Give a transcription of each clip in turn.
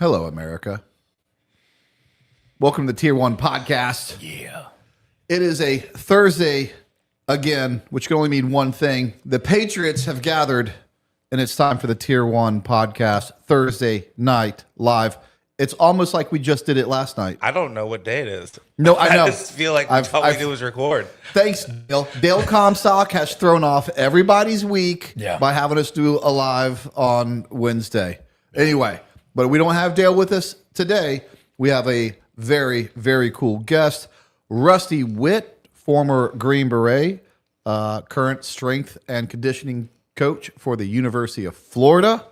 Hello, America. Welcome to the Tier 1 podcast. Yeah. It is a Thursday again, which can only mean one thing. The Patriots have gathered, and it's time for the Tier 1 podcast, Thursday night live. It's almost like we just did it last night. I don't know what day it is. No, I know. I just feel like all we do is record. Thanks, Dale. Dale Comstock has thrown off everybody's week by having us do a live on Wednesday. Anyway, but we don't have Dale with us today. We have a very, very cool guest, Rusty Whitt, former Green Beret, current strength and conditioning coach for the University of Florida.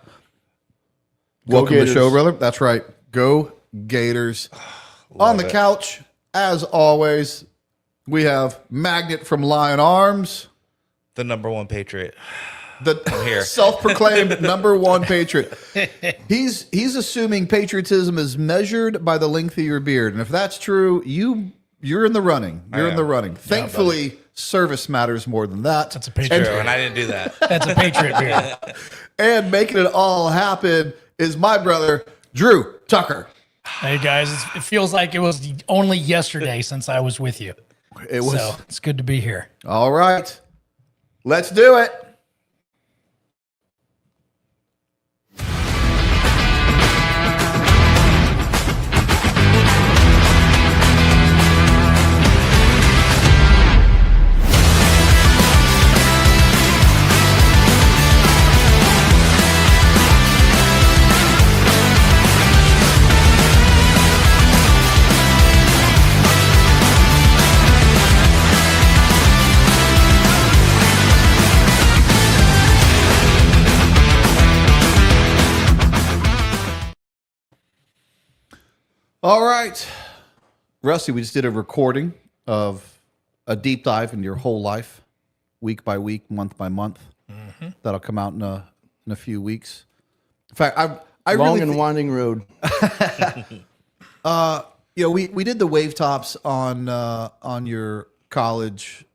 Welcome to the show, brother. That's right. Go Gators. On the couch, as always, we have Magnet from Lion Arms. The number one Patriot. The self-proclaimed number one Patriot. He's assuming patriotism is measured by the length of your beard. And if that's true, you're in the running. You're in the running. Thankfully, service matters more than that. That's a Patriot. And I didn't do that. That's a Patriot beard. And making it all happen is my brother, Brent Tucker. Hey, guys. It feels like it was only yesterday since I was with you. It was. So it's good to be here. All right. Let's do it. All right. Rusty, we just did a recording of a deep dive into your whole life, week by week, month by month. Mm-hmm. That'll come out in a few weeks. In fact, I long really and winding road. We did the wave tops on your college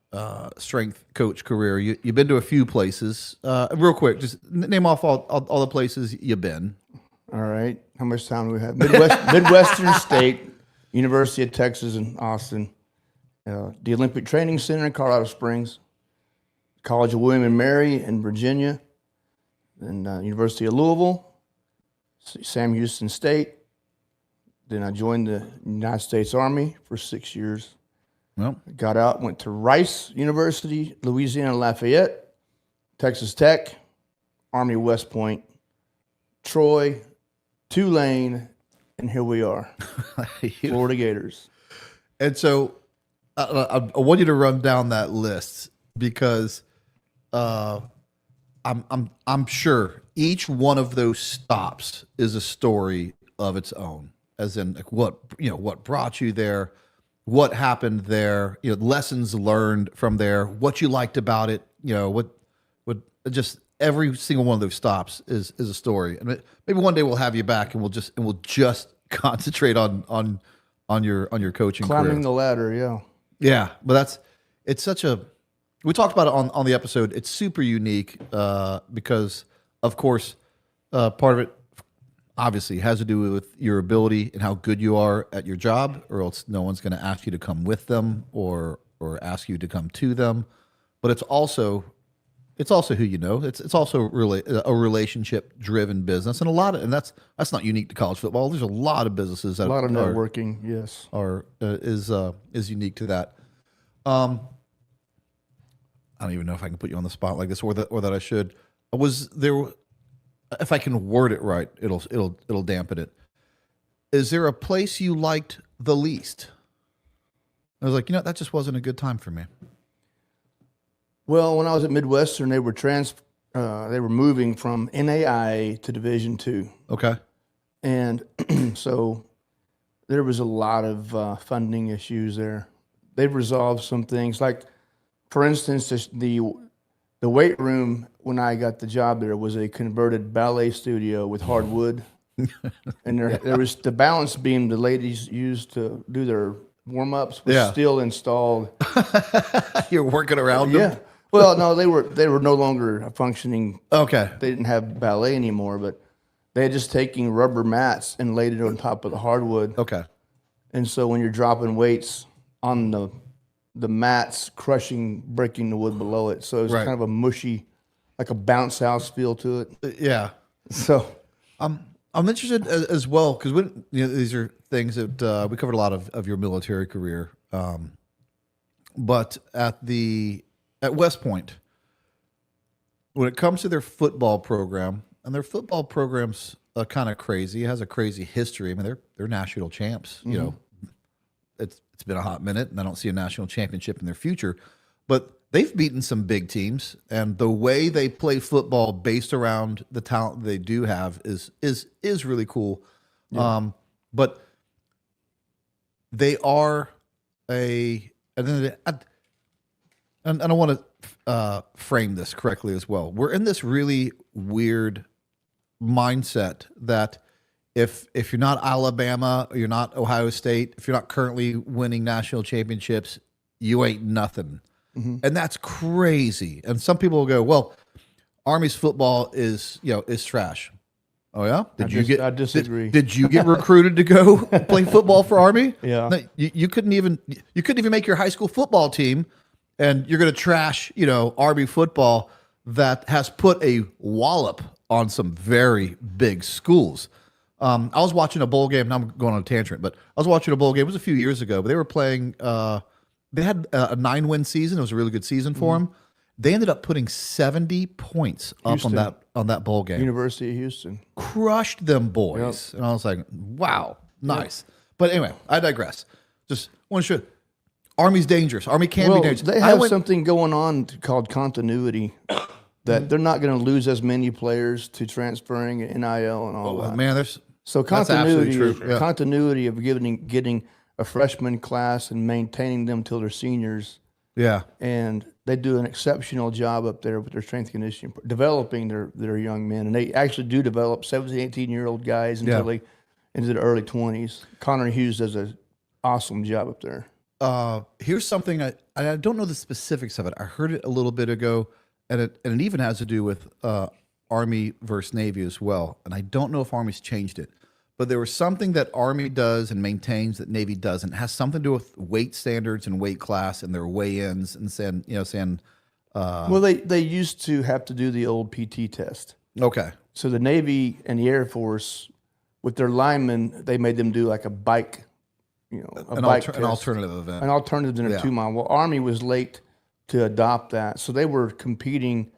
strength coach career. You've been to a few places. Real quick, just name off all the places you've been. All right. How much time do we have? Midwestern State, University of Texas in Austin, the Olympic Training Center in Colorado Springs, College of William and Mary in Virginia, and University of Louisville, Sam Houston State. Then I joined the United States Army for 6 years. Well, Got out, went to Rice University, Louisiana Lafayette, Texas Tech, Army West Point, Troy, Tulane, and here we are, Florida Gators. And so I want you to run down that list because I'm sure each one of those stops is a story of its own, as in like what brought you there, what happened there, lessons learned from there, what you liked about it, what just every single one of those stops is a story. And maybe one day we'll have you back and we'll just concentrate on your coaching Climbing career. the ladder, yeah. Yeah, but it's such a, we talked about it on the episode. It's super unique because, of course, part of it obviously has to do with your ability and how good you are at your job, or else no one's going to ask you to come with them or ask you to come to them. But it's also who you know. It's also really a relationship driven business, and that's not unique to college football. There's a lot of businesses that A lot of networking, yes, is unique to that. I don't even know if I can put you on the spot like this, or that I should. Was there? If I can word it right, it'll dampen it. Is there a place you liked the least? I was like, that just wasn't a good time for me. Well, when I was at Midwestern, they were moving from NAIA to Division II. Okay. And so there was a lot of funding issues there. They've resolved some things. Like, for instance, the weight room when I got the job there was a converted ballet studio with hardwood. And there was the balance beam the ladies used to do their warm-ups was still installed. You're working around them? Yeah. Well, no, they were no longer functioning. Okay. They didn't have ballet anymore, but they had just taken rubber mats and laid it on top of the hardwood. Okay. And so when you're dropping weights on the mats, breaking the wood below it. So it was Right. kind of a mushy, like a bounce house feel to it. Yeah. So I'm interested as well because these are things that we covered a lot of your military career, but at West Point, when it comes to their football program, and their football program's kind of crazy. It has a crazy history. I mean, they're national champs. You know, it's been a hot minute, and I don't see a national championship in their future, but they've beaten some big teams, and the way they play football based around the talent they do have is really cool. Yeah. But they are and I want to frame this correctly as well. We're in this really weird mindset that if you're not Alabama, or you're not Ohio State, if you're not currently winning national championships, you ain't nothing. And that's crazy. And some people will go, well, Army's football is trash. Oh yeah? I disagree. Did you get recruited to go play football for Army? Yeah. No, you couldn't even make your high school football team, and you're going to trash, Army football that has put a wallop on some very big schools. I was watching a bowl game, and I'm going on a tangent, but I was watching a bowl game. It was a few years ago, but they were playing they had a 9-win season. It was a really good season for them. They ended up putting 70 points up on that bowl game. University of Houston Crushed them boys. Yep. And I was like, wow, nice. Yep. But anyway, I digress. Just want to show Army's dangerous. Army can be dangerous. They have something going on called continuity that they're not going to lose as many players to transferring and NIL and all that. Man, continuity of getting a freshman class and maintaining them till they're seniors. Yeah. And they do an exceptional job up there with their strength conditioning, developing their young men. And they actually do develop 17, 18-year-old guys into the early 20s. Connor Hughes does an awesome job up there. Here's something I don't know the specifics of it. I heard it a little bit ago, and it even has to do with Army versus Navy as well. And I don't know if Army's changed it. But there was something that Army does and maintains that Navy doesn't. It has something to do with weight standards and weight class and their weigh-ins and saying. Well, they used to have to do the old PT test. Okay. So the Navy and the Air Force, with their linemen, they made them do like a bike, an alternative event, an alternative than a 2-mile. Well, Army was late to adopt that, so they were competing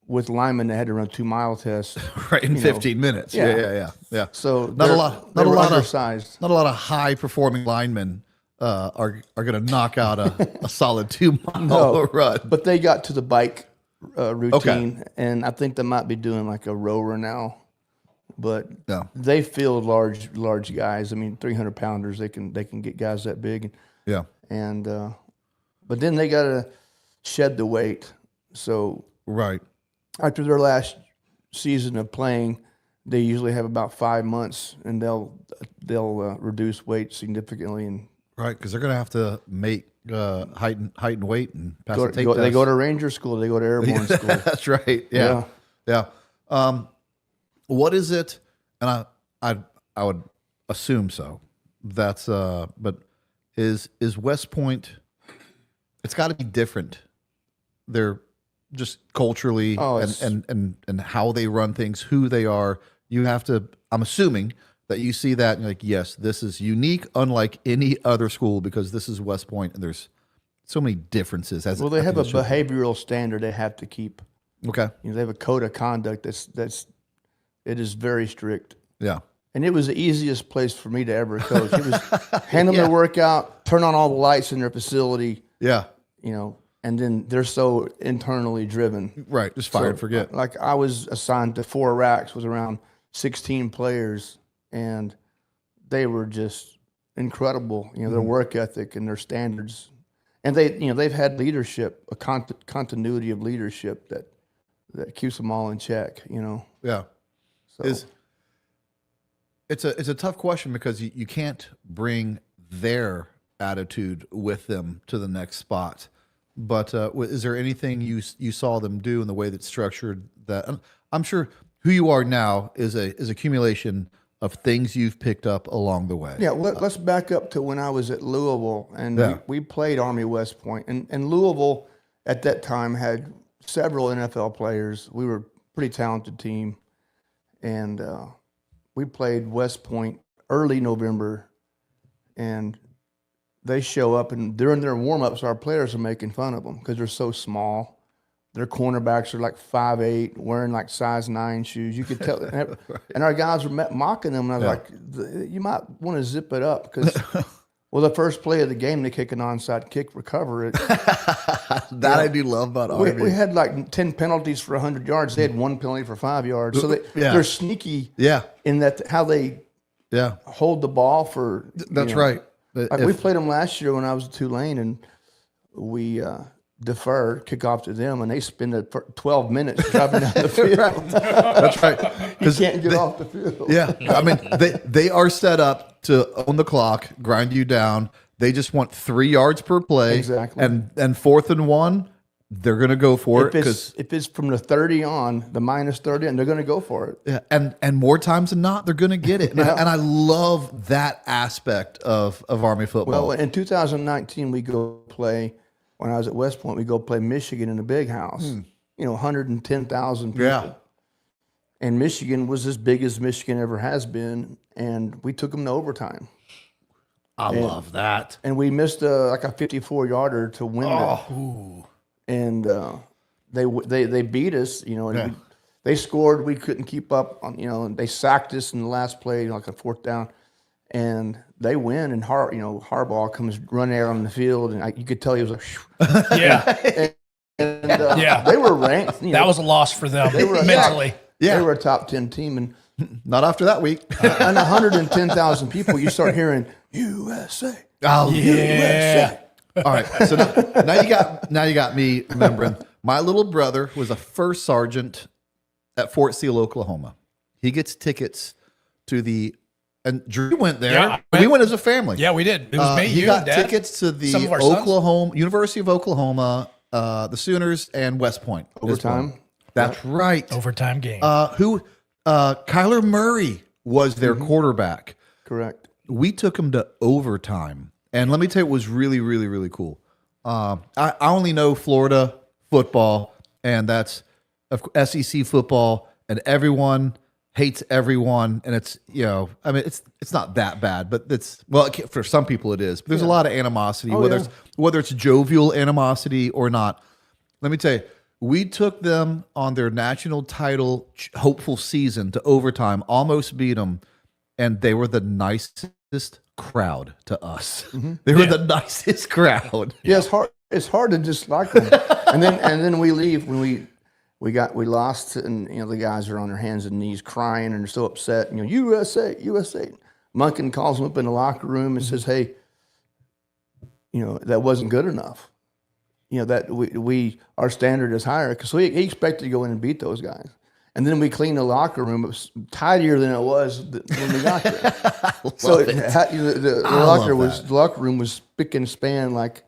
with linemen that had to run 2-mile tests, right, in 15 minutes. Yeah. So not a lot of high performing linemen are going to knock out a solid 2-mile run. But they got to the bike routine, and I think they might be doing like a rower now. But they field large guys. I mean, 300-pounders. They can get guys that big. And but then they got to shed the weight. So right. After their last season of playing, they usually have about 5 months, and they'll reduce weight significantly. And right, because they're going to have to make height and weight and pass the tape test. They go to Ranger School. They go to Airborne School. That's right. Yeah. What is it? And I would assume so. That's but is West Point? It's got to be different. They're just culturally and how they run things, who they are. You have to, I'm assuming that you see that and you're like, yes, this is unique, unlike any other school, because this is West Point and there's so many differences. They have a behavioral standard they have to keep. Okay. They have a code of conduct it is very strict. Yeah. And it was the easiest place for me to ever coach. It was hand them their workout, turn on all the lights in their facility. Yeah. And then they're so internally driven. Right, just fire and forget. Like I was assigned to 4 racks with around 16 players, and they were just incredible. Their work ethic and their standards, and they've had leadership, a continuity of leadership that keeps them all in check. Yeah. So it's a tough question because you can't bring their attitude with them to the next spot. But is there anything you saw them do in the way that's structured that I'm sure who you are now is a accumulation of things you've picked up along the way. Yeah, let's back up to when I was at Louisville, and we played Army West Point, and Louisville at that time had several NFL players. We were a pretty talented team, and we played West Point early November, and they show up, and during their warm-ups, our players are making fun of them because they're so small. Their cornerbacks are like 5'8", wearing like size 9 shoes. You could tell. And our guys were mocking them, and I was like, you might want to zip it up because, well, the first play of the game, they kick an onside kick, recover it. I do love about Army. We had like 10 penalties for 100 yards. They had 1 penalty for 5 yards. So they're sneaky in that how they hold the ball for. That's right. We played them last year when I was at Tulane, and we defer, kick off to them, and they spend 12 minutes driving down the field. That's right. You can't get off the field. Yeah. I mean, they are set up to own the clock, grind you down. They just want 3 yards per play. Exactly. And 4th and 1, they're going to go for it. If it's from the 30 on, the minus 30, and they're going to go for it. Yeah, and more times than not, they're going to get it. And I love that aspect of Army football. Well, in 2019, we go play. When I was at West Point, we go play Michigan in a big house. 110,000 people. Yeah. And Michigan was as big as Michigan ever has been, and we took them to overtime. I love that. And we missed like a 54-yarder to win it. Ooh. And they beat us, and they scored. We couldn't keep up on, and they sacked us in the last play, like a 4th down, and they win. And Harbaugh comes running out on the field, and you could tell he was like, yeah, and they were ranked. That was a loss for them mentally. They were a top 10 team, and not after that week. and 110,000 people, you start hearing USA. Oh, yeah. All right. So now you got me remembering. My little brother was a first sergeant at Fort Seal, Oklahoma. He gets tickets to and Drew went there. Yeah, we went as a family. Yeah, we did. It was me, he you, got Dad, tickets to the some of our sons. University of Oklahoma, the Sooners, and West Point. Overtime. That's right. Overtime game. Kyler Murray was their quarterback. Correct. We took him to overtime. And let me tell you, it was really, really, really cool. I only know Florida football, and that's SEC football, and everyone hates everyone, and it's it's not that bad, but for some people it is. But there's a lot of animosity, whether it's jovial animosity or not. Let me tell you, we took them on their national title hopeful season to overtime, almost beat them, and they were the nicest crowd to us. They were the nicest crowd. Yeah, it's hard to dislike them. and then we leave when we lost, and the guys are on their hands and knees crying and they're so upset. USA. Munkin calls them up in the locker room and says, "Hey, that wasn't good enough. That our standard is higher," because he expected to go in and beat those guys. And then we cleaned the locker room. It was tidier than it was when we got there. So the locker room was spick and span like.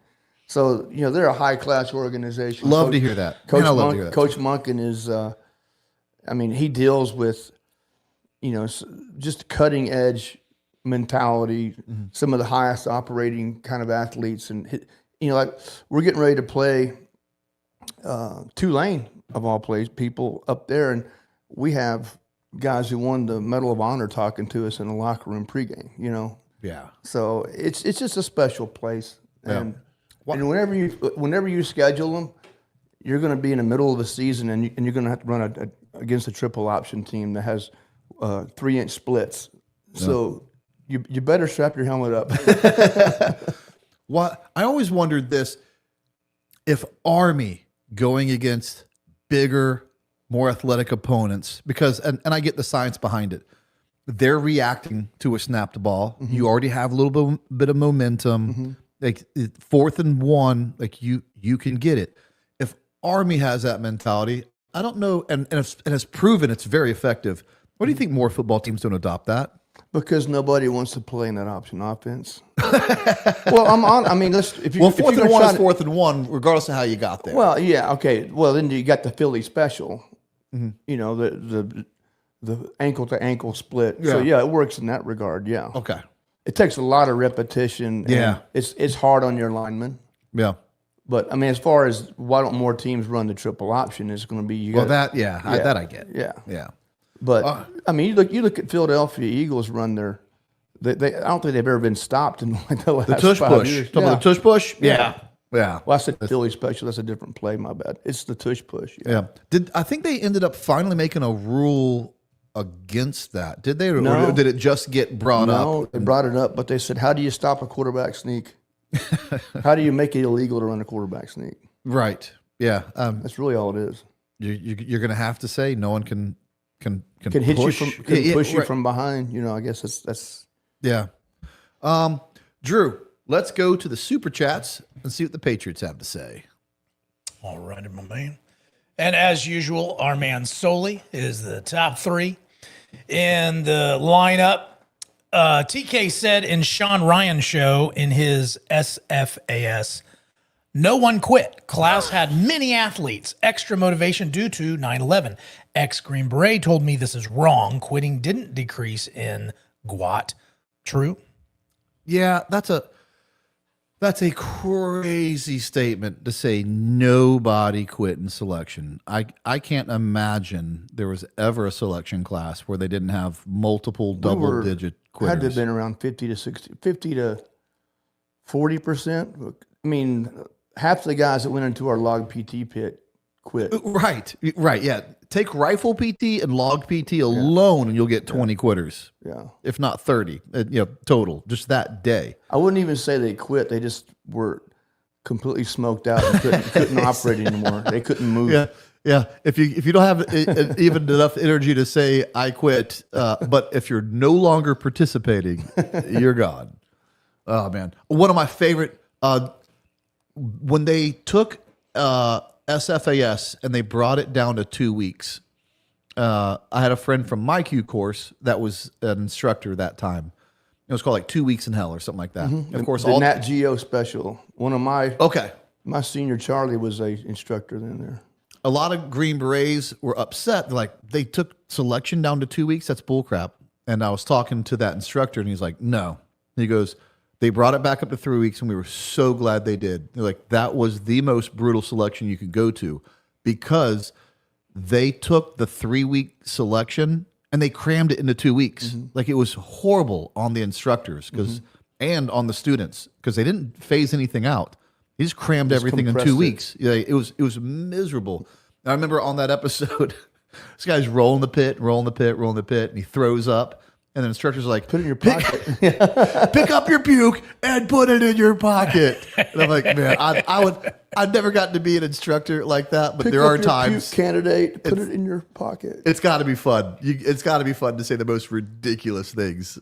So they're a high class organization. Love to hear that. Coach love to hear that. Coach Munkin is, he deals with, just cutting edge mentality. Some of the highest operating kind of athletes, and like we're getting ready to play Tulane of all people up there, and we have guys who won the Medal of Honor talking to us in the locker room pregame. Yeah. So it's just a special place, and whenever you schedule them, you're going to be in the middle of the season, and you're going to have to run against a triple option team that has 3-inch splits. So you better strap your helmet up. Well, I always wondered this: if Army going against bigger, more athletic opponents, because and I get the science behind it, they're reacting to a snapped ball. You already have a little bit of momentum. Like 4th and 1, like you can get it. If Army has that mentality, I don't know, and it's proven it's very effective. What do you think more football teams don't adopt that? Because nobody wants to play in that option offense. Well, if you 4th and 1 is 4th and 1, regardless of how you got there. Well, yeah, okay. Well, then you got the Philly special. The the ankle to ankle split. Yeah. So yeah, it works in that regard. Yeah. Okay. It takes a lot of repetition. And Yeah. it's hard on your linemen. Yeah. But I mean, as far as why don't more teams run the triple option, it's going to be That I get. Yeah. Yeah. But I mean, you look at Philadelphia Eagles run their. They I don't think they've ever been stopped in like the last Tush 5 push. years. Talking about the tush push? Yeah. Yeah. Well, I said Philly special. That's a different play. My bad. It's the tush push. Yeah. I think they ended up finally making a rule against that? Did they? No. Or did it just get brought up? No, they brought it up, but they said, how do you stop a quarterback sneak? How do you make it illegal to run a quarterback sneak? Right. Yeah. That's really all it is. You're going to have to say no one can Hit push. you from push you right. from behind. You know, I guess that's Yeah. Drew, let's go to the super chats and see what the Patriots have to say. All righty, my man. And as usual, our man Soli is the top 3 in the lineup. TK said in Sean Ryan's show in his SFAS, no one quit. Class had many athletes, extra motivation due to 9/11. Ex-Green Beret told me this is wrong. Quitting didn't decrease in GWAT. True? Yeah, that's a crazy statement to say nobody quit in selection. I can't imagine there was ever a selection class where they didn't have multiple double-digit quitters. had to have been around 50 to 40%. I mean, half the guys that went into our log PT pit quit. Right, yeah. Take rifle PT and log PT alone, and you'll get 20 quitters. Yeah, if not 30, total, just that day. I wouldn't even say they quit. They just were completely smoked out and couldn't operate anymore. They couldn't move. Yeah. If you don't have even enough energy to say I quit, but if you're no longer participating, you're gone. Oh man, one of my favorite when they took SFAS and they brought it down to 2 weeks. I had a friend from my Q course that was an instructor that time. It was called like 2 Weeks in Hell or something like that. Mm-hmm. Of course, the Nat Geo special. One of okay. My senior Charlie was a instructor then there. A lot of Green Berets were upset. They're like, they took selection down to 2 weeks. That's bullcrap. And I was talking to that instructor, and he's like, no. He goes, they brought it back up to 3 weeks, and we were so glad they did. They're like, that was the most brutal selection you could go to because they took the 3 week selection and they crammed it into 2 weeks. Mm-hmm. Like it was horrible on the instructors and on the students because they didn't phase anything out. He just crammed everything in 2 weeks. Yeah, it was miserable. I remember on that episode, this guy's rolling the pit, and he throws up. And the instructor's like, put it in your pocket. Pick up your puke and put it in your pocket. And I'm like, man, I've never gotten to be an instructor like that, but there are times. Puke candidate, put it in your pocket. It's got to be fun. It's got to be fun to say the most ridiculous things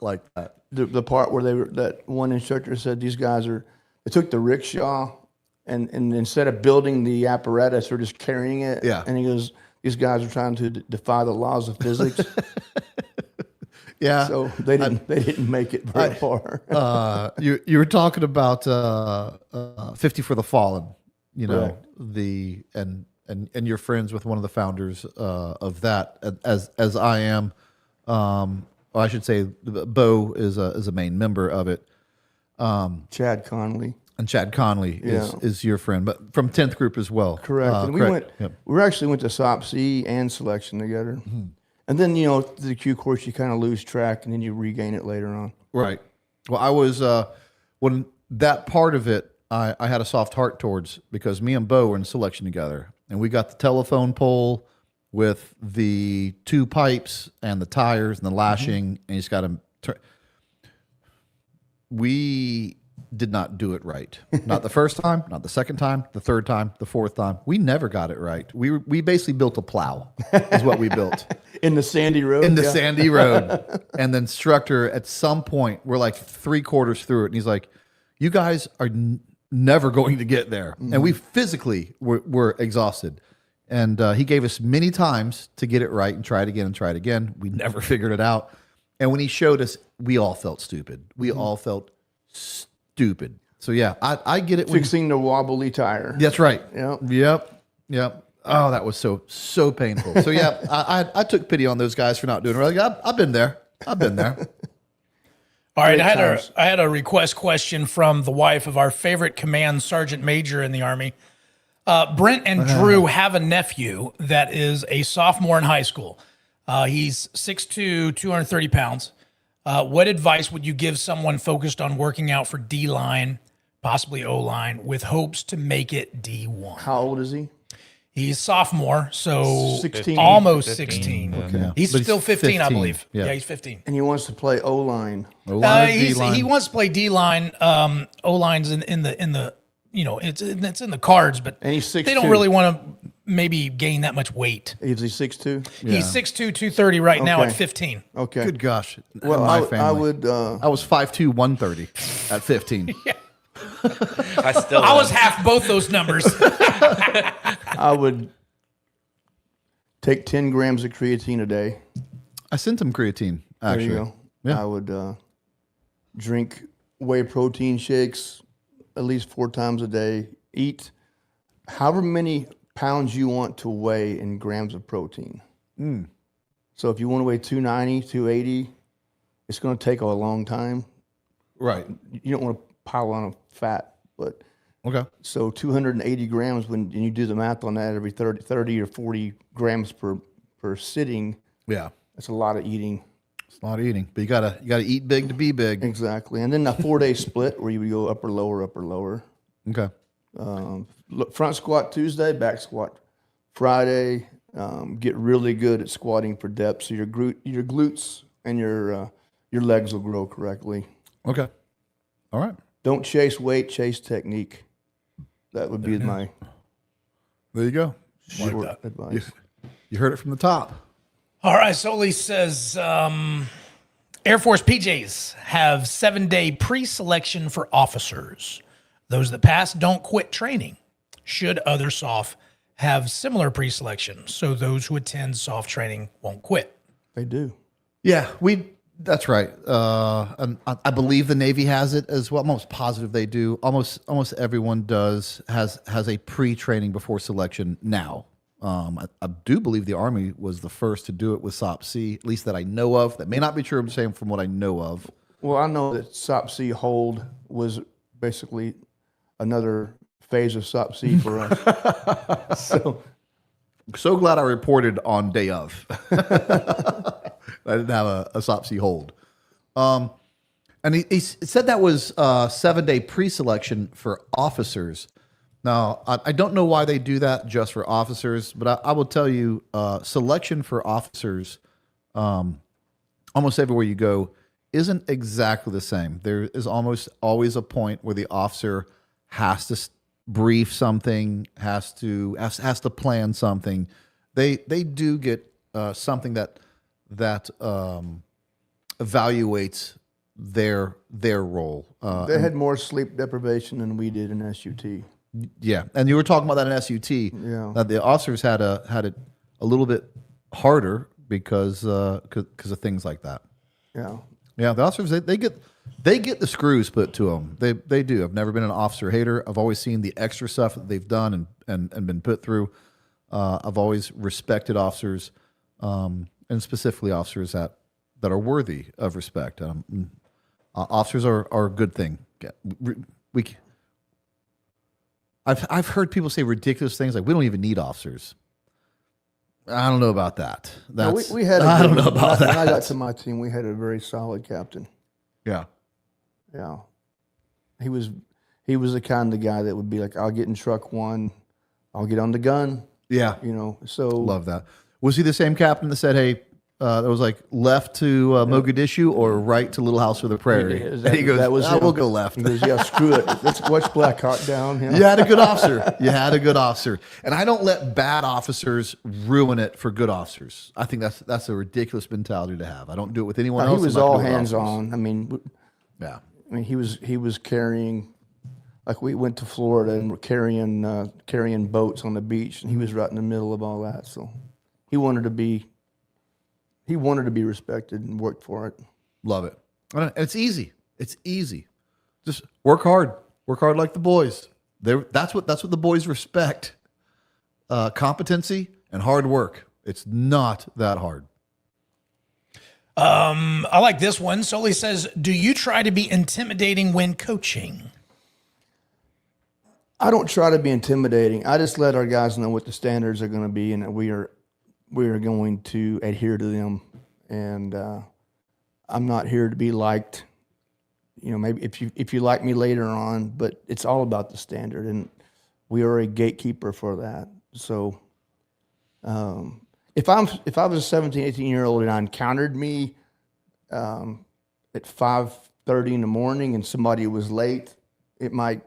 like that. The part where that one instructor said these guys they took the rickshaw and instead of building the apparatus, they're just carrying it. Yeah. And he goes, these guys are trying to defy the laws of physics. Yeah, so they didn't make it very far. You were talking about 50 for the Fallen, right. And you're friends with one of the founders of that, as I am. Or I should say, Bo is a main member of it. Chad Conley. And Chad Conley is your friend, but from 10th Group as well. Correct. And we actually went to SOPC and selection together. Mm-hmm. And then, the Q course, you kind of lose track and then you regain it later on. Right. Well, I was, when that part of it, I had a soft heart towards because me and Bo were in selection together. And we got the telephone pole with the 2 pipes and the tires and the lashing, and you just got to turn. We did not do it right. Not the first time, not the second time, the third time, the fourth time. We never got it right. We basically built a plow is what we built. In the sandy road? In the sandy road. And the instructor, at some point, we're like 3/4 through it, and he's like, you guys are never going to get there. Mm-hmm. And we physically were exhausted. And he gave us many times to get it right and try it again. We never figured it out. And when he showed us, we all felt stupid. We all felt stupid. So yeah, I get it. Fixing the wobbly tire. That's right. Yep. Yep. Oh, that was so painful. So yeah, I took pity on those guys for not doing it. Like, I've been there. I've been there. All right, I had a request question from the wife of our favorite command sergeant major in the Army. Brent and Drew have a nephew that is a sophomore in high school. He's 6'2", 230 pounds. What advice would you give someone focused on working out for D-line, possibly O-line, with hopes to make it D1? How old is he? He's sophomore, so 16. almost 15. 16. Yeah. He's But still 15, I 15. believe. Yeah. Yeah, he's 15. And he wants to play O-line. O-line or He D-line? wants to play D-line. O-line's in the it's in the cards, but And he's they 6'2". don't really want to maybe gain that much weight. Is he 6'2"? He's 6'2", 230 right now Okay. at 15. Okay. Good gosh. Well, my I family. would. I was 5'2", 130 at 15. I was half both those numbers. I would take 10 grams of creatine a day. I sent him creatine, actually. There you go. Yeah. I would drink whey protein shakes at least 4 times a day. Eat however many pounds you want to weigh in grams of protein. So if you want to weigh 290, 280, it's going to take a long time. Right. You don't want to pile on a fat, but Okay. so 280 grams, when you do the math on that, every 30 or 40 grams per sitting, Yeah. that's a lot of eating. It's a lot of eating, but you gotta eat big to be big. Exactly. And then a 4-day split where you would go upper, lower. Okay. Front squat Tuesday, back squat Friday. Get really good at squatting for depth, so your glutes and your legs will grow correctly. Okay. All right. Don't chase weight, chase technique. That would be my There you go. short advice. You heard it from the top. All right, Soli says Air Force PJs have 7-day pre-selection for officers. Those that pass don't quit training. Should other SOF have similar pre-selection so those who attend SOF training won't quit? They do. Yeah, that's right. And I believe the Navy has it as well. I'm almost positive they do. Almost everyone has a pre-training before selection now. I do believe the Army was the first to do it with SOP-C, at least that I know of. That may not be true. I'm saying from what I know of. Well, I know that SOP-C hold was basically another phase of SOP-C for us. So glad I reported on day of. I didn't have a SOP-C hold. And he said that was 7-day pre-selection for officers. Now, I don't know why they do that just for officers, but I will tell you, selection for officers, almost everywhere you go, isn't exactly the same. There is almost always a point where the officer has to brief something, has to plan something. They do get something that evaluates their role. They had more sleep deprivation than we did in SUT. Yeah, and you were talking about that in SUT. Yeah. That the officers had it a little bit harder because of things like that. Yeah. Yeah, the officers they get the screws put to them. They do. I've never been an officer hater. I've always seen the extra stuff that they've done and been put through. I've always respected officers, and specifically officers that are worthy of respect. Officers are a good thing. I've heard people say ridiculous things like we don't even need officers. I don't know about that. That's, we had. I don't know about when that. I got to my team, we had a very solid captain. Yeah. Yeah, he was the kind of guy that would be like, "I'll get in truck 1, I'll get on the gun." Yeah. So Love that. Was he the same captain that said, "Hey, that was like left to Mogadishu or right to Little House of the Prairie"? And he goes, "We'll go left." He goes, "Yeah, screw it. Let's watch Black Hawk Down." You had a good officer. You had a good officer. And I don't let bad officers ruin it for good officers. I think that's a ridiculous mentality to have. I don't do it with anyone else. He was all hands on. I mean, Yeah. he was carrying, like we went to Florida and we're carrying boats on the beach, and he was right in the middle of all that. So he wanted to be respected and worked for it. Love it. And it's easy. It's easy. Just work hard. Work hard like the boys. That's what the boys respect. competency and hard work. It's not that hard. I like this one. Sully says, do you try to be intimidating when coaching? I don't try to be intimidating. I just let our guys know what the standards are going to be and that we are going to adhere to them. And I'm not here to be liked. You know, maybe if you like me later on, but it's all about the standard, and we are a gatekeeper for that. So if I was a 17, 18-year-old and I encountered me at 5:30 in the morning and somebody was late, they might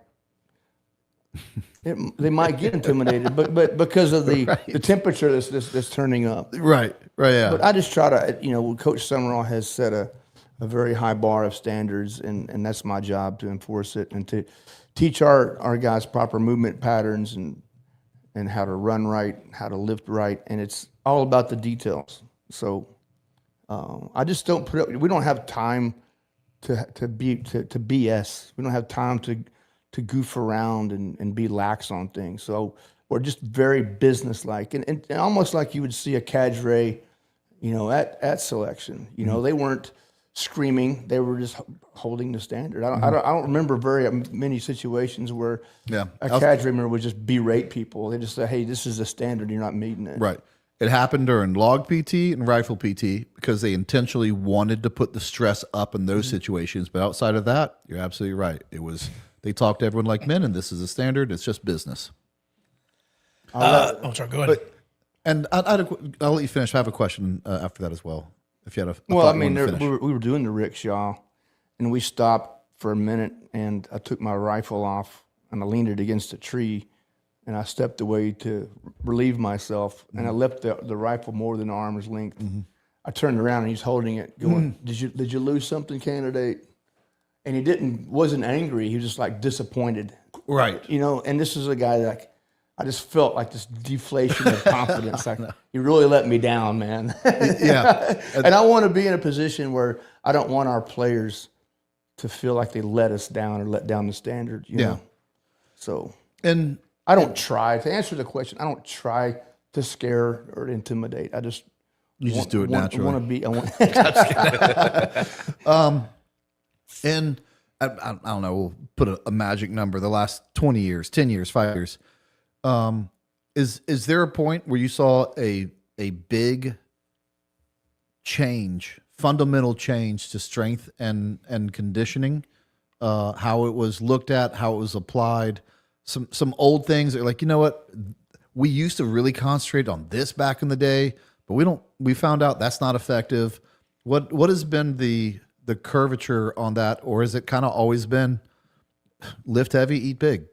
get intimidated, but because of the temperature that's turning up. Right, yeah. But I just try to, Coach Summerall has set a very high bar of standards, and that's my job to enforce it and to teach our guys proper movement patterns and how to run right, how to lift right, and it's all about the details. So I just don't put up. We don't have time to BS. We don't have time to goof around and be lax on things. So we're just very businesslike and almost like you would see a cadre, at selection. They weren't screaming; they were just holding the standard. I don't remember very many situations where a cadre member would just berate people. They just say, "Hey, this is the standard. You're not meeting it." Right. It happened during log PT and rifle PT because they intentionally wanted to put the stress up in those situations. But outside of that, you're absolutely right. They talked to everyone like men, and this is a standard. It's just business. Sorry, go ahead. I'll let you finish. I have a question after that as well. If you had a well, thought I you mean, wanted to finish. we were doing the rickshaw, and we stopped for a minute, and I took my rifle off, and I leaned it against a tree, and I stepped away to relieve myself, and I left the rifle more than arm's length. I turned around, and he's holding it, going, "Did you lose something, candidate?" And he wasn't angry. He was just like disappointed. Right. And this is a guy that I just felt like this deflation of confidence. Like, you really let me down, man. Yeah. And I want to be in a position where I don't want our players to feel like they let us down or let down the standard. You know? So, and I don't try to answer the question. I don't try to scare or intimidate. I just just do it naturally. And I don't know, we'll put a magic number, the last 20 years, 10 years, 5 years. Is there a point where you saw a big change, fundamental change to strength and conditioning, how it was looked at, how it was applied, some old things that are like, you know what, we used to really concentrate on this back in the day, but we found out that's not effective. What has been the curvature on that, or has it kind of always been lift heavy, eat big?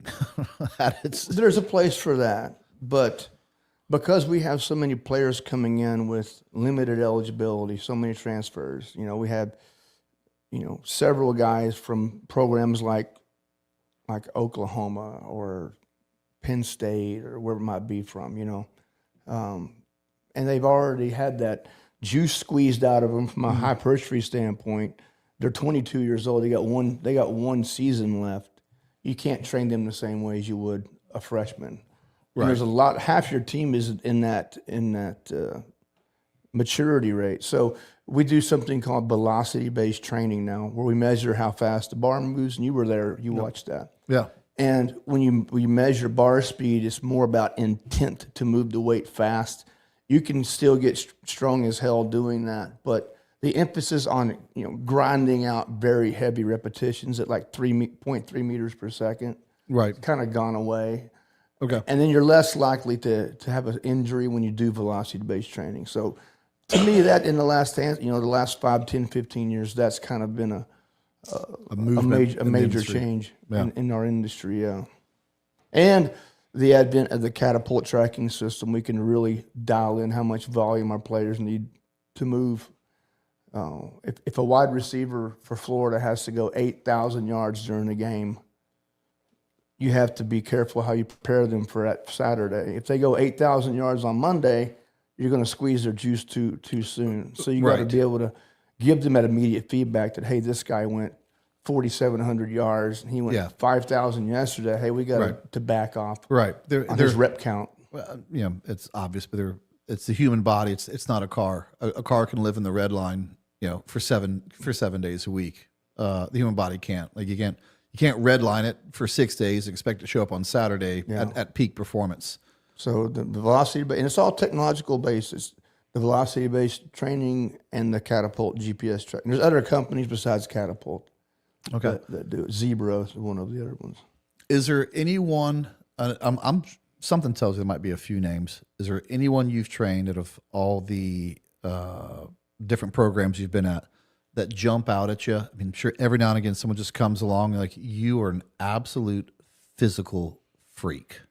There's a place for that, but because we have so many players coming in with limited eligibility, so many transfers, we had, several guys from programs like Oklahoma or Penn State or wherever it might be from, and they've already had that juice squeezed out of them from a hypertrophy standpoint. They're 22 years old. They got one season left. You can't train them the same way as you would a freshman. Right. There's half your team is in that maturity rate. So we do something called velocity-based training now, where we measure how fast the bar moves, and you were there, you watched that. Yeah. And when you measure bar speed, it's more about intent to move the weight fast. You can still get strong as hell doing that, but the emphasis on grinding out very heavy repetitions at like 3.3 meters per second, right, kind of gone away. Okay, and then you're less likely to have an injury when you do velocity-based training. So, to me, that in the last 5, 10, 15 years, that's kind of been a major change in our industry. Yeah, and the advent of the catapult tracking system, we can really dial in how much volume our players need to move. If a wide receiver for Florida has to go 8,000 yards during a game, you have to be careful how you prepare them for that Saturday. If they go 8,000 yards on Monday, you're going to squeeze their juice too soon. So you got to be able to give them that immediate feedback that, hey, this guy went 4,700 yards and he went 5,000 yesterday. Hey, we got to back off on his rep count. it's obvious, but it's the human body. It's not a car. A car can live in the red line, for 7 days a week. The human body can't. Like you can't red line it for 6 days and expect to show up on Saturday at peak performance. So the velocity, and it's all technological based. It's the velocity based training and the Catapult GPS tracking. There's other companies besides Catapult. Okay. That do it. Zebra is one of the other ones. Is there anyone? I'm something tells you there might be a few names. Is there anyone you've trained out of all the different programs you've been at that jump out at you? I mean, sure, every now and again someone just comes along like you are an absolute physical freak.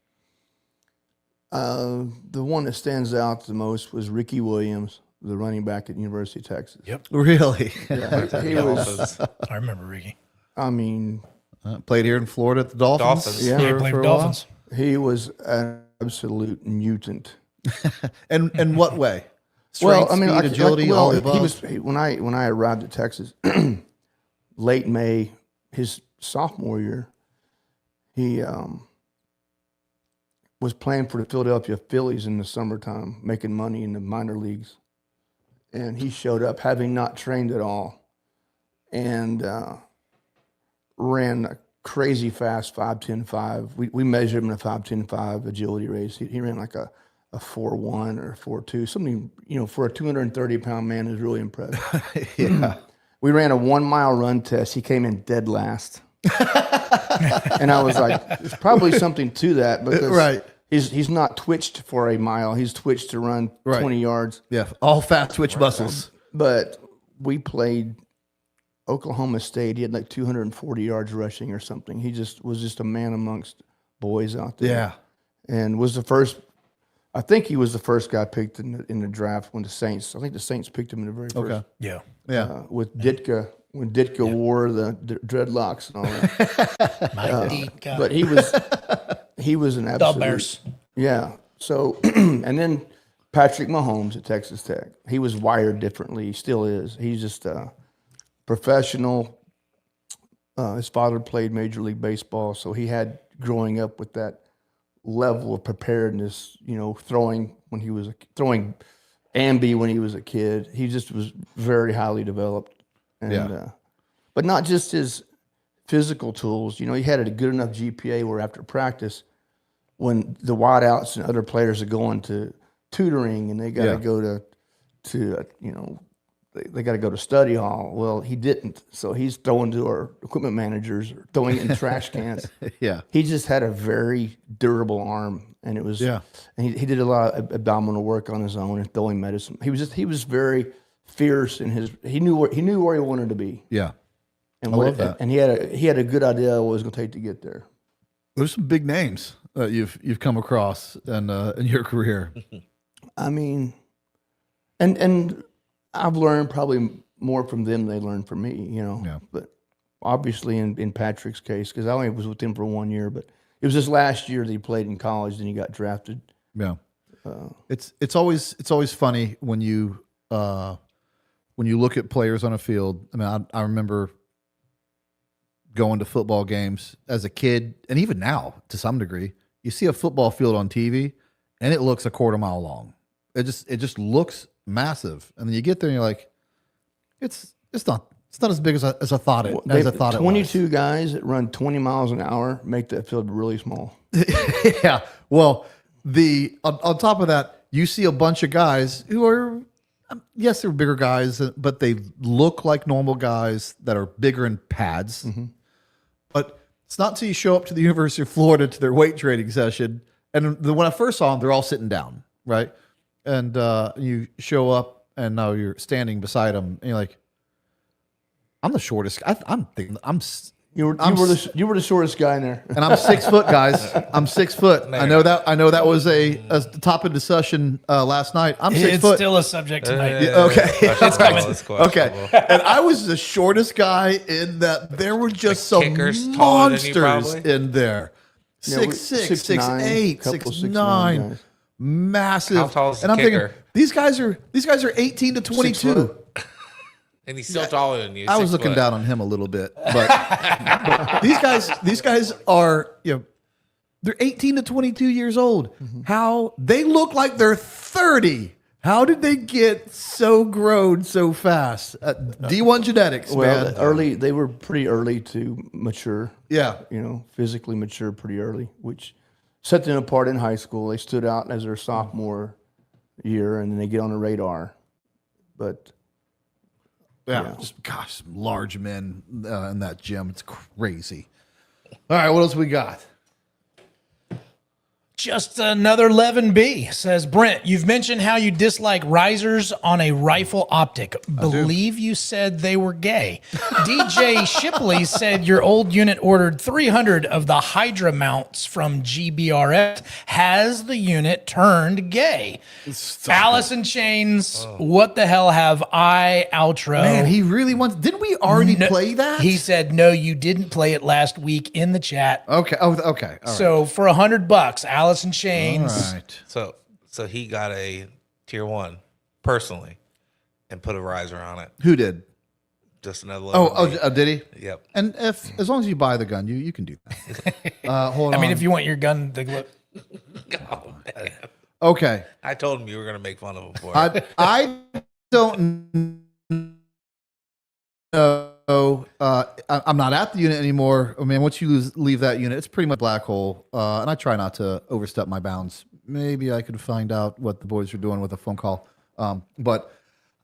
The one that stands out the most was Ricky Williams, the running back at University of Texas. Yep. Really? Yeah, he was. I remember Ricky. I mean, played here in Florida at the Dolphins. Dolphins. Yeah. Yeah, he played for Dolphins. he was an absolute mutant. And what way? Well, Strength, I mean, speed, agility, all the above. when I arrived at Texas, late May, his sophomore year, he was playing for the Philadelphia Phillies in the summertime, making money in the minor leagues, and he showed up having not trained at all, and ran a crazy fast 5.10.5. We measured him in a 5.10.5 agility race. He ran like a 4.1 or 4.2, something, for a 230-pound man is really impressive. Yeah. We ran a 1 mile run test. He came in dead last. And I was like, there's probably something to that because Right. he's not twitched for a mile. He's twitched to run 20 yards. Yeah. All fat twitch muscles. But we played Oklahoma State. He had like 240 yards rushing or something. He was just a man amongst boys out there. Yeah. And was the first. I think he was the first guy picked in the draft when the Saints. I think the Saints picked him in the very first. Okay. Yeah. Yeah. With Ditka, when Ditka wore the dreadlocks and all that. But he was an The absolute. Bears. Yeah. So and then Patrick Mahomes at Texas Tech. He was wired differently. He still is. He's just a professional. His father played Major League Baseball, so he had growing up with that level of preparedness, throwing ambi when he was a kid. He just was very highly developed. And but not just his physical tools. He had a good enough GPA where after practice, when the wideouts and other players are going to tutoring and they got to go to they got to go to study hall. Well, he didn't. So he's throwing to our equipment managers or throwing it in trash cans. Yeah. He just had a very durable arm, and it was. And he did a lot of abdominal work on his own and throwing medicine. He was very fierce in his. He knew where he wanted to be. Yeah. And I love that. And he had a good idea of what it was going to take to get there. There's some big names that you've come across in your career. I mean, and I've learned probably more from them than they learned from me, Yeah. But obviously in Patrick's case, because I only was with him for 1 year, but it was his last year that he played in college, then he got drafted. Yeah. It's always funny when you look at players on a field. I mean, I remember going to football games as a kid, and even now to some degree, you see a football field on TV, and it looks a quarter mile long. It just looks massive, and then you get there and you're like, it's not as big as I thought it. As I thought it was. 22 guys that run 20 miles an hour make that field really small. Yeah. Well, on top of that, you see a bunch of guys who are, yes, they're bigger guys, but they look like normal guys that are bigger in pads. Mm-hmm. But it's not until you show up to the University of Florida to their weight training session, and when I first saw them, they're all sitting down, right? And you show up, and now you're standing beside them, and you're like, "I'm the shortest." I'm thinking You were the shortest guy in there, and I'm 6 foot, guys. I'm 6 foot. I know that was a top of discussion last night. I'm 6 foot. It's still a subject tonight. Okay, It's questionable. okay. And I was the shortest guy in that. There were just some kickers taller than you, monsters probably? in there. 6'6", 6'8", 6'9", guys. massive. How tall is the and I'm kicker? thinking these guys are 18 to 22. And he's still taller than you. I was 6 looking foot. down on him a little bit, but these guys are They're 18 to 22 years old. How they look like they're 30. How did they get so grown so fast? D1 genetics, Well, man. they were pretty early to mature. Yeah. Physically mature pretty early, which set them apart in high school. They stood out as their sophomore year, and then they get on the radar. But Yeah. Just, gosh, some large men in that gym. It's crazy. All right, what else we got? Just another 11B says, Brent, you've mentioned how you dislike risers on a rifle optic. Believe you said they were gay. DJ Shipley said your old unit ordered 300 of the Hydra mounts from GBRS. Has the unit turned gay? Alice in Chains, what the hell have I? Outro. Man, he really wants. Didn't we already play that? He said, no, you didn't play it last week in the chat. Okay. Oh, okay. All right. So for $100, Alice in Chains. All right. So he got a tier 1 personally and put a riser on it. Who did? Just another. Did he? Yep. And as long as you buy the gun, you can do that. Hold on. I mean, if you want your gun to look. Oh, man. Okay. I told him you were going to make fun of him for it. I don't know. I'm not at the unit anymore. I mean, once you leave that unit, it's pretty much a black hole. And I try not to overstep my bounds. Maybe I could find out what the boys are doing with a phone call. But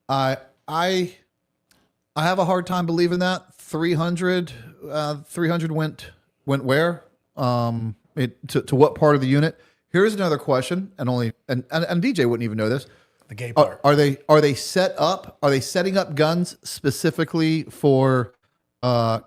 I have a hard time believing that 300 went where? To what part of the unit? Here's another question, and DJ wouldn't even know this. The gay part. Are they set up? Are they setting up guns specifically for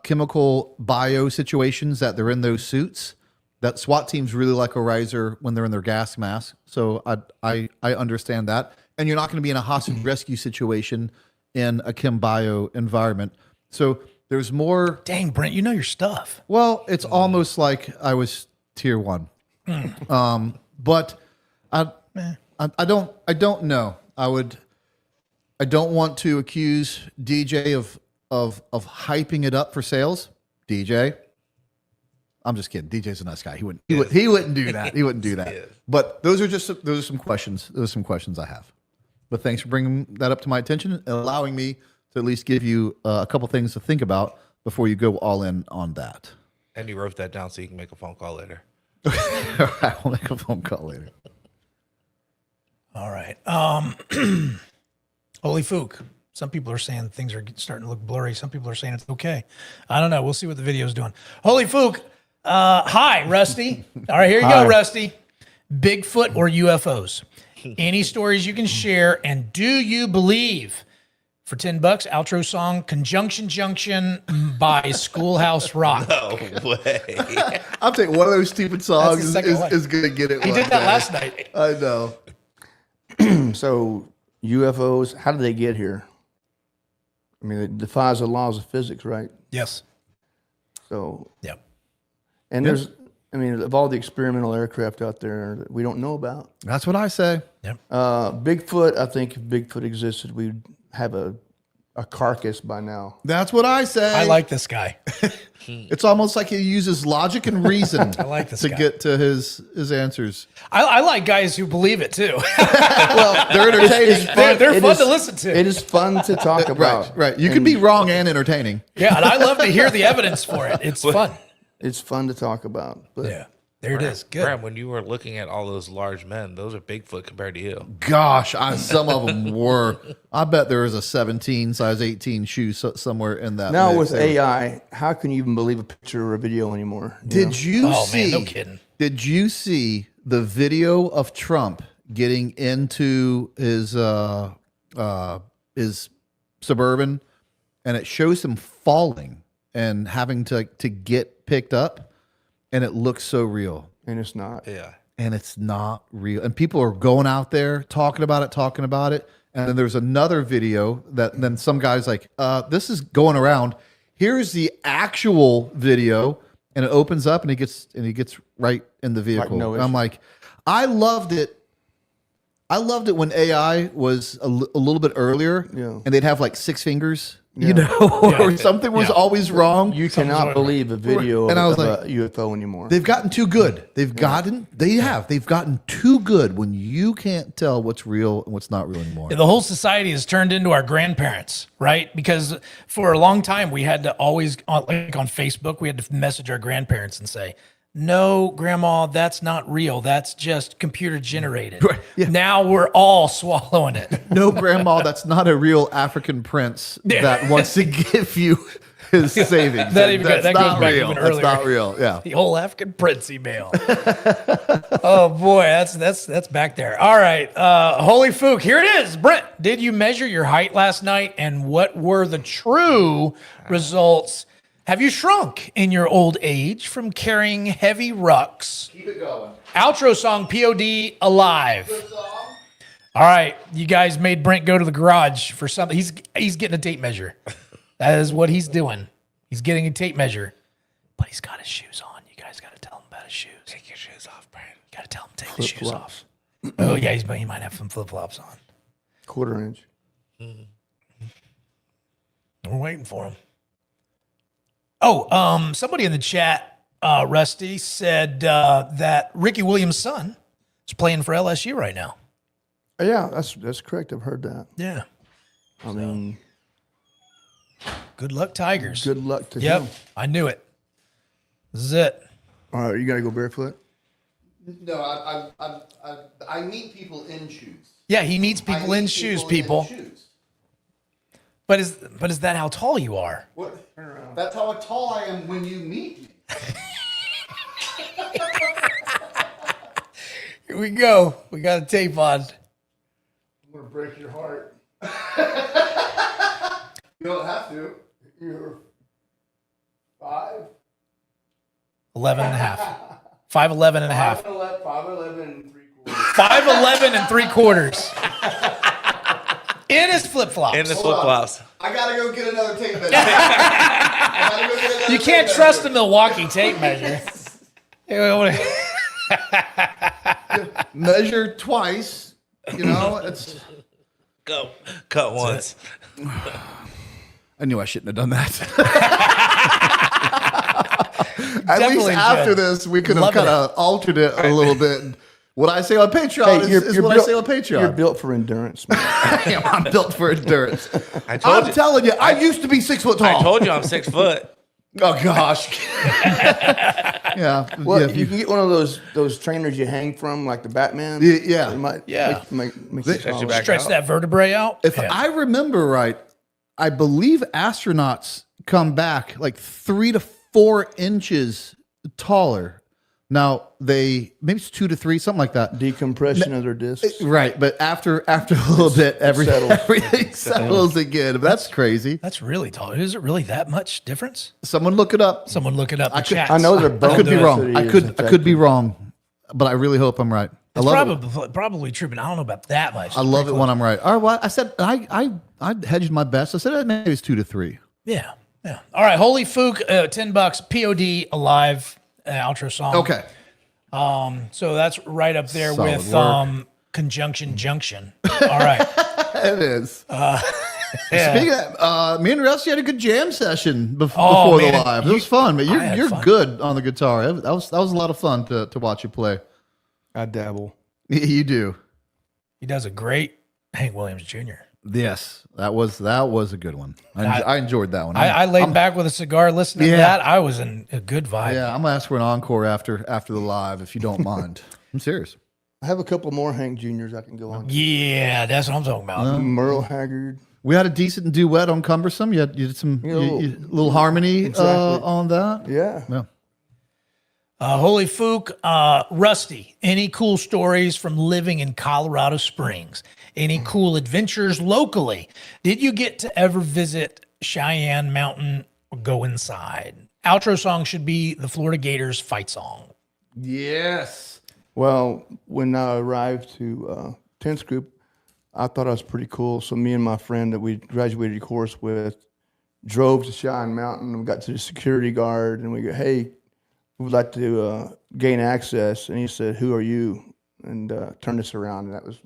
chemical bio situations that they're in those suits? That SWAT teams really like a riser when they're in their gas mask. So I understand that. And you're not going to be in a hostage rescue situation in a chem bio environment. So there's more. Dang, Brent, you know your stuff. Well, it's almost like I was tier 1. But I don't know. I don't want to accuse DJ of hyping it up for sales. DJ, I'm just kidding. DJ's a nice guy. He wouldn't do that. He wouldn't do that. But those are some questions. Those are some questions I have. But thanks for bringing that up to my attention and allowing me to at least give you a couple things to think about before you go all in on that. And you wrote that down so you can make a phone call later. I will make a phone call later. All right. Holy Fook. Some people are saying things are starting to look blurry. Some people are saying it's okay. I don't know. We'll see what the video's doing. Holy Fook. Hi, Rusty. All right, here you go, Rusty. Bigfoot or UFOs? Any stories you can share, and do you believe? For $10, outro song "Conjunction Junction" by Schoolhouse Rock. No way. I'll take one of those stupid songs That's the second one. is going to get it. He did that last night. I know. So UFOs, how did they get here? I mean, it defies the laws of physics, right? Yes. So, Yep. and of all the experimental aircraft out there that we don't know about, That's what I say. Yep. Bigfoot, I think if Bigfoot existed, we'd have a carcass by now. That's what I say. I like this guy. It's almost like he uses logic and reason I like this to guy. get to his answers. I like guys who believe it too. Well, they're entertaining. They're fun to listen to. It is fun to talk about. Right. You can be wrong and entertaining. Yeah, and I love to hear the evidence for it. It's fun. It's fun to talk about. But Yeah, there it is. Good. Graham, when you were looking at all those large men, those are Bigfoot compared to you. Gosh, some of them were. I bet there was a 17, size 18 shoe somewhere in that. now mix. with AI, how can you even believe a picture or a video anymore? Did you Oh, see? man, no kidding. Did you see the video of Trump getting into his Suburban, and it shows him falling and having to get picked up, and it looks so real, And it's not. Yeah. and it's not real. And people are going out there talking about it. And then there's another video that then some guy's like, this is going around. Here's the actual video, and it opens up, and he gets right in the vehicle. no And I'm issue. like, I loved it. I loved it when AI was a little bit earlier, Yeah. and they'd have like 6 fingers you know, or something was always wrong. You cannot believe a video And I was of like, a UFO anymore. they've gotten too good. They've gotten too good when you can't tell what's real and what's not real anymore. The whole society has turned into our grandparents, right? Because for a long time, we had to always, like on Facebook, we had to message our grandparents and say, no, grandma, that's not real. That's just computer generated. Right, yeah. Now we're all swallowing it. No, grandma, that's not a real African prince that wants to give you his savings. That that's goes not back real. even That's earlier. not real. Yeah. The whole African Prince email. Oh boy, that's back there. All right, holy fook, here it is. Brent, did you measure your height last night, and what were the true results? Have you shrunk in your old age from carrying heavy rucks? Keep it going. Outro song, POD Alive. All right, you guys made Brent go to the garage for something. He's getting a tape measure. That is what he's doing. He's getting a tape measure. But he's got his shoes on. You guys got to tell him about his shoes. Take your shoes off, Brent. You got to tell him to take his shoes off. Oh, yeah, he might have some flip-flops on. 1/4 inch. We're waiting for him. Oh, somebody in the chat, Rusty, said that Ricky Williams' son is playing for LSU right now. Yeah, that's correct. I've heard that. Yeah. I mean, Good luck, Tigers. good luck to Yep, him. I knew it. This is it. All right, you got to go barefoot? No, I meet people in shoes. Yeah, he needs people in shoes, people. But is that how tall you are? What? That's how tall I am when you meet me. Here we go. We got a tape on. I'm going to break your heart. You don't have to. You're 5? 11 and a half. 5'11 and a half. 5'11 and 3/4. 5'11 and 3/4. In his flip-flops. In the flip-flops. I gotta go get another tape measure. You can't trust the Milwaukee tape measure. Measure twice. You know, it's. Go. Cut once. I knew I shouldn't have done that. At Definitely least after should. this, we could have Loving kind of altered it a little bit. What I say on Patreon is what I say on Patreon. You're built for endurance, man. I'm built for endurance. I'm telling you, I used to be 6 foot tall. I told you I'm 6 foot. Oh gosh. Yeah. Well, yeah, you can get one of those trainers you hang from, like the Batman. Yeah. It might make you Stretch your taller. back Stretch out. that vertebrae out. If I remember right, I believe astronauts come back like 3 to 4 inches taller. Now maybe it's 2 to 3, something like that. Decompression of their discs. Right, but after a little bit, settles. everything settles again. But that's crazy. That's really tall. Is it really that much difference? Someone look it up. Someone look it up. I know they're I could be wrong. density I is could affected. be wrong, but I really hope I'm right. I It's love it. probably true, but I don't know about that much. I love it when I'm right. All right, well, I said I hedged my best. I said maybe it's 2 to 3. Yeah. All right, holy fook, $10, POD Alive, outro song. Okay. So that's right up there Solid with work. Conjunction Junction. All right. It is. Yeah. Speaking of, me and Rusty had a good jam session before Oh, the man, live. It was fun, but I had you're fun. good on the guitar. That was a lot of fun to watch you play. I dabble. You do. He does a great Hank Williams Jr. Yes, that was a good one. I enjoyed that one. I laid back with a cigar listening to Yeah. that. I was in a good vibe. Yeah, I'm gonna ask for an encore after the live if you don't mind. I'm serious. I have a couple more Hank Juniors I can go on. Yeah, that's what I'm talking about. Merle Haggard. We had a decent duet on Cumbersome. You did some little harmony Exactly. on that. Yeah. Yeah. Holy fook, Rusty, any cool stories from living in Colorado Springs? Any cool adventures locally? Did you get to ever visit Cheyenne Mountain or go inside? Outro song should be the Florida Gators fight song. Yes. Well, when I arrived to 10th group, I thought I was pretty cool. So me and my friend that we graduated course with drove to Cheyenne Mountain and we got to the security guard and we go, hey, we would like to gain access. And he said, who are you? And turned us around. And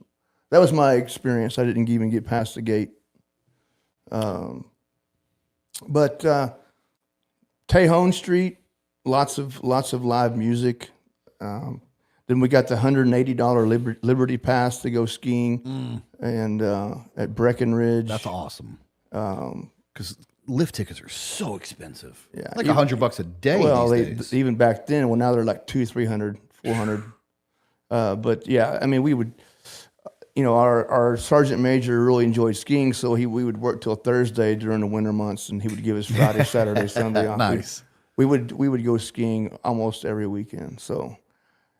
that was my experience. I didn't even get past the gate. But Tejon Street, lots of live music. Then we got the $180 Liberty Pass to go skiing, and at Breckenridge. That's awesome. Because lift tickets are so expensive. Yeah, like $100 a day. Well, these days. even back then, well, now they're like $200, $300, $400. But yeah, I mean, we would, our sergeant major really enjoyed skiing, so we would work till Thursday during the winter months, and he would give us Friday, Saturday, Sunday off. Nice. We would go skiing almost every weekend. So,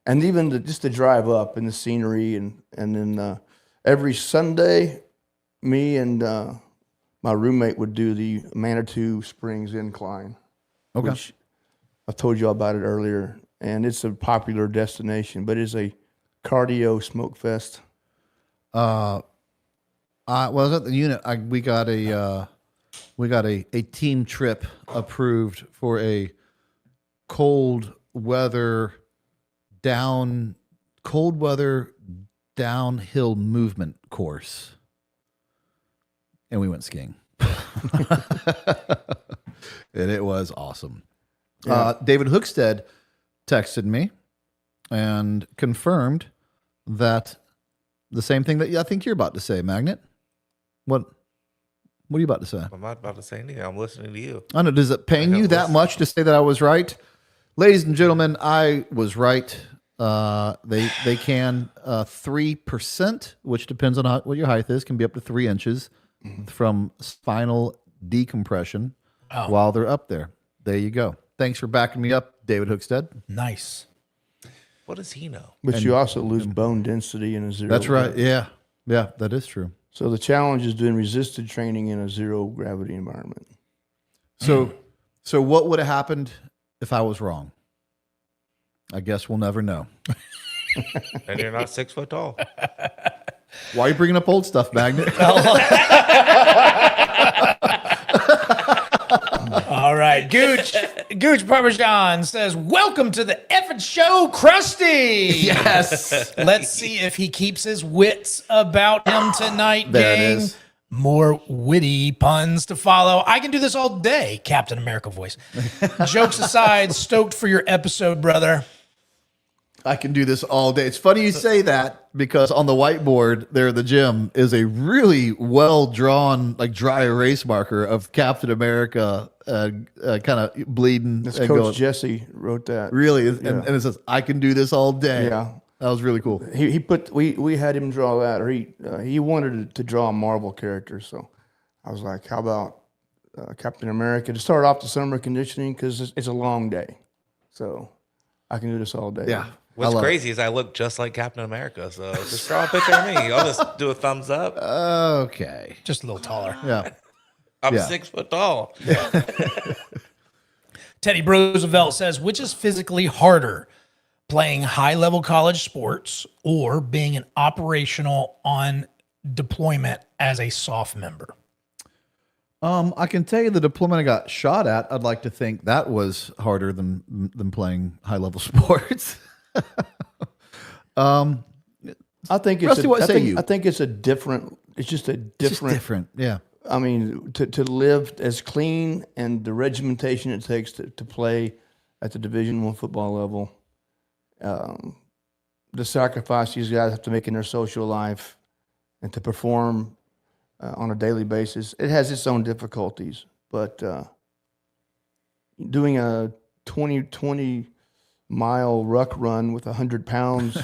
and even just to drive up and the scenery, and then every Sunday, me and my roommate would do the Manitou Springs Incline. Okay. Which I told you about it earlier, and it's a popular destination, but it's a cardio smoke fest. Well, I was at the unit. We got a team trip approved for a cold weather downhill movement course, and we went skiing, and it was awesome. Yeah. David Hookstead texted me and confirmed that the same thing that I think you're about to say, Magnet. What are you about to say? I'm not about to say anything. I'm listening to you. I know. Does it pain you that much to say that I was right? Ladies and gentlemen, I was right. They can 3%, which depends on what your height is, can be up to 3 inches from spinal decompression while they're up there. There you go. Thanks for backing me up, David Hookstead. Nice. What does he know? But you also lose bone density in a zero. That's right. gravity. Yeah, that is true. So the challenge is doing resisted training in a zero gravity environment. So what would have happened if I was wrong? I guess we'll never know. And you're not 6 foot tall. Why are you bringing up old stuff, Magnet? All right. Gooch Parmesan says, welcome to the effing show, Krusty. Yes. Let's see if he keeps his wits about him tonight, There it gang. is. More witty puns to follow. I can do this all day, Captain America voice. Jokes aside, stoked for your episode, brother. I can do this all day. It's funny you say that because on the whiteboard there at the gym is a really well drawn, like dry erase marker of Captain America kind of bleeding. This and Coach going, Jesse wrote that. really, and it says, I can do this all day. Yeah. That was really cool. He put we had him draw that, or he wanted to draw a Marvel character. So I was like, how about Captain America to start off the summer conditioning, because it's a long day. So I can do this all day. Yeah. What's crazy is I look just like Captain America. So just draw a picture of me. I'll just do a thumbs up. Okay. Just a little taller. Yeah. I'm 6 foot tall. Teddy Roosevelt says, which is physically harder, playing high-level college sports or being an operational on deployment as a SOF member? I can tell you the deployment I got shot at. I'd like to think that was harder than playing high level sports. I think it's Rusty, what say you? I think it's a different. It's just a different. Different. Yeah. I mean, to live as clean and the regimentation it takes to play at the Division I football level, the sacrifice these guys have to make in their social life, and to perform on a daily basis, it has its own difficulties. But doing a 20 mile ruck run with 100 pounds,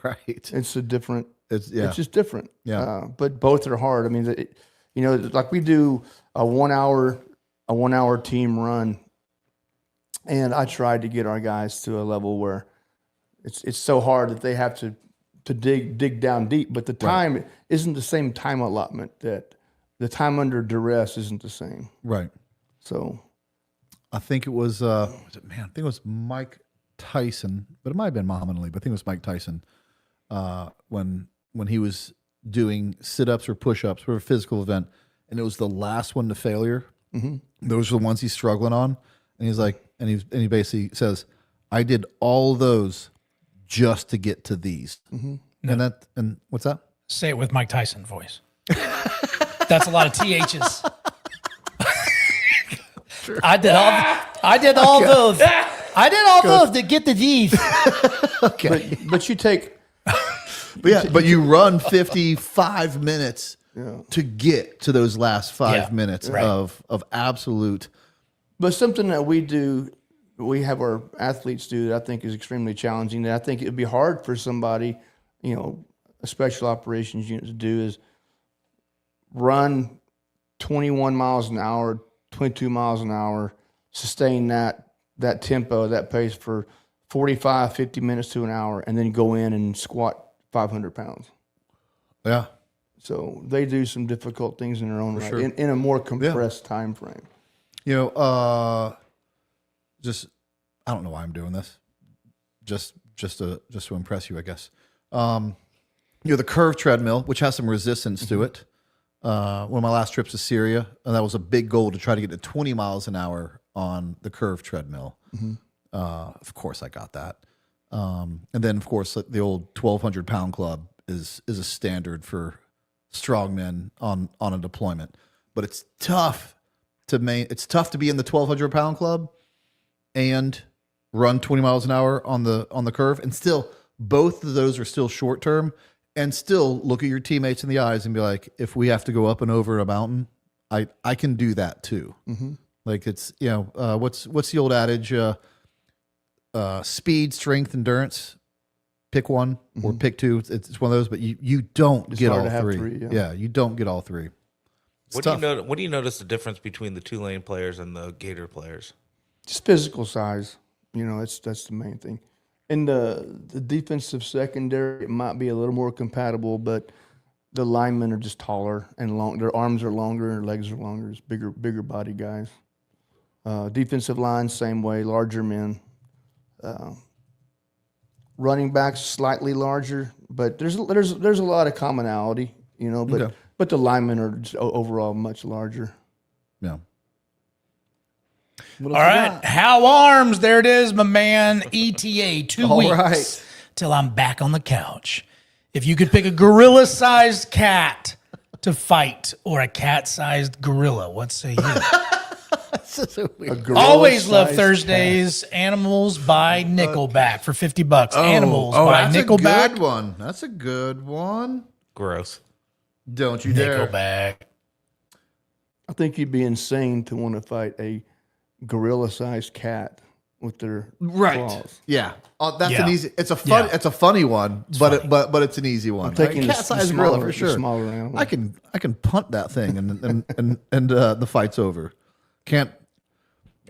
Right. it's a different. It's It's just different. Yeah. But both are hard. I mean, like we do a 1 hour team run, and I tried to get our guys to a level where it's so hard that they have to dig down deep. But the time isn't the same time allotment. That the time under duress isn't the same. Right. So I think it was I think it was Mike Tyson, but it might have been Muhammad Ali, but I think it was Mike Tyson when he was doing sit-ups or push-ups for a physical event, and it was the last one to failure. Mm-hmm. Those are the ones he's struggling on, and he's like, and he basically says, "I did all those just to get to these." Mm-hmm. And what's that? Say it with Mike Tyson voice. That's a lot of THs. I did all those. I did all those to get the D's. Okay. But you take. But you run 55 minutes to get to those last 5 minutes of absolute. But something that we have our athletes do that I think is extremely challenging. That I think it would be hard for somebody, a special operations unit to do is run 21 miles an hour, 22 miles an hour, sustain that tempo, that pace for 45, 50 minutes to an hour, and then go in and squat 500 pounds. Yeah. So they do some difficult things in their own right, sure. in a more compressed time frame. Just I don't know why I'm doing this. Just to impress you, I guess. The curve treadmill, which has some resistance to it. One of my last trips to Syria, and that was a big goal to try to get to 20 miles an hour on the curve treadmill. Of course, I got that. And then, of course, the old 1,200 pound club is a standard for strongmen on a deployment. But it's tough to be in the 1,200 pound club and run 20 miles an hour on the curve, and still both of those are still short term. And still look at your teammates in the eyes and be like, if we have to go up and over a mountain, I can do that too. Like it's what's the old adage? Speed, strength, endurance. Pick one or pick two. It's one of those, but you don't get all three. Yeah, you don't get all three. What do you notice the difference between the Tulane players and the Gator players? Just physical size. That's the main thing. In the defensive secondary, it might be a little more compatible, but the linemen are just taller and long. Their arms are longer, their legs are longer. It's bigger body guys. Defensive line, same way, larger men. Running backs, slightly larger, but there's a lot of commonality, But the linemen are just overall much larger. Yeah. All right, How Arms, there it is, my man. ETA, 2 weeks till I'm back on the couch. If you could pick a gorilla-sized cat to fight or a cat-sized gorilla, what say you? So weird. Always love Thursdays. Cat. Animals by Nickelback for $50. Animals by Nickelback. That's a good one. That's a good one. Gross. Don't you dare. Nickelback. I think you'd be insane to want to fight a gorilla-sized cat with their claws. Yeah, that's an easy. It's a fun. Yeah. It's a funny one, but it's an easy one. I'm taking cat-sized gorilla for sure. Smaller animal. I can punt that thing and the fight's over. Can't.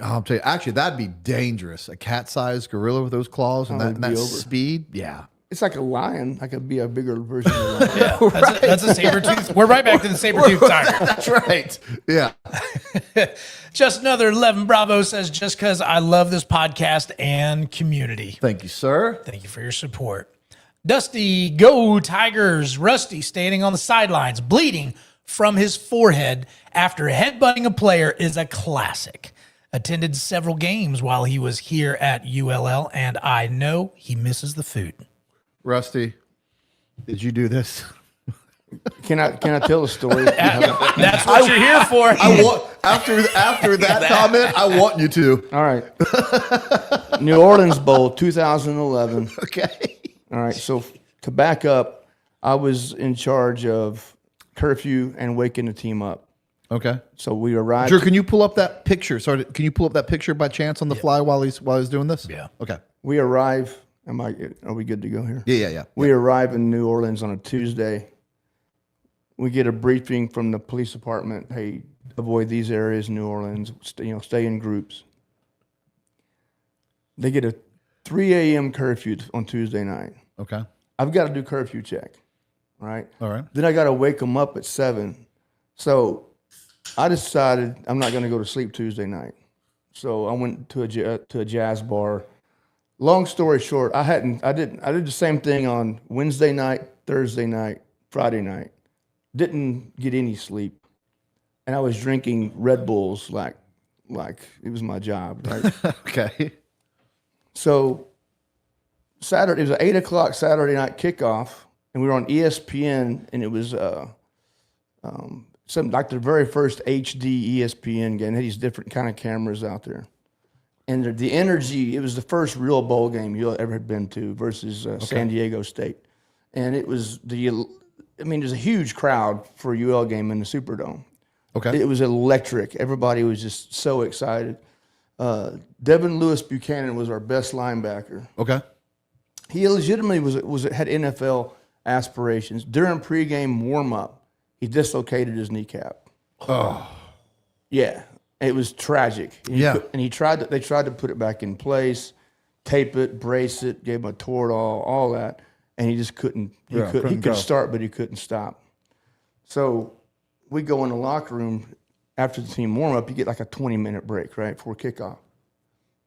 I'll tell you. Actually, that'd be dangerous. A cat-sized gorilla with those claws and that speed. Yeah. It's like a lion. I could be a bigger version of a lion. Yeah, that's a saber-tooth. We're right back to the saber-tooth tiger. That's right. Yeah. Just another 11 Bravo says, just because I love this podcast and community. Thank you, sir. Thank you for your support. Dusty, go Tigers. Rusty standing on the sidelines, bleeding from his forehead after headbutting a player is a classic. Attended several games while he was here at ULL, and I know he misses the food. Rusty, did you do this? Can I tell a story? That's what you're here for. I want after that comment. I want you to. All right. New Orleans Bowl 2011. Okay. All right. So to back up, I was in charge of curfew and waking the team up. Okay. So we arrived. Drew, can you pull up that picture? Sorry, can you pull up that picture by chance on the fly while he's doing this? Yeah. Okay. We arrive. Are we good to go here? Yeah. We arrive in New Orleans on a Tuesday. We get a briefing from the police department. Hey, avoid these areas in New Orleans. Stay in groups. They get a 3 a.m. curfew on Tuesday night. Okay. I've got to do curfew check, right? All right. Then I got to wake them up at 7. So I decided I'm not going to go to sleep Tuesday night. So I went to a jazz bar. Long story short, I did the same thing on Wednesday night, Thursday night, Friday night. Didn't get any sleep, and I was drinking Red Bulls like it was my job, right? Okay. So Saturday, it was an 8 o'clock Saturday night kickoff, and we were on ESPN, and it was some like the very first HD ESPN game. They had these different kind of cameras out there, and the energy. It was the first real bowl game you ever had been to versus San Diego State, and it was there's a huge crowd for a UL game in the Superdome. Okay, it was electric. Everybody was just so excited. Devin Lewis Buchanan was our best linebacker. Okay, he legitimately had NFL aspirations. During pregame warm up, he dislocated his kneecap. Oh, yeah, it was tragic. And they tried to put it back in place, tape it, brace it, gave him a Toradol, all that, and he just couldn't. He could start, but he couldn't stop. So we go in the locker room after the team warm up. You get like a 20-minute break, right, before kickoff.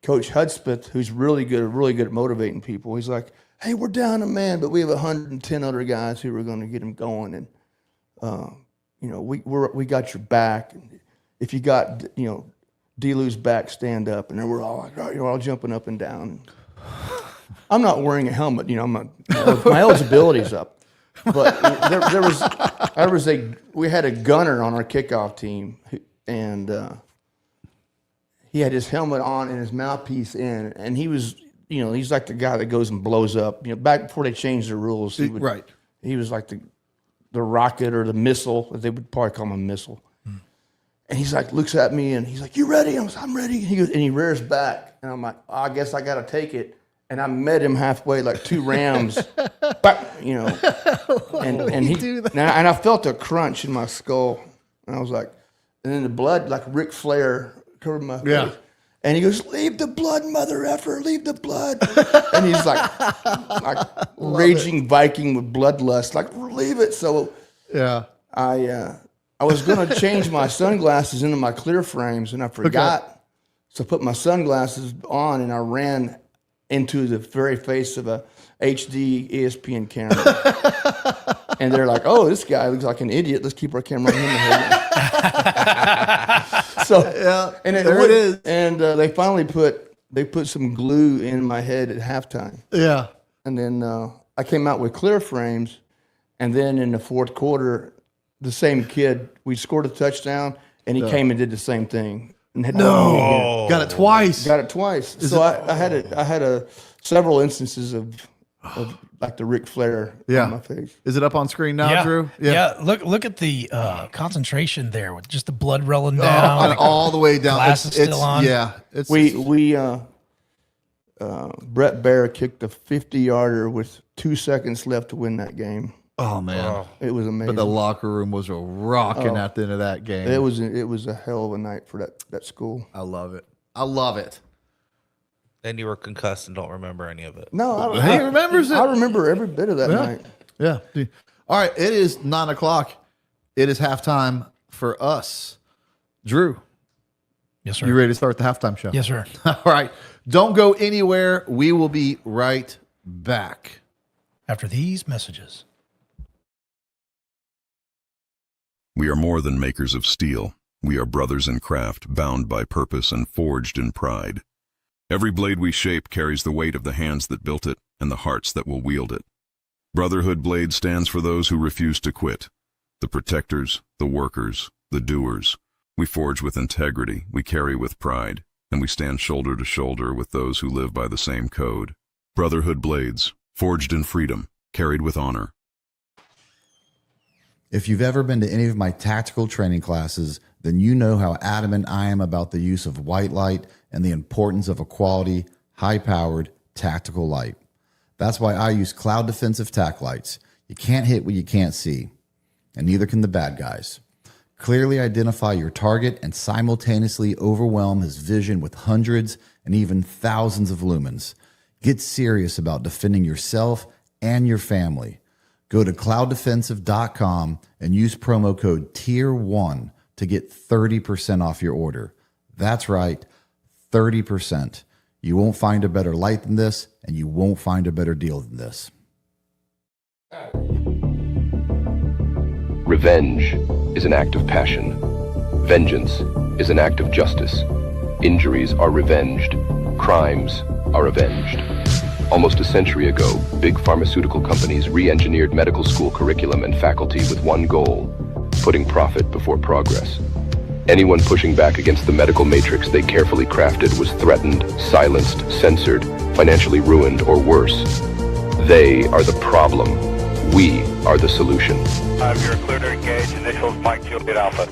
Coach Hudspeth, who's really good at motivating people, he's like, "Hey, we're down a man, but we have 110 other guys who are going to get him going, and we got your back. If you got D-Lou's back, stand up." And then we're all like, all jumping up and down. I'm not wearing a helmet, my eligibility's up. But we had a gunner on our kickoff team, and he had his helmet on and his mouthpiece in, and he was, he's like the guy that goes and blows up. Back before they changed the rules, he was like the rocket or the missile. They would probably call him a missile. And he's like, looks at me and he's like, "You ready?" I'm ready. And he goes, and he rears back, and I'm like, "I guess I got to take it." And I met him halfway, like 2 rams, and I felt a crunch in my skull, and I was like, and then the blood, like Ric Flair, covered my face. Yeah. And he goes, "Leave the blood, mother effer, leave the blood." And he's like raging Viking with bloodlust, like, "Leave it." So yeah, I was gonna change my sunglasses into my clear frames, and I forgot. Okay. So I put my sunglasses on, and I ran into the very face of a HD ESPN camera. And they're like, "Oh, this guy looks like an idiot. Let's keep our camera on him." So yeah, and it is. And they finally put some glue in my head at halftime. Yeah. And then I came out with clear frames, and then in the fourth quarter, the same kid, we scored a touchdown, and he came and did the same thing. And got it twice. So I had several instances of like the Ric Flair on my face. Is it up on screen now, Drew? Yeah. Look at the concentration there with just the blood rolling down, all the way down. Glasses still on. Yeah, Brett Baer kicked a 50-yarder with 2 seconds left to win that game. Oh man, it was amazing. But the locker room was rocking at the end of that game. It was a hell of a night for that school. I love it. Then you were concussed and don't remember any of it. No, he remembers it. I remember every bit of that night. Yeah. All right, it is 9:00. It is halftime for us. Drew. Yes, sir. You ready to start the halftime show? Yes, sir. All right. Don't go anywhere. We will be right back after these messages. We are more than makers of steel. We are brothers in craft, bound by purpose and forged in pride. Every blade we shape carries the weight of the hands that built it and the hearts that will wield it. Brotherhood Blades stands for those who refuse to quit. The protectors, the workers, the doers. We forge with integrity, we carry with pride, and we stand shoulder to shoulder with those who live by the same code. Brotherhood Blades, forged in freedom, carried with honor. If you've ever been to any of my tactical training classes, then you know how adamant I am about the use of white light and the importance of a quality, high-powered tactical light. That's why I use Cloud Defensive Tac Lights. You can't hit what you can't see, and neither can the bad guys. Clearly identify your target and simultaneously overwhelm his vision with hundreds and even thousands of lumens. Get serious about defending yourself and your family. Go to clouddefensive.com and use promo code Tier1 to get 30% off your order. That's right, 30%. You won't find a better light than this, and you won't find a better deal than this. Revenge is an act of passion. Vengeance is an act of justice. Injuries are revenged. Crimes are avenged. Almost a century ago, big pharmaceutical companies re-engineered medical school curriculum and faculty with one goal: putting profit before progress. Anyone pushing back against the medical matrix they carefully crafted was threatened, silenced, censored, financially ruined, or worse. They are the problem. We are the solution. You're clear to engage. Initials Mike Juliet Alpha.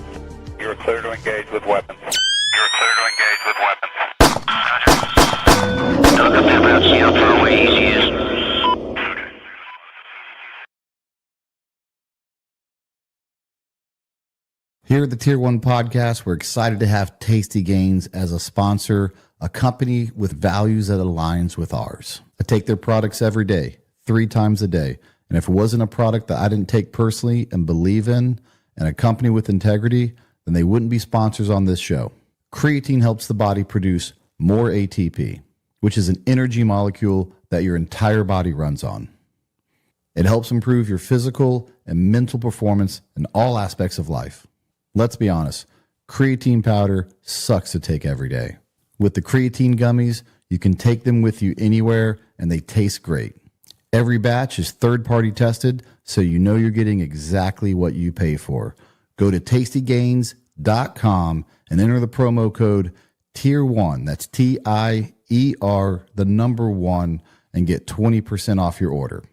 You're clear to engage with weapons. You're clear to engage with weapons. Tucker, step out, see how far away easy is. Here at the Tier 1 podcast, we're excited to have Tasty Gains as a sponsor, a company with values that aligns with ours. I take their products every day, 3 times a day. And if it wasn't a product that I didn't take personally and believe in, and a company with integrity, then they wouldn't be sponsors on this show. Creatine helps the body produce more ATP, which is an energy molecule that your entire body runs on. It helps improve your physical and mental performance in all aspects of life. Let's be honest, creatine powder sucks to take every day. With the creatine gummies, you can take them with you anywhere and they taste great. Every batch is third-party tested, so you know you're getting exactly what you pay for. Go to tastygains.com and enter the promo code Tier1, that's TIER, the number 1, and get 20% off your order.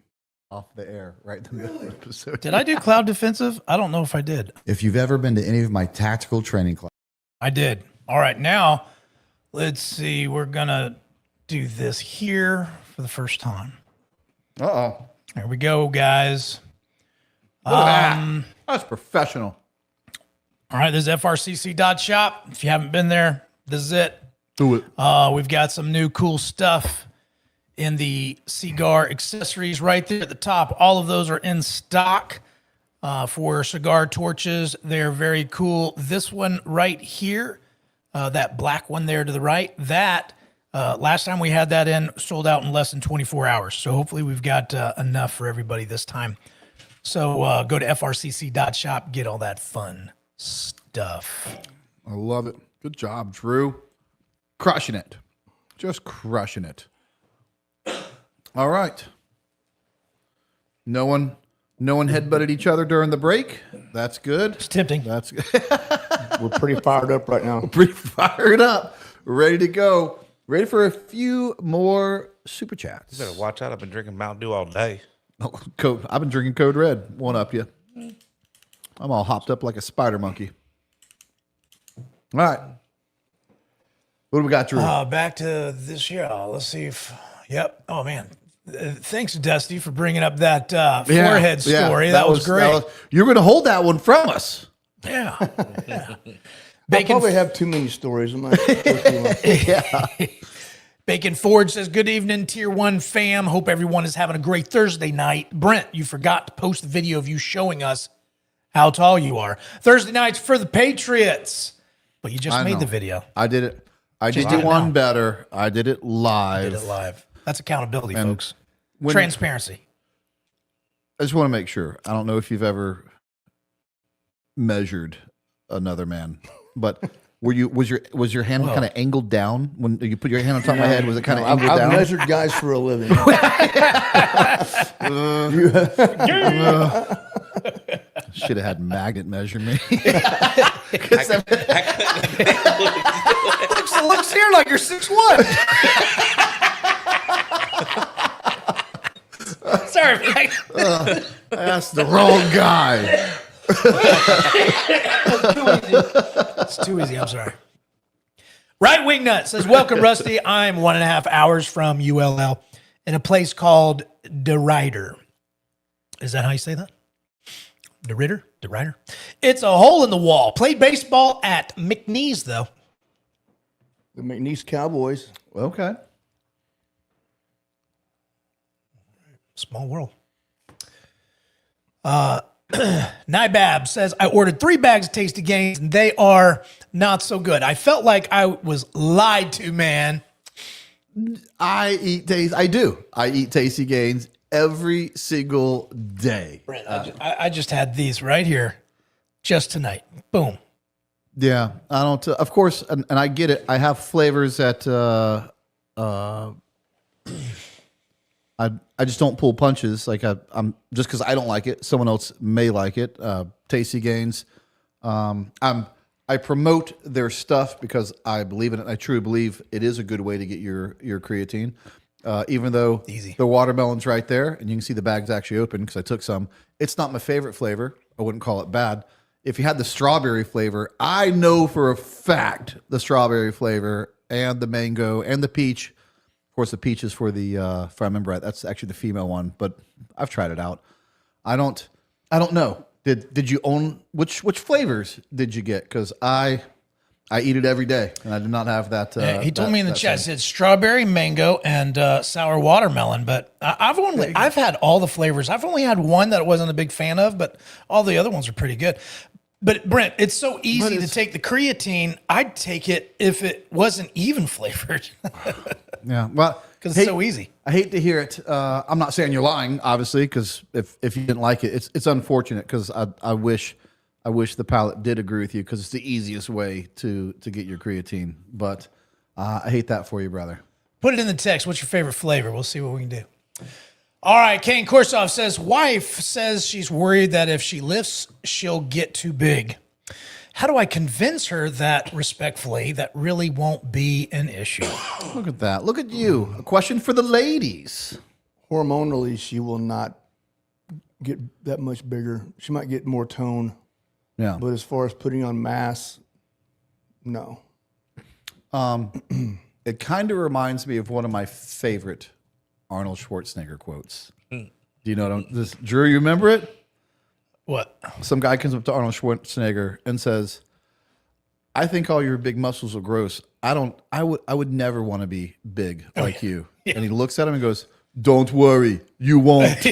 Off the air, right in the middle of the episode. Did I do cloud defensive? I don't know if I did. If you've ever been to any of my tactical training classes, I did. All right, now let's see. We're gonna do this here for the first time. Uh-oh. Here we go, guys. Look at that. That's professional. All right, this is frcc.shop. If you haven't been there, this is it. Do it. We've got some new cool stuff in the cigar accessories right there at the top. All of those are in stock for cigar torches. They're very cool. This one right here, that black one there to the right, that last time we had that in, sold out in less than 24 hours. So hopefully we've got enough for everybody this time. So go to frcc.shop, get all that fun stuff. I love it. Good job, Drew. Crushing it. Just crushing it. All right. No one headbutted each other during the break. That's good. It's tempting. That's good. We're pretty fired up right now. Pretty fired up. Ready to go. Ready for a few more super chats. You better watch out. I've been drinking Mountain Dew all day. Oh, I've been drinking Code Red. One up you. I'm all hopped up like a spider monkey. All right. What do we got, Drew? Back to this year. Let's see if. Yep. Oh man. Thanks, Dusty, for bringing up that forehead story. That was great. You're going to hold that one from us. Yeah. I probably have too many stories. I'm not Yeah. Bacon Forge says, good evening, Tier 1 fam. Hope everyone is having a great Thursday night. Brent, you forgot to post the video of you showing us how tall you are. Thursday nights for the Patriots. But you just made the video. I did it. I did it one better. I did it live. That's accountability, And folks. Transparency. I just want to make sure. I don't know if you've ever measured another man, but was your hand kind of angled down when you put your hand on top of my head? Was it kind of angled down? I've measured guys for a living. Should have had Magnet measure me. Looks here like you're 6'1". Sorry, Mike. That's the wrong guy. It's too easy. I'm sorry. Right Wing Nut says, welcome, Rusty. I'm 1.5 hours from ULL in a place called DeRider. Is that how you say that? DeRider? DeRider? It's a hole in the wall. Played baseball at McNeese, though. The McNeese Cowboys. Okay. Small world. Nibab says, I ordered 3 bags of Tasty Gains, and they are not so good. I felt like I was lied to, man. I eat Tasty Gains every single day. Brent, I just had these right here just tonight. Boom. Yeah, I don't. Of course, and I get it. I have flavors at I just don't pull punches. Like I'm just because I don't like it. Someone else may like it. Tasty Gains. I promote their stuff because I believe in it. I truly believe it is a good way to get your creatine. Even though the watermelon's right there, and you can see the bag's actually open because I took some. It's not my favorite flavor. I wouldn't call it bad. If you had the strawberry flavor, I know for a fact the strawberry flavor and the mango and the peach. Of course, the peach is for the if I remember right, that's actually the female one. But I've tried it out. I don't know. Did you own which flavors did you get? Because I eat it every day, and I do not have that. He told me in the chat, he said strawberry, mango, and sour watermelon. But I've had all the flavors. I've only had one that I wasn't a big fan of, but all the other ones are pretty good. But Brent, it's so easy to take the creatine. I'd take it if it wasn't even flavored. Yeah, well, because it's so easy. I hate to hear it. I'm not saying you're lying, obviously, because if you didn't like it, it's unfortunate. Because I wish the pilot did agree with you, because it's the easiest way to get your creatine. But I hate that for you, brother. Put it in the text. What's your favorite flavor? We'll see what we can do. All right, Kane Korsoff says, wife says she's worried that if she lifts, she'll get too big. How do I convince her that, respectfully, that really won't be an issue? Look at that. Look at you. A question for the ladies. Hormonally, she will not get that much bigger. She might get more tone. Yeah. But as far as putting on mass, no. It kind of reminds me of one of my favorite Arnold Schwarzenegger quotes. Do you know this? Drew, you remember it? What? Some guy comes up to Arnold Schwarzenegger and says, "I think all your big muscles are gross. I would never want to be big like you." Yeah. And he looks at him and goes, "Don't worry, you won't."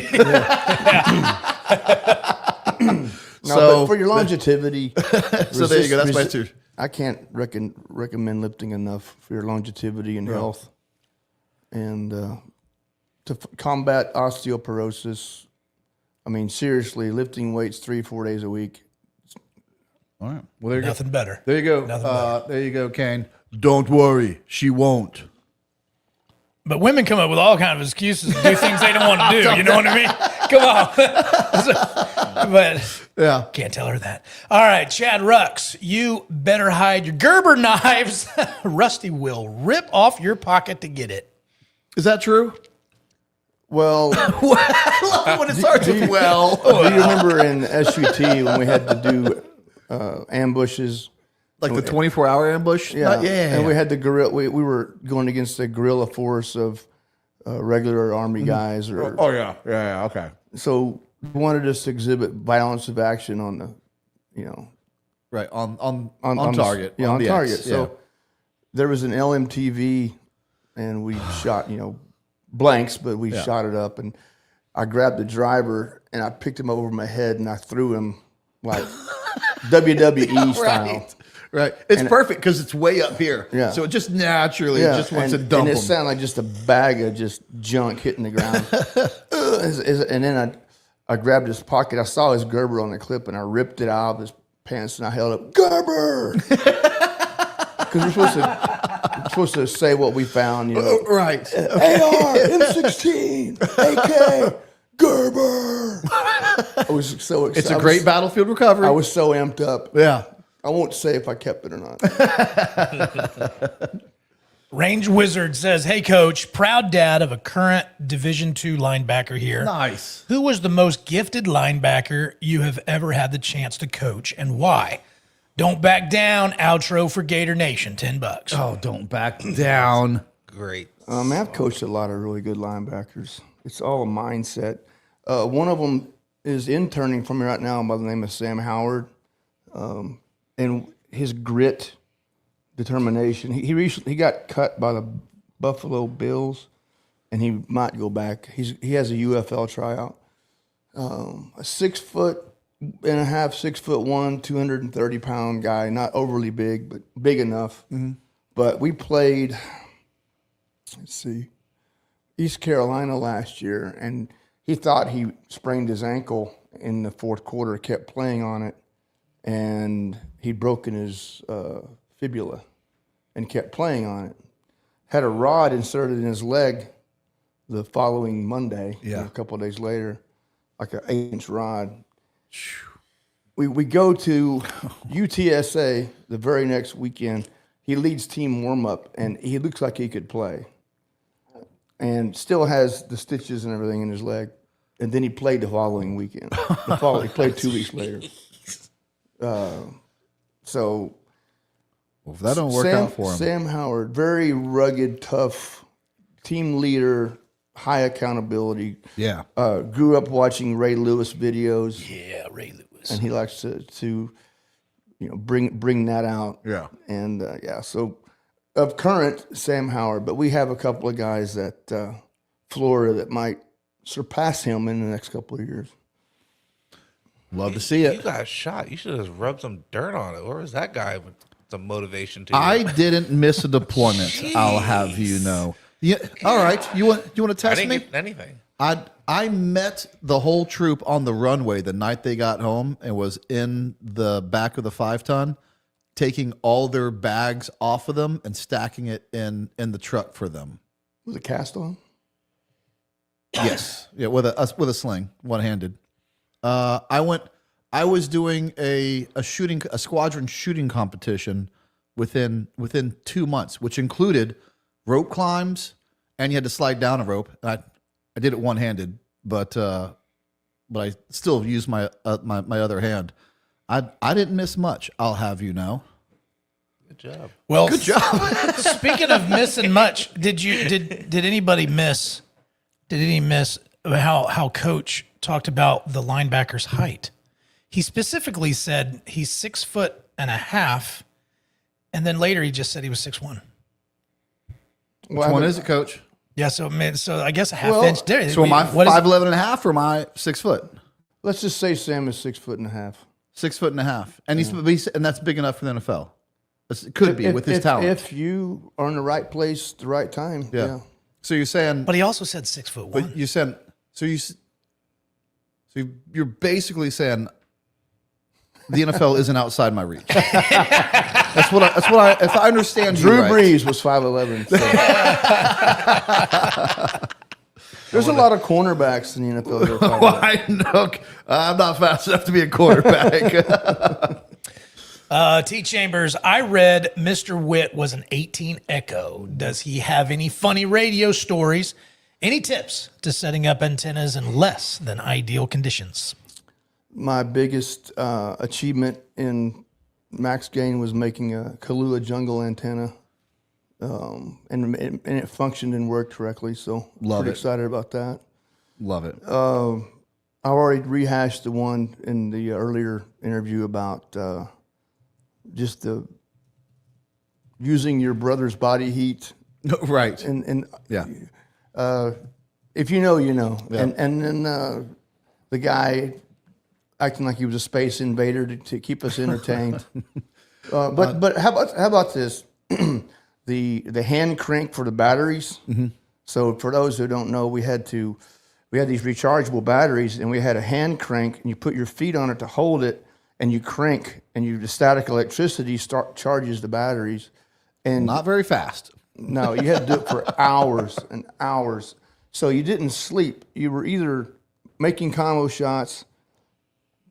No, but for your longevity. So there you go. That's my answer. I can't recommend lifting enough for your longevity and health. And to combat osteoporosis, I mean, seriously, lifting weights 3-4 days a week. All right. Well, there you Nothing go. better. There you go. There you go, Kane. Don't worry, she won't. But women come up with all kinds of excuses to do things they don't want to do. You know what I mean? Come on. But yeah, can't tell her that. All right, Chad Rux, you better hide your Gerber knives. Rusty will rip off your pocket to get it. Is that true? Well, when it starts with well. Do you remember in SUT when we had to do ambushes? Like the 24-hour ambush? Yeah. And we had the guerrilla. We were going against a guerrilla force of regular Army guys. Oh, yeah. Yeah, okay. So they wanted us to exhibit violence of action on the, Right, on target. Yeah, on target. X, So there was an LMTV, and we shot, blanks, but we shot it up. And I grabbed the driver, and I picked him over my head, and I threw him like WWE style. Right. It's perfect because it's way up here. Yeah. So it just naturally just wants to dump and it them. sounded like just a bag of just junk hitting the ground. And then I grabbed his pocket. I saw his Gerber on the clip, and I ripped it out of his pants, and I held up, Gerber! Because we're supposed to say what we found, Right. AR, M16, AK, Gerber! I was so excited. It's a great battlefield recovery. I was so amped up. Yeah. I won't say if I kept it or not. Range Wizard says, "Hey, Coach, proud dad of a current Division II linebacker here. Nice. Who was the most gifted linebacker you have ever had the chance to coach, and why? Don't back down. Outro for Gator Nation, $10. Oh, don't back down. Great. I've coached a lot of really good linebackers. It's all a mindset. One of them is interning for me right now by the name of Sam Howard. And his grit, determination. He got cut by the Buffalo Bills, and he might go back. He has a UFL tryout. A 6'1", 6'1", 230-pound guy, not overly big, but big enough. Mm-hmm. But we played, East Carolina last year, and he thought he sprained his ankle in the fourth quarter, kept playing on it, and he'd broken his fibula and kept playing on it. Had a rod inserted in his leg the following Monday. Yeah. A couple of days later, like an 8-inch rod. We go to UTSA the very next weekend. He leads team warm-up, and he looks like he could play. And still has the stitches and everything in his leg. And then he played the following weekend. He played 2 weeks later. So Well, if that don't work out for him. Sam Howard, very rugged, tough team leader, high accountability. Yeah. Grew up watching Ray Lewis videos. Yeah, Ray Lewis. And he likes to bring that out. Yeah. And so of current, Sam Howard, but we have a couple of guys at Florida that might surpass him in the next couple of years. Love to see it. You got shot. You should have rubbed some dirt on it. Where was that guy with some motivation to you? I didn't miss a deployment. I'll have you know. Yeah. All right. You want to I test didn't me? get anything. I met the whole troop on the runway the night they got home and was in the back of the 5-ton, taking all their bags off of them and stacking it in the truck for them. Was it cast on? Yes. Yeah, with a sling, one-handed. I was doing a squadron shooting competition within 2 months, which included rope climbs, and you had to slide down a rope. And I did it one-handed, but I still used my other hand. I didn't miss much. I'll have you know. Good job. Well, Good job. speaking of missing much, did anybody miss? Did any miss how Coach talked about the linebacker's height? He specifically said he's 6'1.5", and then later he just said he was 6'1". Which one is it, Coach? Yeah, so I guess a half inch there. So am I What is it? 5'11.5" or am I 6 foot? Let's just say Sam is 6'1.5". 6'1.5", and that's big enough for the NFL. It could be with his talent. If you are in the right place, the right time. Yeah. So you're saying, But he also said 6'1". but you said, so you're basically saying the NFL isn't outside my reach. That's what I. If I understand Drew you right. Brees was 5'11". So. There's a lot of cornerbacks in the NFL. that are 5'11". Well, I know I'm not fast enough to be a quarterback. T. Chambers, I read Mr. Whitt was an 18 Echo. Does he have any funny radio stories? Any tips to setting up antennas in less than ideal conditions? My biggest achievement in max gain was making a Kahlua jungle antenna, and it functioned and worked correctly. So Love it. Excited about that. Love it. I already rehashed the one in the earlier interview about just the using your brother's body heat. Right. And Yeah. if you know, you know. Yeah. And then the guy acting like he was a space invader to keep us entertained. But how about this? the hand crank for the batteries. Mm-hmm. So for those who don't know, we had these rechargeable batteries, and we had a hand crank, and you put your feet on it to hold it, and you crank, and the static electricity charges the batteries. And Not very fast. no, you had to do it for hours and hours. So you didn't sleep. You were either making combo shots,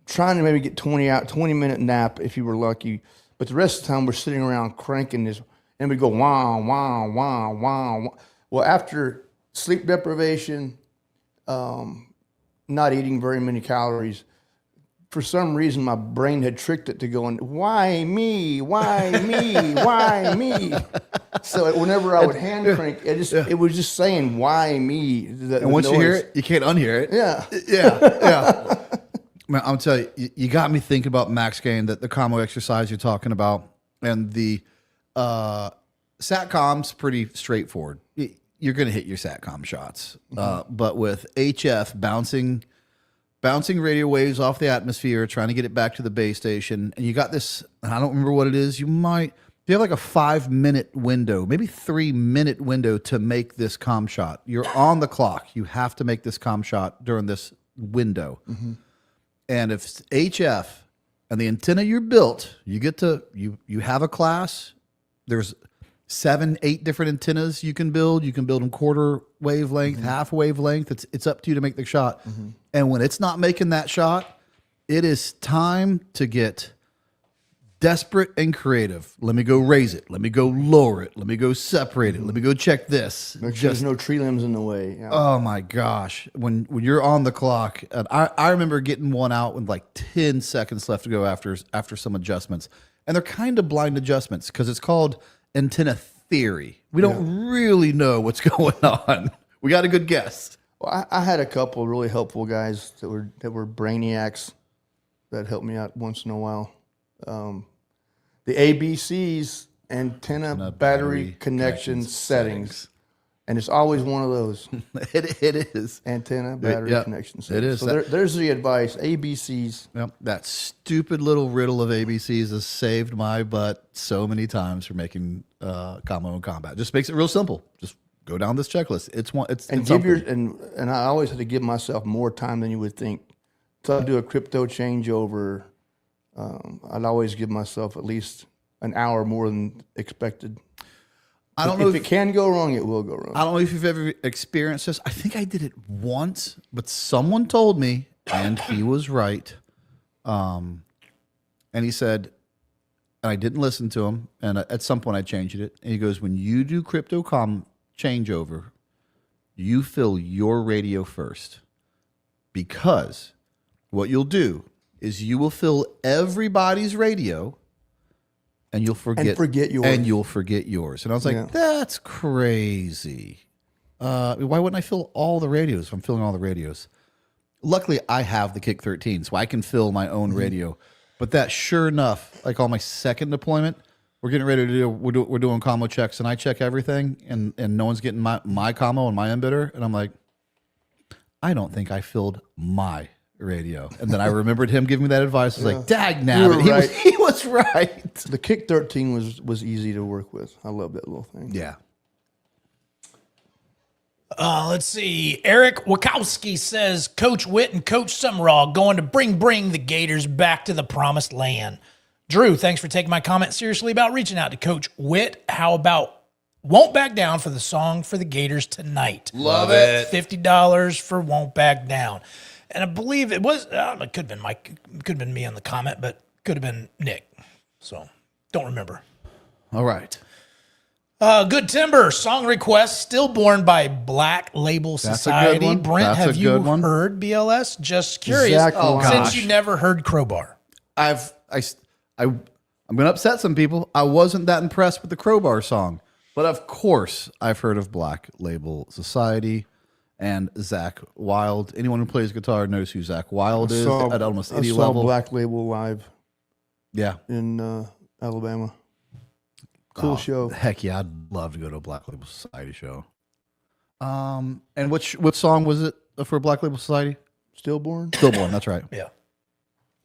trying to maybe get 20-minute nap if you were lucky. But the rest of the time we're sitting around cranking this, and we go wow, wow, wow, wow. Well, after sleep deprivation, not eating very many calories, for some reason my brain had tricked it to going, why me, why me, why me? So whenever I would hand crank, it was just saying, why me? And once you hear it, you can't unhear it. Yeah. Yeah. Man, I'm telling you, you got me thinking about max gain, the combo exercise you're talking about, and the SATCOM's pretty straightforward. You're going to hit your SATCOM shots, but with HF bouncing radio waves off the atmosphere, trying to get it back to the base station, and you got this. And I don't remember what it is. You have like a 5-minute window, maybe 3-minute window to make this comm shot. You're on the clock. You have to make this comm shot during this window. Mm-hmm. And if it's HF and the antenna you're built, you have a class. There's 7, 8 different antennas you can build. You can build them quarter wavelength, half wavelength. It's up to you to make the shot. And when it's not making that shot, it is time to get desperate and creative. Let me go raise it. Let me go lower it. Let me go separate it. Let me go check this. Make sure there's no tree limbs in the way. Yeah. Oh my gosh. When you're on the clock, and I remember getting one out with like 10 seconds left to go after some adjustments. And they're kind of blind adjustments because it's called antenna theory. We don't really know what's going on. We got a good guess. Well, I had a couple of really helpful guys that were brainiacs that helped me out once in a while. The ABCs, antenna battery connection settings. And it's always one of those. It is. Antenna battery connection settings. It is. So there's the advice. ABCs. Yep. That stupid little riddle of ABCs has saved my butt so many times for making combo and combat. Just makes it real simple. Just go down this checklist. And I always had to give myself more time than you would think. So I do a crypto changeover. I'd always give myself at least an hour more than expected. I don't know if it can go wrong, it will go wrong. I don't know if you've ever experienced this. I think I did it once, but someone told me, and he was right. And he said, and I didn't listen to him, and at some point I changed it. And he goes, when you do crypto-com changeover, you fill your radio first. Because what you'll do is you will fill everybody's radio, and you'll forget yours. And you'll forget yours. And I was like, that's crazy. Why wouldn't I fill all the radios if I'm filling all the radios? Luckily, I have the Kick 13, so I can fill my own radio. But that, sure enough, like on my second deployment, we're getting ready to do, we're doing combo checks, and I check everything, and no one's getting my combo and my embedder. And I'm like, I don't think I filled my radio. And then I remembered him giving me that advice. I was like, dag nabbit. He was right. The Kick 13 was easy to work with. I love that little thing. Yeah. Let's see. Eric Wachowski says, Coach Whitt and Coach Summerall going to bring the Gators back to the promised land. Drew, thanks for taking my comment seriously about reaching out to Coach Whitt. How about Won't Back Down for the song for the Gators tonight? Love it. $50 for Won't Back Down. And I believe it was, it could have been Mike, could have been me on the comment, but could have been Nick. So don't remember. All right. Good Timber, song request, Stillborn by Black Label Society. That's a good one. Brent, have you heard BLS? Just curious, since you never heard Crowbar. I'm going to upset some people. I wasn't that impressed with the Crowbar song, but of course I've heard of Black Label Society and Zach Wild. Anyone who plays guitar knows who Zach Wild is at almost any level. Black Label live. Yeah. In Alabama. Cool show. Heck yeah, I'd love to go to a Black Label Society show. And what song was it for Black Label Society? Stillborn? Stillborn, that's right. Yeah.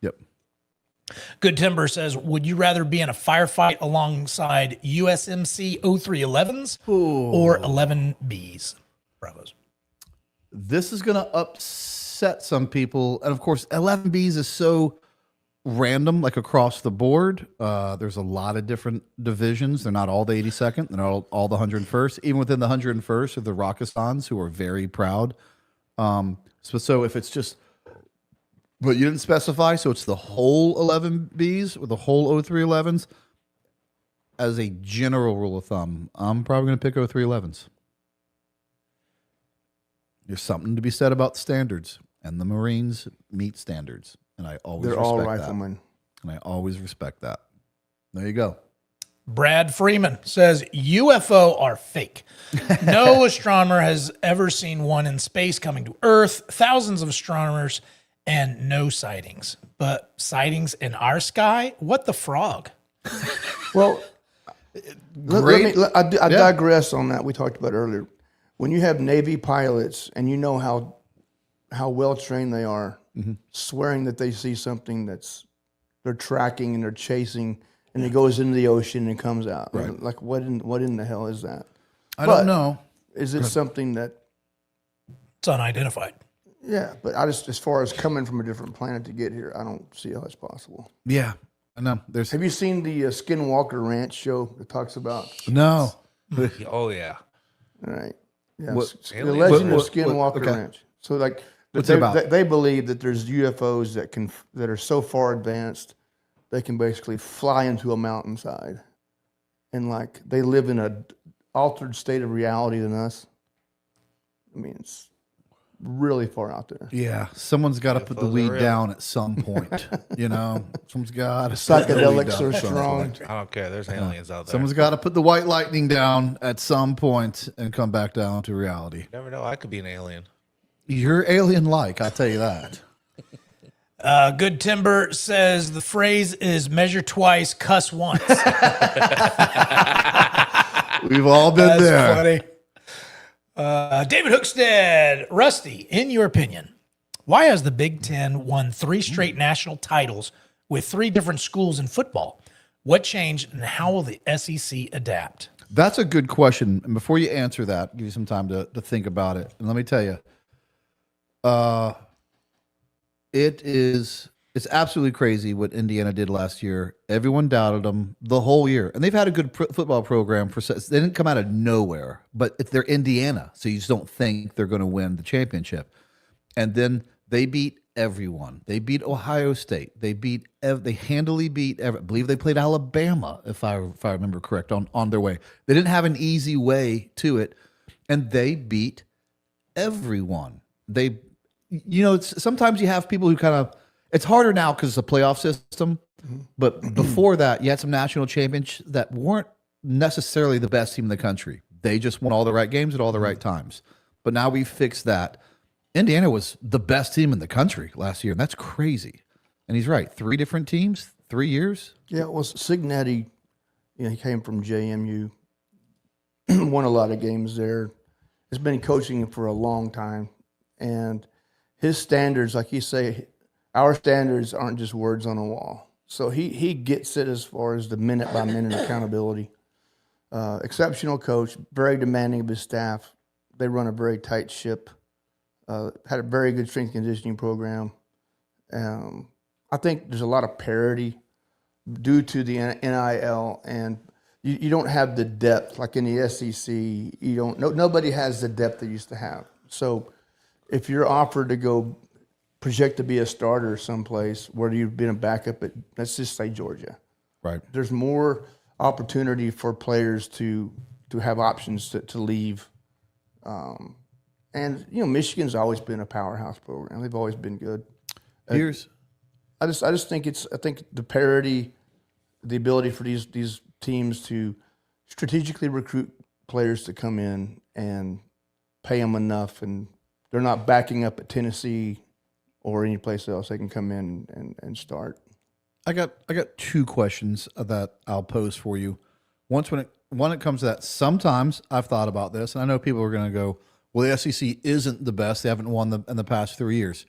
Yep. Good Timber says, would you rather be in a firefight alongside USMC 0311s or 11Bs? Bravos. This is going to upset some people. And of course, 11Bs is so random, like across the board. There's a lot of different divisions. They're not all the 82nd. They're not all the 101st. Even within the 101st are the Rakistans, who are very proud. So if it's just, but you didn't specify, so it's the whole 11Bs or the whole 0311s. As a general rule of thumb, I'm probably going to pick 0311s. There's something to be said about standards, and the Marines meet standards. And I always They're respect all that. riflemen. And I always respect that. There you go. Brad Freeman says UFO are fake. No astronomer has ever seen one in space coming to Earth. Thousands of astronomers and no sightings. But sightings in our sky? What the frog? Well, I digress on that. We talked about earlier. When you have Navy pilots and you know how well trained they are, swearing that they see something they're tracking and they're chasing, and it goes into the ocean and comes out. Right. Like what in the hell is that? I don't know. Is it something that It's unidentified. Yeah, but I just, as far as coming from a different planet to get here, I don't see how it's possible. Yeah. know. Have you seen the Skinwalker Ranch show that talks about? No. Oh yeah. All right. Yeah. The Aliens? Legend of What- Skinwalker okay. Ranch. So like What's it about? they believe that there's UFOs that are so far advanced they can basically fly into a mountainside, and like they live in a altered state of reality than us. I mean, it's really far out there. Yeah, someone's got to put the UFOs are weed real. down at some point. Someone's got to Psychedelics are strong. I don't care. There's aliens out there. Someone's got to put the white lightning down at some point and come back down to reality. You never know. I could be an alien. You're alien-like, I'll tell you that. Good Timber says the phrase is measure twice, cuss once. We've all been That's there. funny. David Hookstead, Rusty, in your opinion, why has the Big Ten won 3 straight national titles with 3 different schools in football? What changed and how will the SEC adapt? That's a good question. And before you answer that, give you some time to think about it. And let me tell you, it's absolutely crazy what Indiana did last year. Everyone doubted them the whole year, and they've had a good football program they didn't come out of nowhere, but they're Indiana, so you just don't think they're going to win the championship. And then they beat everyone. They beat Ohio State. They handily beat. I believe they played Alabama, if I remember correct, on their way. They didn't have an easy way to it, and they beat everyone. Sometimes you have people who kind of. It's harder now because it's a playoff system, but before that, you had some national champions that weren't necessarily the best team in the country. They just won all the right games at all the right times. But now we fixed that. Indiana was the best team in the country last year, and that's crazy. And he's right. 3 different teams, 3 years. Yeah, well, Signetti, he came from JMU, won a lot of games there. Has been coaching for a long time, and his standards, like you say, our standards aren't just words on a wall. So he gets it as far as the minute-by-minute accountability. Exceptional coach, very demanding of his staff. They run a very tight ship. Had a very good strength conditioning program. I think there's a lot of parity due to the NIL, and you don't have the depth like in the SEC. Nobody has the depth they used to have. So if you're offered to go project to be a starter someplace where you've been a backup at, let's just say Georgia, Right. there's more opportunity for players to have options to leave. And Michigan's always been a powerhouse program. They've always been good. I just think I think the parity, the ability for these teams to strategically recruit players to come in and pay them enough, and they're not backing up at Tennessee or any place else. They can come in and start. I got 2 questions that I'll pose for you. When it comes to that, sometimes I've thought about this, and I know people are going to go, well, the SEC isn't the best. They haven't won in the past 3 years.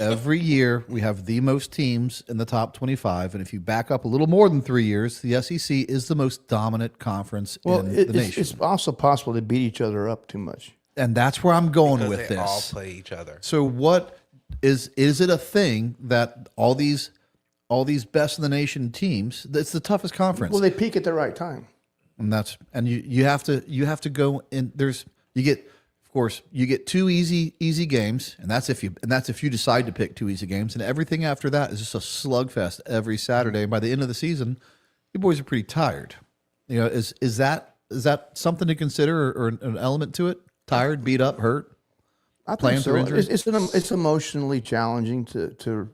Every year, we have the most teams in the top 25, and if you back up a little more than 3 years, the SEC is the most dominant conference in the nation. It's also possible to beat each other up too much. And that's where I'm going Because with they this. all play each other. So what is it a thing that all these best in the nation teams, it's the toughest conference. Well, they peak at the right time. And you have to go in. You get 2 easy games, and that's if you decide to pick 2 easy games, and everything after that is just a slugfest every Saturday. And by the end of the season, you boys are pretty tired. Is that something to consider or an element to it? Tired, beat up, hurt, I playing think so. through injury? It's emotionally challenging to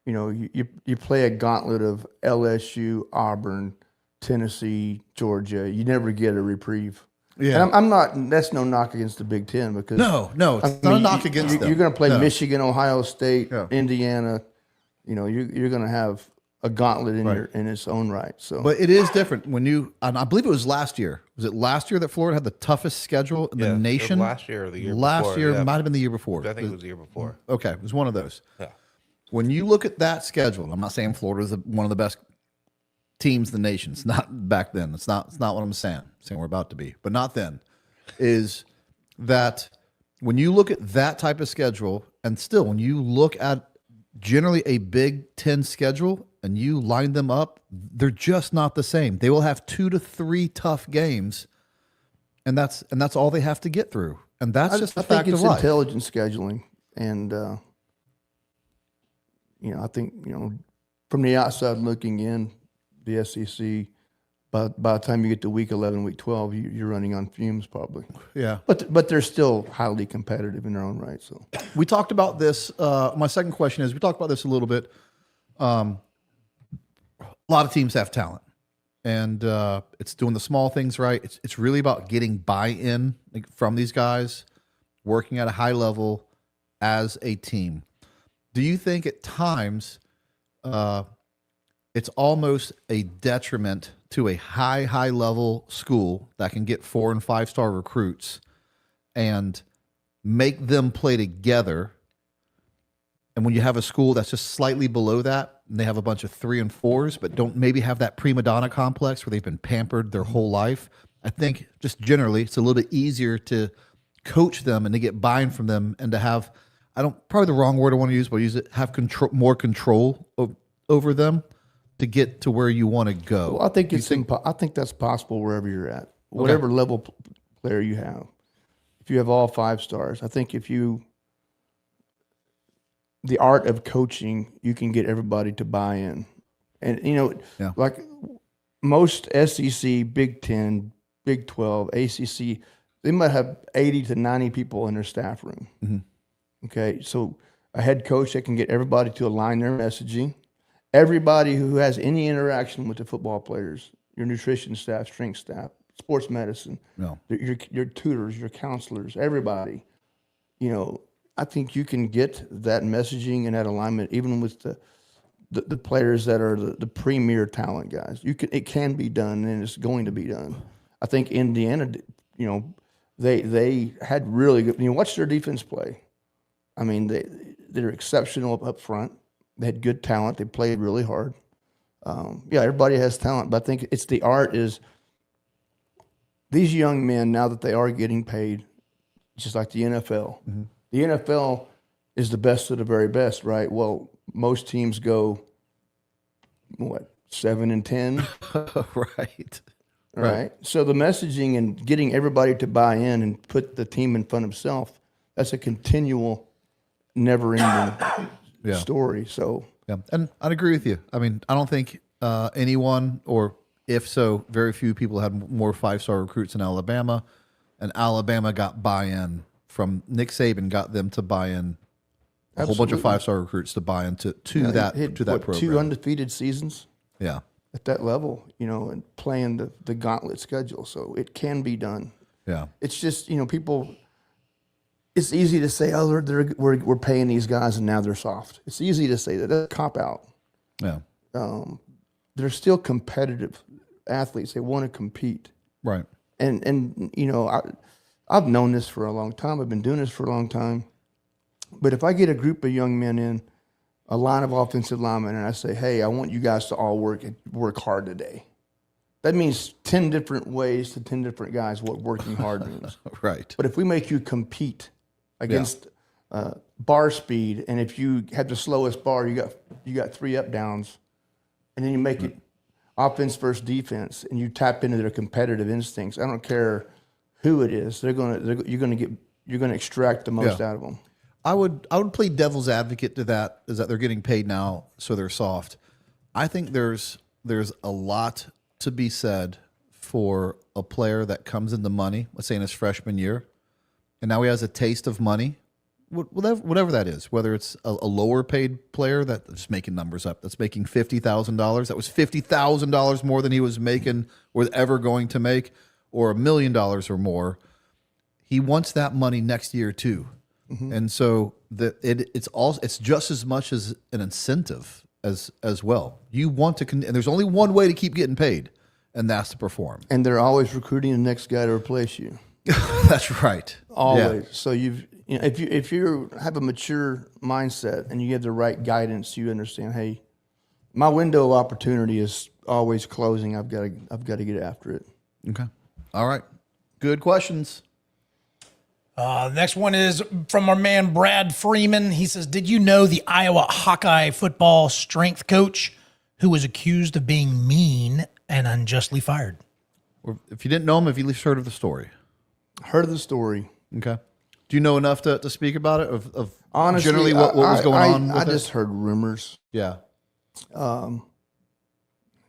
you play a gauntlet of LSU, Auburn, Tennessee, Georgia. You never get a reprieve. Yeah. And I'm not. That's no knock against the Big Ten because No, it's not a knock against them. You're going to play No. Michigan, Ohio State, Yeah. Indiana. You're going to have a gauntlet in its own right. So, But it is different and I believe it was last year. Was it last year that Florida had the toughest schedule in the nation? Last year or the year Last before. year, yeah. might have been the year before. I think it was the year before. Okay, it was one of those. Yeah. When you look at that schedule, I'm not saying Florida is one of the best teams in the nation. It's not back then. It's not what I'm saying. I'm saying we're about to be, but not then. Is that when you look at that type of schedule, and still when you look at generally a Big Ten schedule, and you line them up, they're just not the same. They will have 2 to 3 tough games, and that's all they have to get through. And that's just a fact of life. I think it's intelligent scheduling, and I think from the outside looking in, the SEC. By the time you get to week 11, week 12, you're running on fumes probably. Yeah. But they're still highly competitive in their own right. So we talked about this. My second question is, we talked about this a little bit. A lot of teams have talent, and it's doing the small things right. It's really about getting buy-in from these guys, working at a high level as a team. Do you think at times it's almost a detriment to a high level school that can get 4 and 5 star recruits and make them play together? And when you have a school that's just slightly below that, and they have a bunch of 3 and 4s, but don't maybe have that prima donna complex where they've been pampered their whole life, I think just generally it's a little bit easier to coach them and to get buy-in from them, and to have, probably the wrong word I want to use, but have more control over them to get to where you want to go. Well, I think I think that's possible wherever you're at, whatever level player you have. If you have all 5 stars, I think the art of coaching, you can get everybody to buy in, and like most SEC, Big 10, Big 12, ACC, they might have 80 to 90 people in their staff room. Mm-hmm. Okay, so a head coach that can get everybody to align their messaging. Everybody who has any interaction with the football players, your nutrition staff, strength staff, sports medicine, your tutors, your counselors, everybody, I think you can get that messaging and that alignment even with the players that are the premier talent guys. It can be done, and it's going to be done. I think Indiana, they had really good. Watch their defense play. I mean, they're exceptional up front. They had good talent. They played really hard. Everybody has talent, but I think it's the art is these young men, now that they are getting paid, just like the NFL. Mm-hmm. The NFL is the best of the very best, right? Well, most teams go, 7 and 10? Right. So the messaging and getting everybody to buy in and put the team in front of self, that's a continual, never-ending story. So and I'd agree with you. I mean, I don't think anyone, or if so, very few people had more 5-star recruits in Alabama, and Alabama got buy-in from Nick Saban, got them to buy in a whole bunch of 5-star recruits to buy into that program. 2 undefeated seasons. Yeah, at that level, and playing the gauntlet schedule, so it can be done. Yeah, it's just people. It's easy to say, oh, we're paying these guys and now they're soft. It's easy to say that. That's a cop out. Yeah. They're still competitive athletes. They want to compete. Right. And I've known this for a long time. I've been doing this for a long time. But if I get a group of young men in, a line of offensive linemen, and I say, hey, I want you guys to all work hard today. That means 10 different ways to 10 different guys what working hard means. Right. But if we make you compete against bar speed, and if you have the slowest bar, you got 3 up downs, and then you make it offense versus defense, and you tap into their competitive instincts. I don't care who it is; you're gonna extract the most out of them. I would play devil's advocate to that, is that they're getting paid now, so they're soft. I think there's a lot to be said for a player that comes into money, let's say in his freshman year, and now he has a taste of money, whatever that is, whether it's a lower paid player that's just making numbers up, that's making $50,000, that was $50,000 more than he was making or ever going to make, or $1 million or more. He wants that money next year too. Mm-hmm. And so it's just as much as an incentive as well. You want to, and there's only one way to keep getting paid, and that's to perform. And they're always recruiting the next guy to replace you. That's right. Always. Yeah. So if you have a mature mindset and you have the right guidance, you understand, hey, my window of opportunity is always closing. I've got to get after it. Okay. All right. Good questions. The next one is from our man Brad Freeman. He says, did you know the Iowa Hawkeye football strength coach who was accused of being mean and unjustly fired. Or if you didn't know him, have you at least heard of the story? Heard of the story. Okay. Do you know enough to speak about it? Of Honestly, generally what was going on? I with just it? heard rumors. Yeah.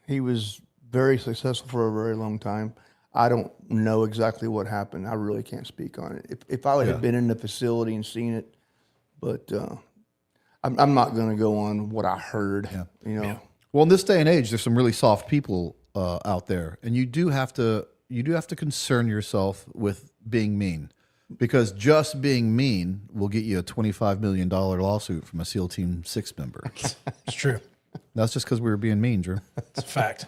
He was very successful for a very long time. I don't know exactly what happened. I really can't speak on it. If I had been in the facility and seen it, but I'm not going to go on what I heard. You know. Well, in this day and age, there's some really soft people out there, and you do have to concern yourself with being mean, because just being mean will get you a $25 million lawsuit from a SEAL Team 6 member. It's true. That's just because we were being mean, Drew. It's a fact.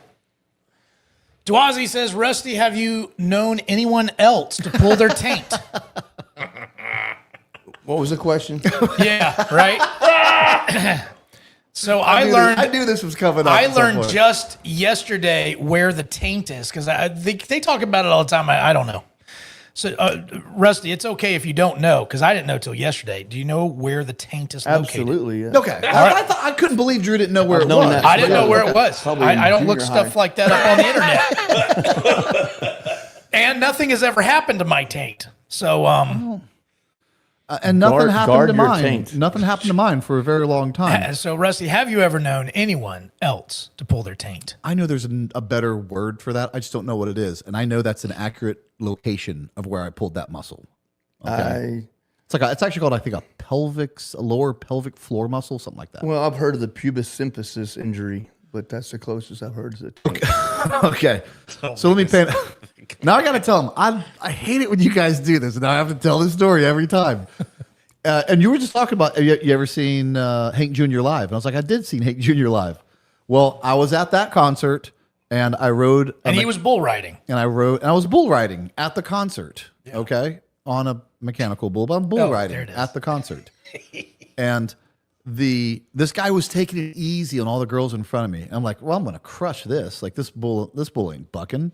Dwazi says, Rusty, have you known anyone else to pull their taint? What was the question? Yeah, right? So I knew this was coming up. I learned just yesterday where the taint is, because they talk about it all the time. I don't know. So, Rusty, it's okay if you don't know, because I didn't know till yesterday. Do you know where the taint is located? Absolutely. Yeah. Okay. I couldn't believe Drew didn't know where it was. I didn't know where it was. Probably I don't in look junior stuff high. like that up on the internet. And nothing has ever happened to my taint. So, and nothing happened guard to your mine. taint. Nothing happened to mine for a very long time. so Rusty, have you ever known anyone else to pull their taint? I know there's a better word for that. I just don't know what it is. And I know that's an accurate location of where I pulled that muscle. Okay. It's actually called, I think, a lower pelvic floor muscle, something like that. Well, I've heard of the pubis symphysis injury, but that's the closest I've heard of it. Okay. So let me paint. Now I got to tell them. I hate it when you guys do this, and I have to tell this story every time. And you were just talking about, you ever seen Hank Jr. live? And I was like, I did see Hank Jr. live. Well, I was at that concert, and I rode. And he was bull riding. And I was bull riding at the concert. Yeah. Okay. On a mechanical bull, but I'm bull riding at the concert. And this guy was taking it easy on all the girls in front of me. And I'm like, well, I'm going to crush this. Like this bull ain't bucking.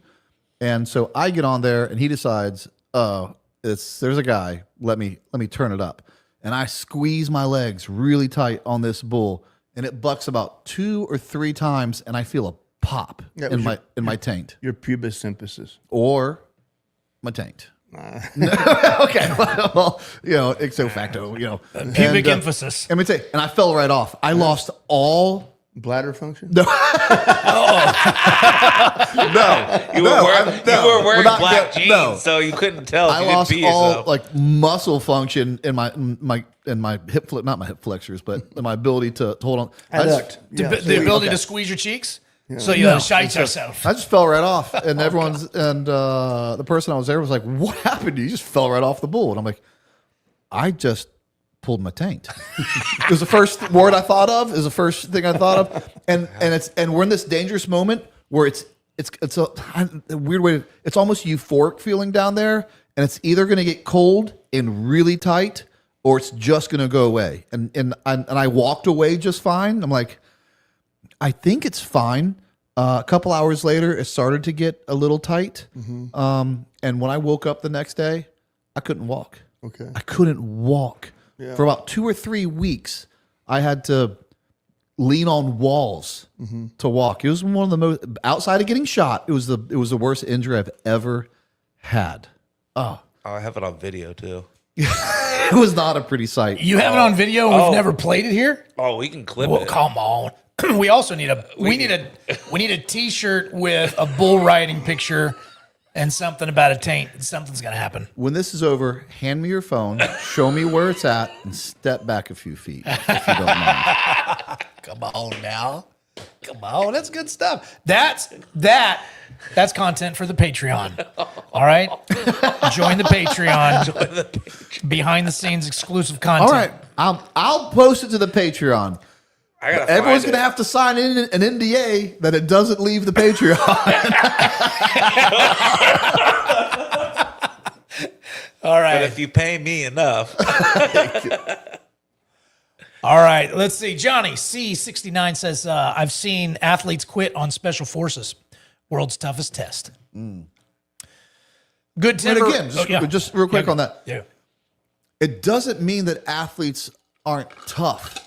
And so I get on there, and he decides, there's a guy. Let me turn it up. And I squeeze my legs really tight on this bull, and it bucks about 2 or 3 times, and I feel a pop in my taint. Your pubis symphysis. Or my taint. Okay, well, ipso facto, Pubic emphasis. Let me tell you, and I fell right off. I lost all bladder function. No, You were wearing black jeans, so you couldn't tell. I lost all like muscle function in my hip not my hip flexors, but my ability to hold on. The ability to squeeze your cheeks. Yeah. So you shite yourself. I just fell right off, and the person I was there was like, "What happened to you? You just fell right off the bull." And I'm like, "I just pulled my taint." It was the first word I thought of. Is the first thing I thought of, and we're in this dangerous moment where it's a weird way. It's almost euphoric feeling down there, and it's either going to get cold and really tight, or it's just going to go away. And I walked away just fine. I'm like, I think it's fine. A couple hours later, it started to get a little tight. Mm-hmm. And when I woke up the next day, I couldn't walk. Okay. I couldn't walk. Yeah. For about 2 or 3 weeks. I had to lean on walls to walk. It was one of the most, outside of getting shot, it was the worst injury I've ever had. Oh, I have it on video too. It was not a pretty sight. You have it on video and we've never played it here? Oh, we can clip it. Come on. We also need we need a t-shirt with a bull riding picture and something about a taint. Something's gonna happen. When this is over, hand me your phone, show me where it's at, and step back a few feet if you don't mind. Come on now. Come on, that's good stuff. That's content for the Patreon. All right? Join the Patreon. Behind the scenes exclusive content. All right. I'll post it to the Patreon. Everyone's going to have to sign in an NDA that it doesn't leave the Patreon. All right. But if you pay me enough. All right. Let's see. Johnny C69 says, I've seen athletes quit on special forces. World's toughest test. Good tip. And again, just real quick on that. Yeah. It doesn't mean that athletes aren't tough.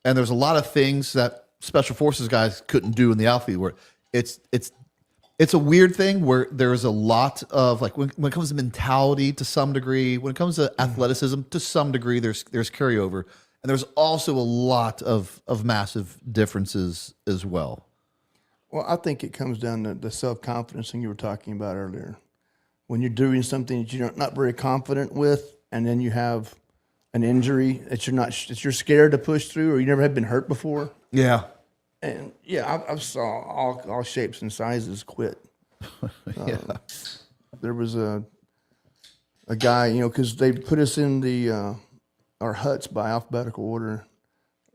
And there's a lot of things that special forces guys couldn't do in the outfield. Where it's a weird thing where there's a lot of like when it comes to mentality to some degree, when it comes to athleticism to some degree, there's carryover, and there's also a lot of massive differences as well. Well, I think it comes down to the self-confidence thing you were talking about earlier. When you're doing something that you're not very confident with, and then you have an injury that you're scared to push through, or you never have been hurt before. Yeah. And yeah, I've saw all shapes and sizes quit. There was a guy, because they put us in the our huts by alphabetical order.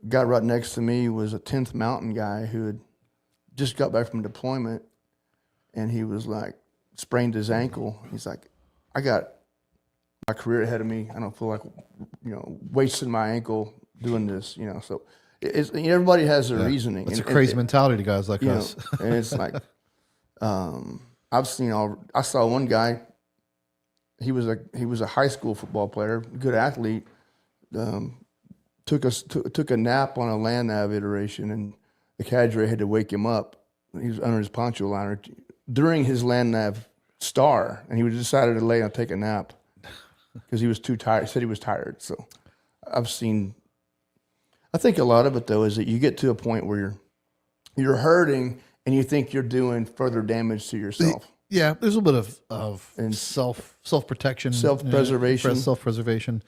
A guy right next to me was a 10th Mountain guy who had just got back from deployment, and he was like sprained his ankle. He's like, I got my career ahead of me. I don't feel like wasting my ankle doing this. So. Everybody has their reasoning. It's a crazy mentality to guys like us. And it's like, I saw one guy. He was a high school football player, good athlete. Took a nap on a land nav iteration, and the cadre had to wake him up. He was under his poncho liner during his land nav star, and he decided to lay and take a nap because he was too tired. He said he was tired. So I think a lot of it, though, is that you get to a point where you're hurting and you think you're doing further damage to yourself. Yeah, there's a little bit of self-protection, self-preservation. Self-preservation.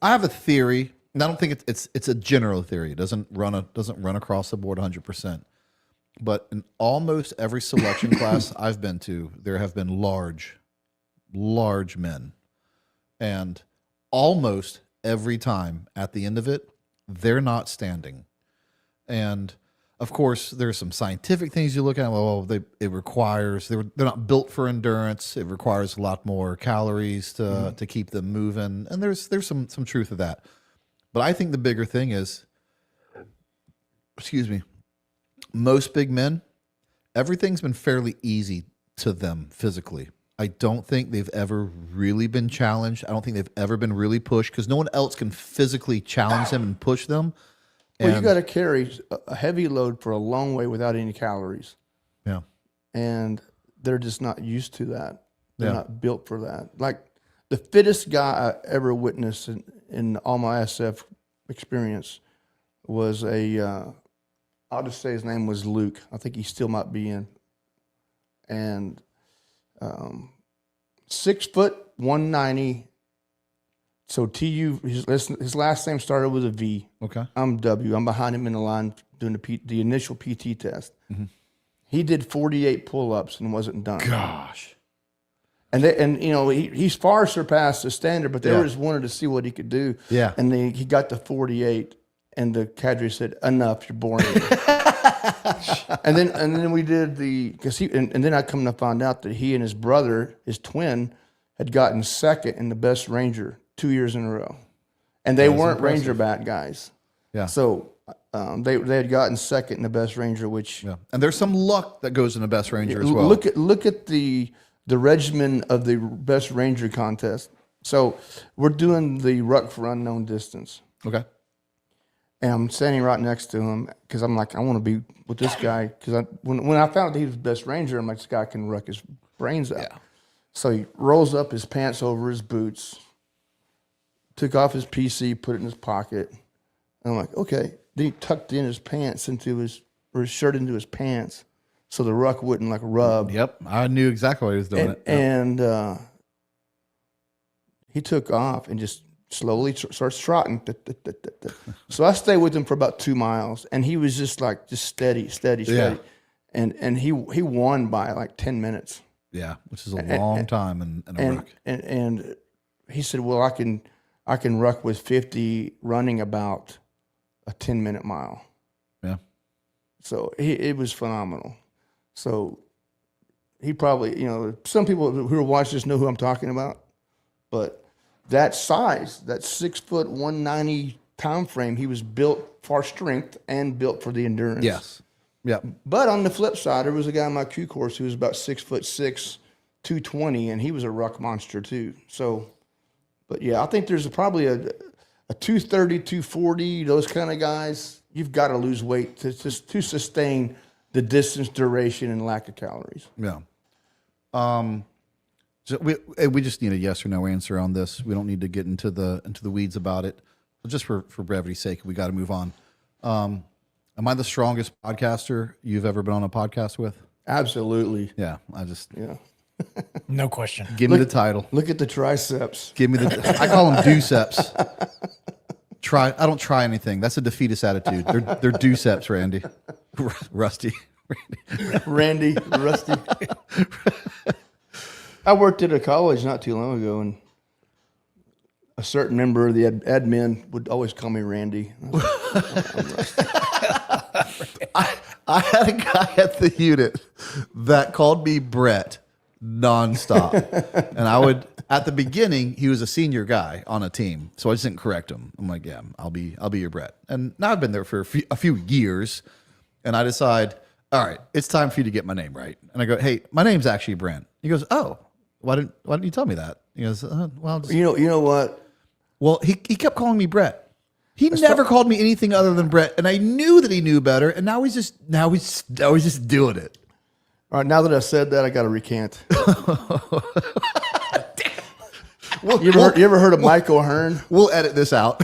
I have a theory, and I don't think it's a general theory. It doesn't run across the board 100%. But in almost every selection class I've been to, there have been large men, and almost every time at the end of it, they're not standing. And of course, there's some scientific things you look at. Well, it requires, they're not built for endurance. It requires a lot more calories to keep them moving. And there's some truth to that. But I think the bigger thing is, most big men, everything's been fairly easy to them physically. I don't think they've ever really been challenged. I don't think they've ever been really pushed because no one else can physically challenge them and push them. Well, you got to carry a heavy load for a long way without any calories. Yeah. And they're just not used to that. They're not built for that. Like the fittest guy I ever witnessed in all my SF experience was I'll just say his name was Luke. I think he still might be in. And 6 foot, 190. So TU, his last name started with a V. Okay. I'm W. I'm behind him in the line doing the initial PT test. Mm-hmm. He did 48 pull-ups and wasn't done. Gosh. And he's far surpassed the standard, but they just wanted to see what he could do. Yeah. And he got to 48, and the cadre said, "Enough, you're boring." and then we did and then I come to find out that he and his brother, his twin, had gotten second in the best Ranger 2 years in a row, and they weren't Ranger bat guys. Yeah. So they had gotten second in the best Ranger, which and there's some luck that goes in the best Ranger as well. Look at the regimen of the best Ranger contest. So we're doing the ruck for unknown distance. Okay. And I'm standing right next to him because I'm like, I want to be with this guy. Because when I found out he was the best Ranger, I'm like, this guy can ruck his brains out. Yeah. So he rolls up his pants over his boots, took off his PC, put it in his pocket. And I'm like, okay. Then he tucked in his pants his shirt into his pants so the ruck wouldn't like rub. Yep. I knew exactly why he was doing it. And he took off and just slowly starts trotting. So I stayed with him for about 2 miles, and he was just steady. Yeah. And he won by like 10 minutes. Yeah, which is a long time in a ruck. And he said, well, I can ruck with 50 running about a 10-minute mile. Yeah. So it was phenomenal. So he probably, some people who are watching this know who I'm talking about, but that size, that 6 foot 190 time frame, he was built for strength and built for the endurance. Yes. Yeah. But on the flip side, there was a guy on my Q course who was about 6'6", 220, and he was a ruck monster too. So, but yeah, I think there's probably a 230, 240, those kind of guys. you've got to lose weight to sustain the distance, duration, and lack of calories. Yeah. So we just need a yes or no answer on this. We don't need to get into the weeds about it. But just for brevity's sake, we got to move on. Am I the strongest podcaster you've ever been on a podcast with? Absolutely. Yeah. No question. Give me the title. Look at the triceps. Give me I call them deuceps. I don't try anything. That's a defeatist attitude. They're deuceps, Randy. Rusty. Randy, Rusty. I worked at a college not too long ago, and a certain member of the admin would always call me Randy. I had a guy at the unit that called me Brett nonstop. And I would, at the beginning, he was a senior guy on a team, so I just didn't correct him. I'm like, yeah, I'll be your Brett. And now I've been there for a few years, and I decide, all right, it's time for you to get my name right. And I go, hey, my name's actually Brent. He goes, oh, why didn't you tell me that? He goes, well, just, you know what? Well, he kept calling me Brett. He never called me anything other than Brett, and I knew that he knew better. And now he's just doing it. All right, now that I said that, I got to recant. You ever heard of Mike O'Hearn? We'll edit this out.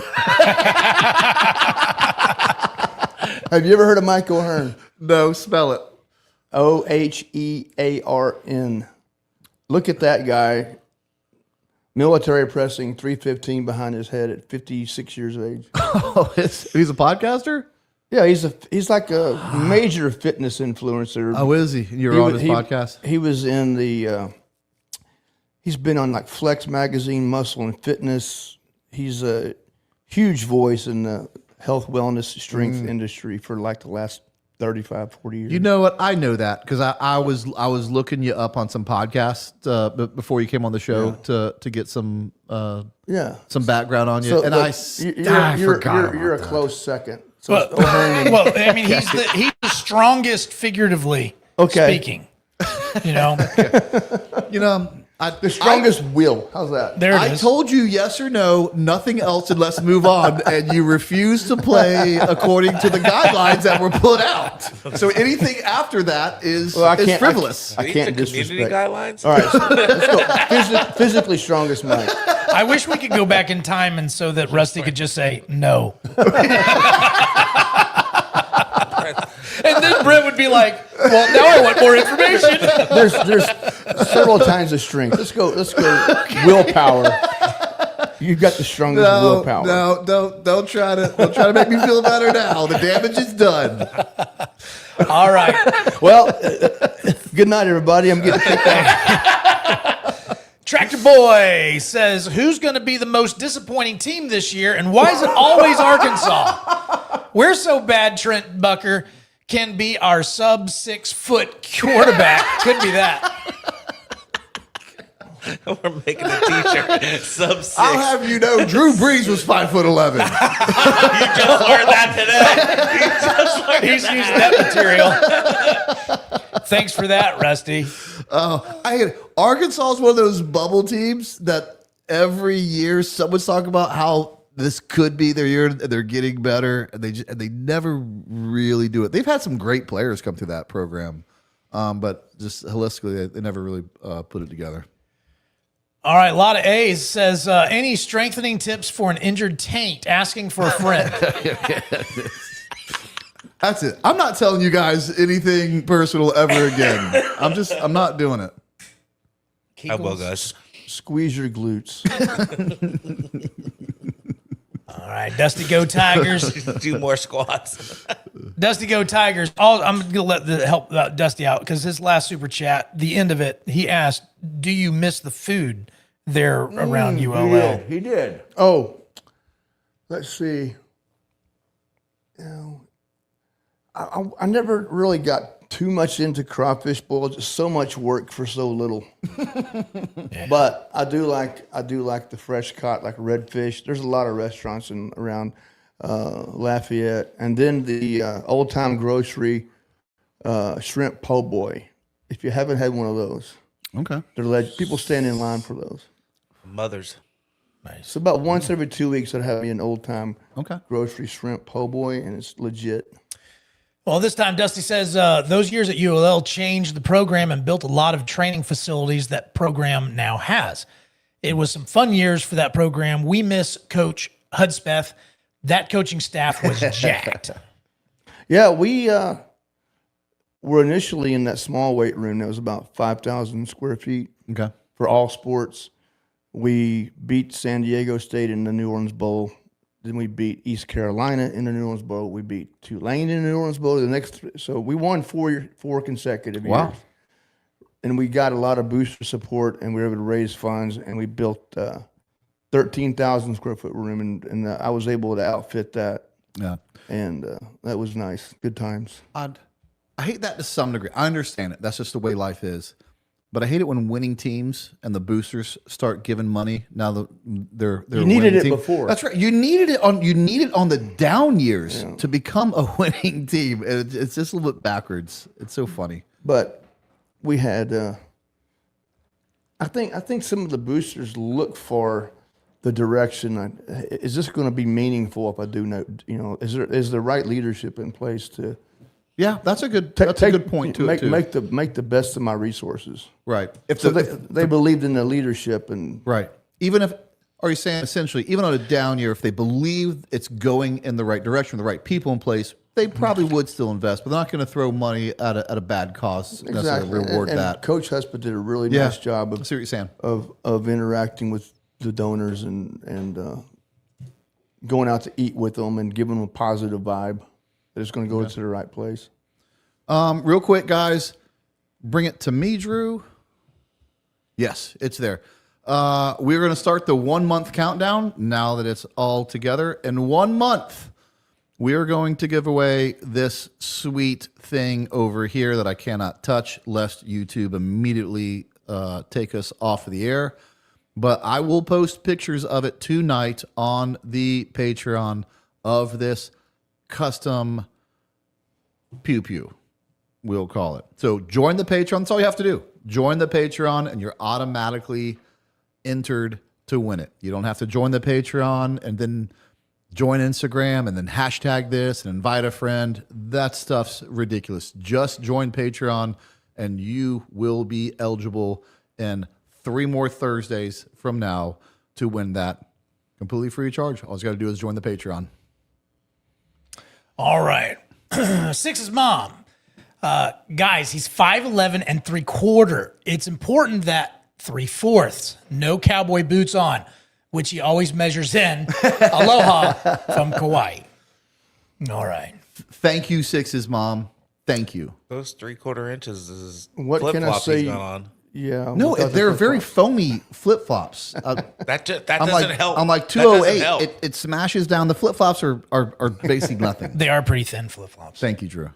Have you ever heard of Mike O'Hearn? No, spell it. Ohearn. Look at that guy. Military pressing 315 behind his head at 56 years of age. Oh, he's a podcaster? Yeah, he's like a major fitness influencer. Oh, is he? You're on his podcast? He was in the, he's been on like Flex Magazine, Muscle and Fitness. He's a huge voice in the health, wellness, strength industry for like the last 35, 40 years. You know what? I know that because I was looking you up on some podcasts before you came on the show to get some background on you, So, and but I forgot. You're a close second. So Well, I mean, he's the strongest figuratively speaking. You know, the strongest will. How's that? There it I is. told you yes or no, nothing else, and let's move on. And you refused to play according to the guidelines that were put out. So anything after that is frivolous. I can't These are community disrespect. guidelines. All right, so let's go. Physically strongest Mike. I wish we could go back in time and so that Rusty could just say no. And then Brent would be like, well, now I want more information. There's several kinds of strength. Let's go willpower. You've got the strongest willpower. No, don't try to make me feel better now. The damage is done. All right. Well, good night, everybody. I'm getting kicked out. Tractor Boy says, who's going to be the most disappointing team this year, and why is it always Arkansas? We're so bad Trent Bucker can be our sub 6 foot quarterback. Could be that. We're making a t-shirt. Sub 6. I'll have you know, Drew Brees was 5'11". You just learned that today. He's using that material. Thanks for that, Rusty. Arkansas is one of those bubble teams that every year someone's talking about how this could be their year. They're getting better, and they never really do it. They've had some great players come through that program, but just holistically, they never really put it together. All right, a lot of A's says, any strengthening tips for an injured taint? Asking for a friend. That's it. I'm not telling you guys anything personal ever again. I'm not doing it. Elbow guys. Squeeze your glutes. All right, Dusty Go Tigers. Do more squats. Dusty Go Tigers. I'm going to let help Dusty out because his last super chat, the end of it, he asked, do you miss the food there around ULL? He did. Oh, let's see. I never really got too much into crawfish boil. Just so much work for so little. Yeah. But I do like the fresh caught, like redfish. There's a lot of restaurants around Lafayette, and then the Old Time Grocery shrimp po' boy. If you haven't had one of those, okay, people stand in line for those. Mothers. Nice. So about once every 2 weeks, I'd have me an old time Okay. grocery shrimp po' boy, and it's legit. Well, this time Dusty says those years at ULL changed the program and built a lot of training facilities that program now has. It was some fun years for that program. We miss Coach Hudspeth. That coaching staff was jacked. Yeah, we were initially in that small weight room that was about 5,000 square feet Okay. for all sports. We beat San Diego State in the New Orleans Bowl. Then we beat East Carolina in the New Orleans Bowl. We beat Tulane in the New Orleans Bowl. The next, so we won four consecutive years. Wow. And we got a lot of booster support, and we were able to raise funds, and we built 13,000 square foot room, and I was able to outfit that, Yeah. and that was nice. Good times. I hate that to some degree. I understand it. That's just the way life is. But I hate it when winning teams and the boosters start giving money. Now they're You needed winning it team. before. That's right. You needed it on the down years to become a winning team. It's just a little bit backwards. It's so funny. But we had, I think some of the boosters look for the direction. Is this going to be meaningful if I do know? Is the right leadership in place to? Yeah, that's a good point to it too. Make the best of my resources. Right. They believed in the leadership and right. Even if, are you saying essentially, even on a down year, if they believe it's going in the right direction, the right people in place, they probably would still invest, but they're not going to throw money at a bad cause necessarily reward and that. Coach Husband did a really nice job I see what you're saying. of interacting with the donors and going out to eat with them and giving them a positive vibe that it's going to go to the right place. Real quick, guys, bring it to me, Drew. Yes, it's there. We're going to start the 1 month countdown now that it's all together. In 1 month, we are going to give away this sweet thing over here that I cannot touch lest YouTube immediately take us off of the air. But I will post pictures of it tonight on the Patreon of this custom pew pew, we'll call it. So join the Patreon. That's all you have to do. Join the Patreon and you're automatically entered to win it. You don't have to join the Patreon and then join Instagram and then hashtag this and invite a friend. That stuff's ridiculous. Just join Patreon and you will be eligible in 3 more Thursdays from now to win that completely free of charge. All you got to do is join the Patreon. All right. Six's mom. Guys, he's 5'11" and 3/4. It's important that 3/4, no cowboy boots on, which he always measures in. Aloha from Kauai. All right. Thank you, Six's mom. Thank you. Those 3/4 inches is What can I flip-flop say? he's got on. Yeah. No, they're very foamy flip flops. That doesn't help. I'm like That doesn't 208. help. It smashes down. The flip flops are basically nothing. They are pretty thin flip-flops. Thank you, Drew.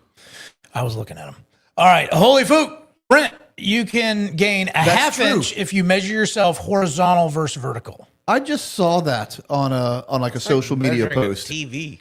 I was looking at them. All right. Holy food. Brent, you can gain a half true. inch if you measure yourself horizontal versus vertical. I just saw that on a social media Measuring a post. TV.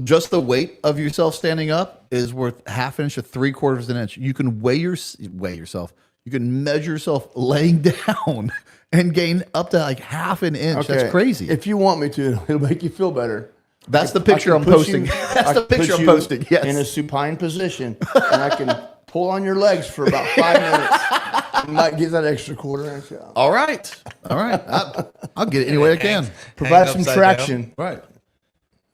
Just the weight of yourself standing up is worth half an inch to 3/4 of an inch. You can weigh yourself. You can measure yourself laying down and gain up to like half an inch. Okay. That's crazy. If you want me to, it'll make you feel better. That's the picture I'm posting. That's the picture I'm posting. Yes. In a supine position, and I can pull on your legs for about 5 minutes. You might get that extra quarter inch out. All right. I'll get it any way I can. Provide some upside traction. Right.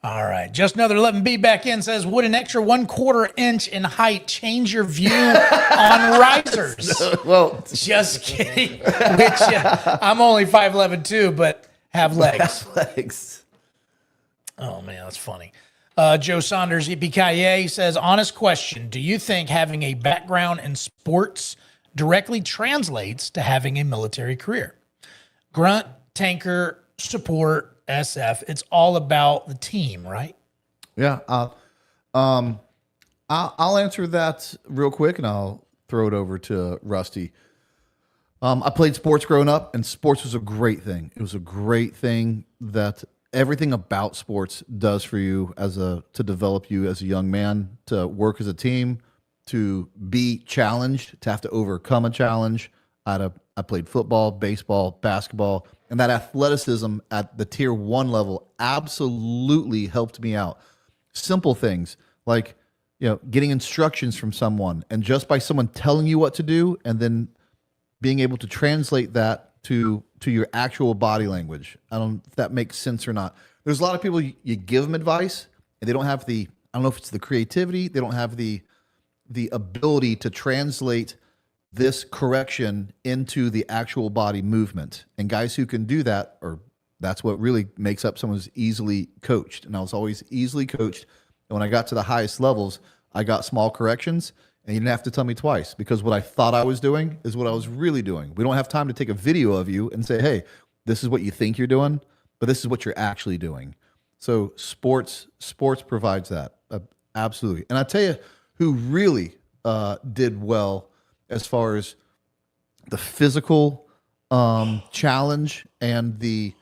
All right. Just another 11B back in says, would an extra 1/4 inch in height change your view on risers? Well, Just kidding. Which I'm only 5'11" too, but have legs. legs. Oh, man, that's funny. Joe Saunders, EPKA, says, honest question. Do you think having a background in sports directly translates to having a military career? Grunt, tanker, support, SF. It's all about the team, right? Yeah. I'll answer that real quick and I'll throw it over to Rusty. I played sports growing up, and sports was a great thing. It was a great thing that everything about sports does for you to develop you as a young man, to work as a team, to be challenged, to have to overcome a challenge. I played football, baseball, basketball, And that athleticism at the tier 1 level absolutely helped me out. Simple things like, getting instructions from someone, and just by someone telling you what to do and then being able to translate that to your actual body language. I don't know if that makes sense or not. There's a lot of people, you give them advice and they don't have I don't know if it's the creativity, they don't have the ability to translate this correction into the actual body movement. And guys who can do that, that's what really makes up someone who's easily coached. And I was always easily coached. And when I got to the highest levels, I got small corrections, and you didn't have to tell me twice, because what I thought I was doing is what I was really doing. We don't have time to take a video of you and say, hey, this is what you think you're doing, but this is what you're actually doing. So sports provides that. Absolutely. And I tell you who really did well as far as the physical challenge and the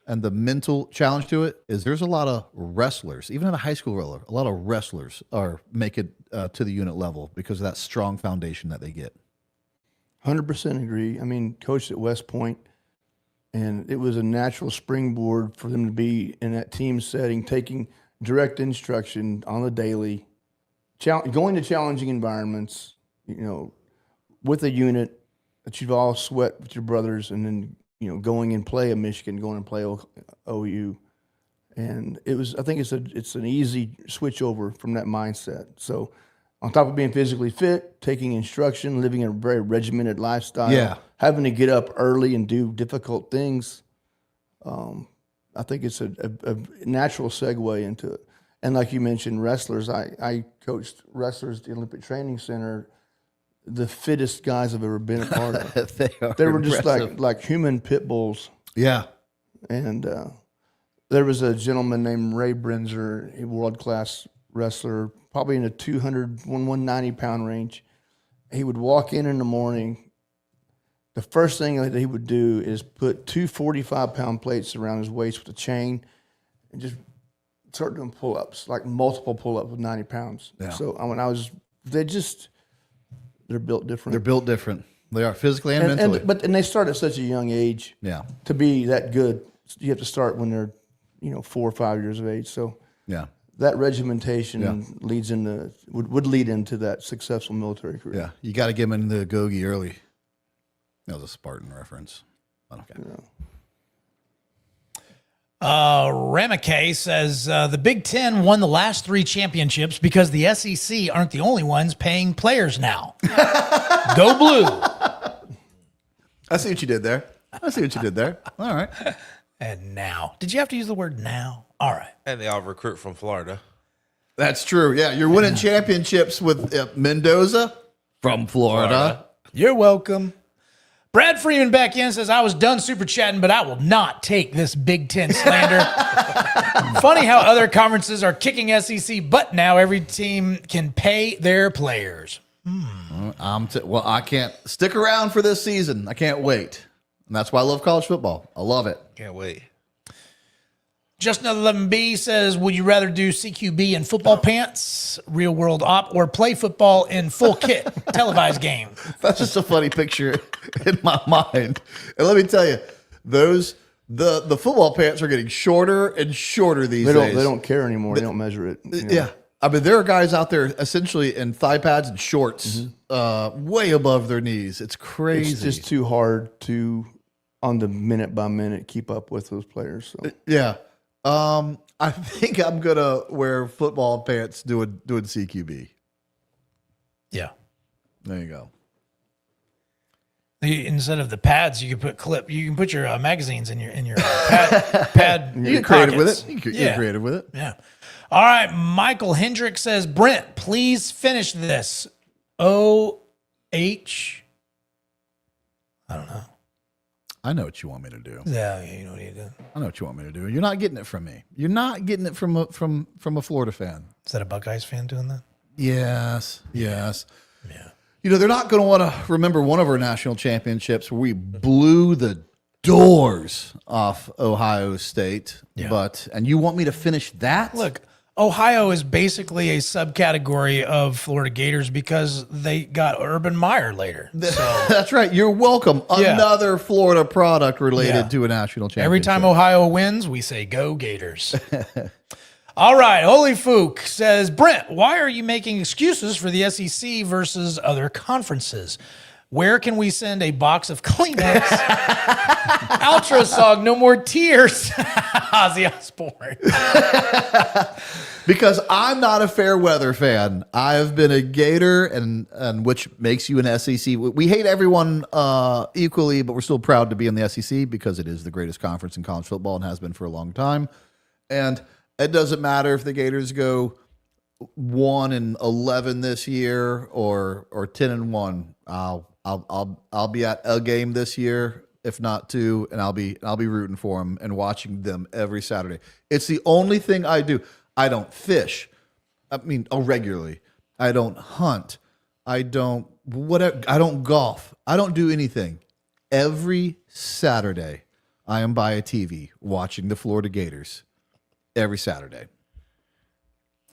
mental challenge to it is there's a lot of wrestlers, even at a high school level, a lot of wrestlers make it to the unit level because of that strong foundation that they get. 100% agree. I mean, coached at West Point, and it was a natural springboard for them to be in that team setting, taking direct instruction on the daily, going to challenging environments, with a unit that you've all sweat with your brothers, and then going and play a Michigan, going and play OU, and I think it's an easy switch over from that mindset. So, on top of being physically fit, taking instruction, living a very regimented lifestyle, having to get up early and do difficult things, I think it's a natural segue into it. And like you mentioned, wrestlers. I coached wrestlers at the Olympic Training Center. The fittest guys I've ever been a part of. They were just like human pit bulls. Yeah. And there was a gentleman named Ray Brenzer, a world-class wrestler, probably in the 200, 190-pound range. He would walk in the morning. The first thing that he would do is put 2 45-pound plates around his waist with a chain and just start doing pull-ups, like multiple pull-ups with 90 pounds. Yeah. So they're built different. They're built different. They are physically and mentally. And they start at such a young age. Yeah. To be that good, you have to start when they're 4 or 5 years of age. So yeah, that regimentation would lead into that successful military career. Yeah, you got to get them in the gogi early. That was a Spartan reference. Okay. Ramake says the Big Ten won the last 3 championships because the SEC aren't the only ones paying players now. Go Blue. I see what you did there. All right. And now. Did you have to use the word now? All right. And they all recruit from Florida. That's true. Yeah, you're winning championships with Mendoza from Florida. You're welcome. Brad Freeman back in says, I was done super chatting, but I will not take this Big Ten slander. Funny how other conferences are kicking SEC butt now. Every team can pay their players. Well, I can't stick around for this season. I can't wait. And that's why I love college football. I love it. Can't wait. Just Another 11B says, would you rather do CQB in football pants, real world op, or play football in full kit, televised game? That's just a funny picture in my mind. And let me tell you, the football pants are getting shorter and shorter these days. They don't care anymore. They don't measure it. Yeah. I mean, there are guys out there essentially in thigh pads and shorts way above their knees. It's crazy. It's just too hard to, on the minute by minute, keep up with those players. So. Yeah. I think I'm gonna wear football pants doing CQB. Yeah, there you go. Instead of the pads, you can put your magazines in your pad. You get creative with it. You get creative with it. Yeah. All right. Michael Hendrick says, Brent, please finish this. O-H. I don't know. I know what you want me to do. Yeah, you know what you do. I know what you want me to do. You're not getting it from me. You're not getting it from a Florida fan. Is that a Buckeyes fan doing that? Yes. Yeah. They're not going to want to remember one of our national championships where we blew the doors off Ohio State. Yeah. And you want me to finish that? Look, Ohio is basically a subcategory of Florida Gators because they got Urban Meyer later. So, That's right. You're welcome. Yeah. Another Florida product related Yeah. to a national championship. every time Ohio wins, we say go Gators. All right. Holy Fook says, Brent, why are you making excuses for the SEC versus other conferences? Where can we send a box of Kleenex? Outro song, no more tears. Ozzy Osbourne. Because I'm not a fair weather fan. I've been a Gator, and which makes you an SEC. We hate everyone equally, but we're still proud to be in the SEC because it is the greatest conference in college football and has been for a long time. And it doesn't matter if the Gators go 1-11 this year or 10-1. I'll be at a game this year, if not two, and I'll be rooting for them and watching them every Saturday. It's the only thing I do. I don't fish. Regularly. I don't hunt. I don't golf. I don't do anything. Every Saturday, I am by a TV watching the Florida Gators. Every Saturday.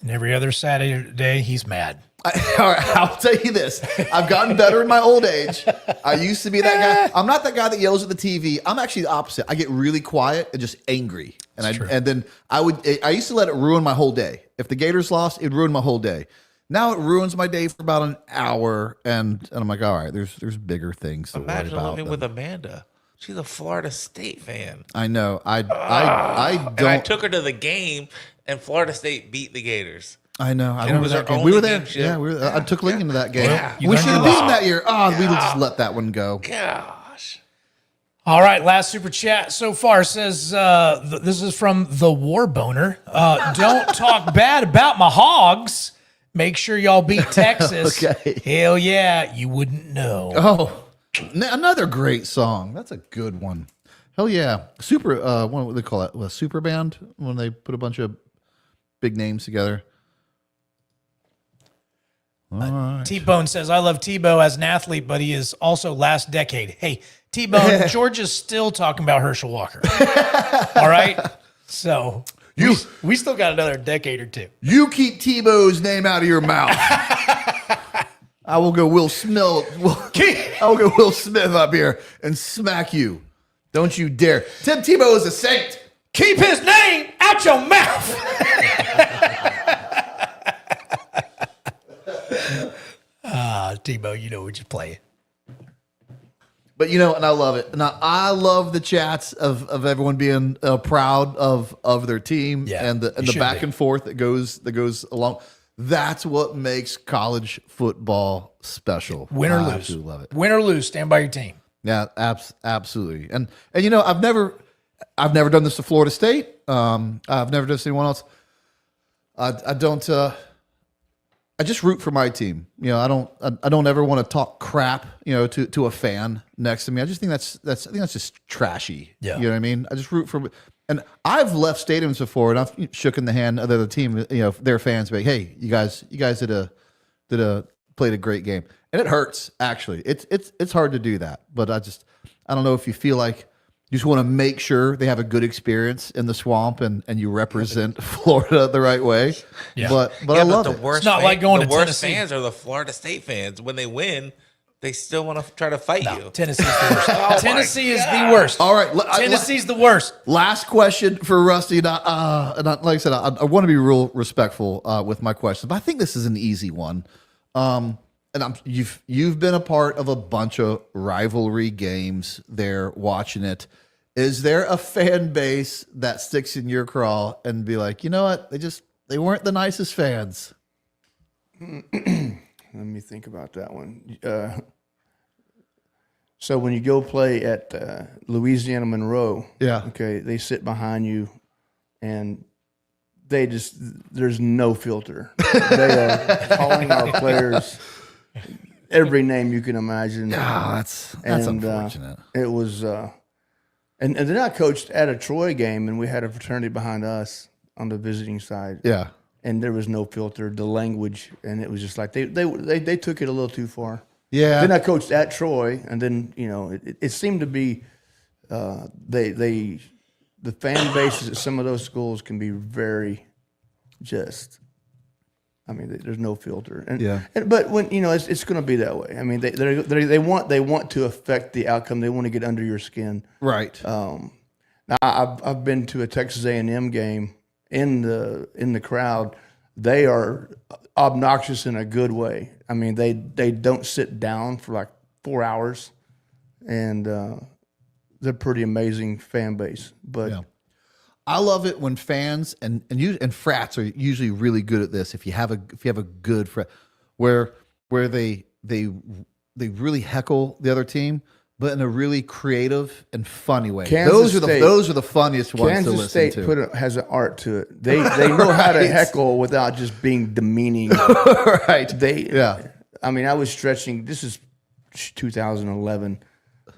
And every other Saturday, he's mad. All right, I'll tell you this. I've gotten better in my old age. I used to be that guy. I'm not that guy that yells at the TV. I'm actually the opposite. I get really quiet and just angry. And then I used to let it ruin my whole day. If the Gators lost, it'd ruin my whole day. Now it ruins my day for about an hour, and I'm like, all right, there's bigger things to worry about. Imagine living with Amanda. She's a Florida State fan. I know. I don't. And I took her to the game, and Florida State beat the Gators. I know. I And it remember was that our game. only We were there. game Yeah, I took Lincoln to that game. Yeah. We should have beaten that year. Oh, we just let that one go. Gosh. All right, last super chat so far says, this is from the War Boner. Don't talk bad about my hogs. Make sure y'all beat Texas. Okay. Hell yeah, you wouldn't know. Oh, another great song. That's a good one. Hell yeah. What do they call it? A super band when they put a bunch of big names together. All right. T-Bone says, I love Tebow as an athlete, but he is also last decade. Hey, T-Bone, Georgia's still talking about Herschel Walker. All right? So we still got another decade or two. You keep Tebow's name out of your mouth. I will go Will Smith. I will go Will Smith up here and smack you. Don't you dare. Tim Tebow is a saint. Keep his name out your mouth. Tebow, you know what you play. But and I love it. And I love the chats of everyone being proud of their team and the back and forth that goes along. That's what makes college football special. Win or I lose. absolutely love it. Win or lose, stand by your team. Yeah, absolutely. And I've never done this to Florida State. I've never done this to anyone else. I don't. I just root for my team. I don't ever want to talk crap. To a fan next to me. I just think that's just trashy. Yeah. You know what I mean? I just root for. And I've left stadiums before, and I've shook in the hand of the other team. Their fans be like, "Hey, you guys played a great game," and it hurts. Actually, it's hard to do that. But I don't know if you feel like you just want to make sure they have a good experience in the swamp and you represent Florida the right way. Yeah. But I love the it. Worst It's not like going the to worst Tennessee. fans are the Florida State fans. When they win, they still want to try to fight you. Tennessee's the worst. Tennessee is the worst. All right, Tennessee's the worst. last question for Rusty. Like I said, I want to be real respectful with my questions, but I think this is an easy one. And you've been a part of a bunch of rivalry games there, watching it. Is there a fan base that sticks in your craw and be like, you know what? They weren't the nicest fans. Let me think about that one. So when you go play at Louisiana Monroe, okay, they sit behind you, and there's no filter. They are calling our players every name you can imagine. That's unfortunate. It was, and then I coached at a Troy game, and we had a fraternity behind us on the visiting side. Yeah. And there was no filter, the language, and it was just like they took it a little too far. Yeah. Then I coached at Troy, and then it seemed to be the fan bases at some of those schools can be very just. I mean, there's no filter, but when it's going to be that way. I mean, they want to affect the outcome. They want to get under your skin, right? Now, I've been to a Texas A&M game in the crowd. They are obnoxious in a good way. I mean, they don't sit down for like 4 hours, and they're pretty amazing fan base. But I love it when fans and frats are usually really good at this. If you have a good frat, where they really heckle the other team, but in a really creative and funny way. Those are the funniest ones Kansas to listen State to. has an art to it. They know how to heckle without just being demeaning. Right. I mean, I was stretching. This is 2011.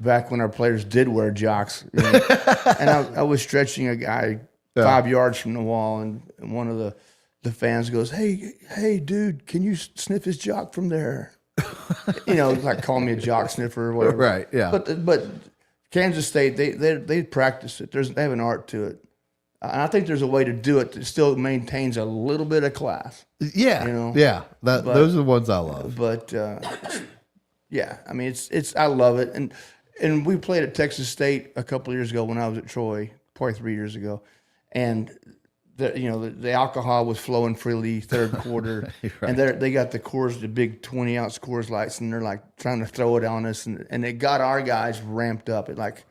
Back when our players did wear jocks, and I was stretching a guy 5 yards from the wall, and one of the fans goes, "Hey, dude, can you sniff his jock from there?" Like call me a jock sniffer or whatever. Right? Yeah. But Kansas State, they practice it. They have an art to it, and I think there's a way to do it that still maintains a little bit of class. Yeah. Yeah. Those are the ones I love. But I mean, it's I love it. And we played at Texas State a couple of years ago when I was at Troy, probably 3 years ago, and the alcohol was flowing freely third quarter, right. And they got the big 20-ounce Coors Lights, and they're like trying to throw it on us, and it got our guys ramped up. It like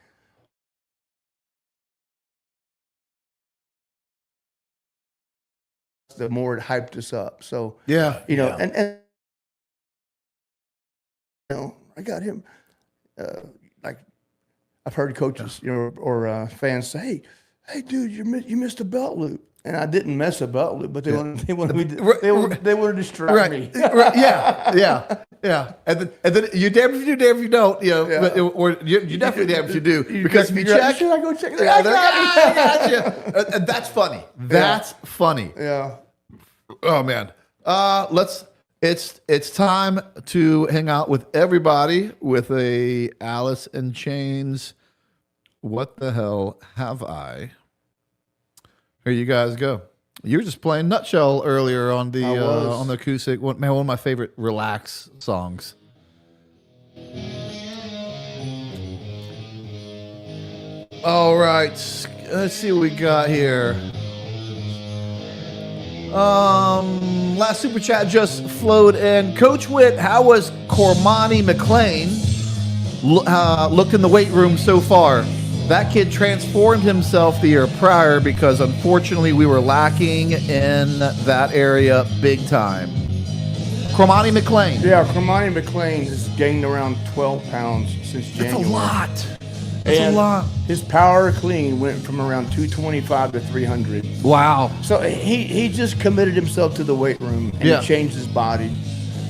the more it hyped us up. So and I got him. Like I've heard coaches, or fans say, "Hey, dude, you missed a belt loop," and I didn't miss a belt loop, but they wanted to distract me. Yeah. And then you damn if you do, damn if you don't. Or you definitely damn if you do, because if you check, should I go check? I got you. And that's funny. That's funny. Yeah. Oh man. It's time to hang out with everybody with a Alice in Chains. What the hell have I? Here you guys go. You were just playing Nutshell earlier on the acoustic. One of my favorite relax songs. All right, let's see what we got here. Last super chat just flowed in. Coach Whitt, how was Cormani McLean looked in the weight room so far? That kid transformed himself the year prior because unfortunately we were lacking in that area big time. Cormani McLean. Yeah, Cormani McLean has gained around 12 pounds since January. That's a lot. That's a lot. His power clean went from around 225 to 300. Wow. So he just committed himself to the weight room and he changed his body.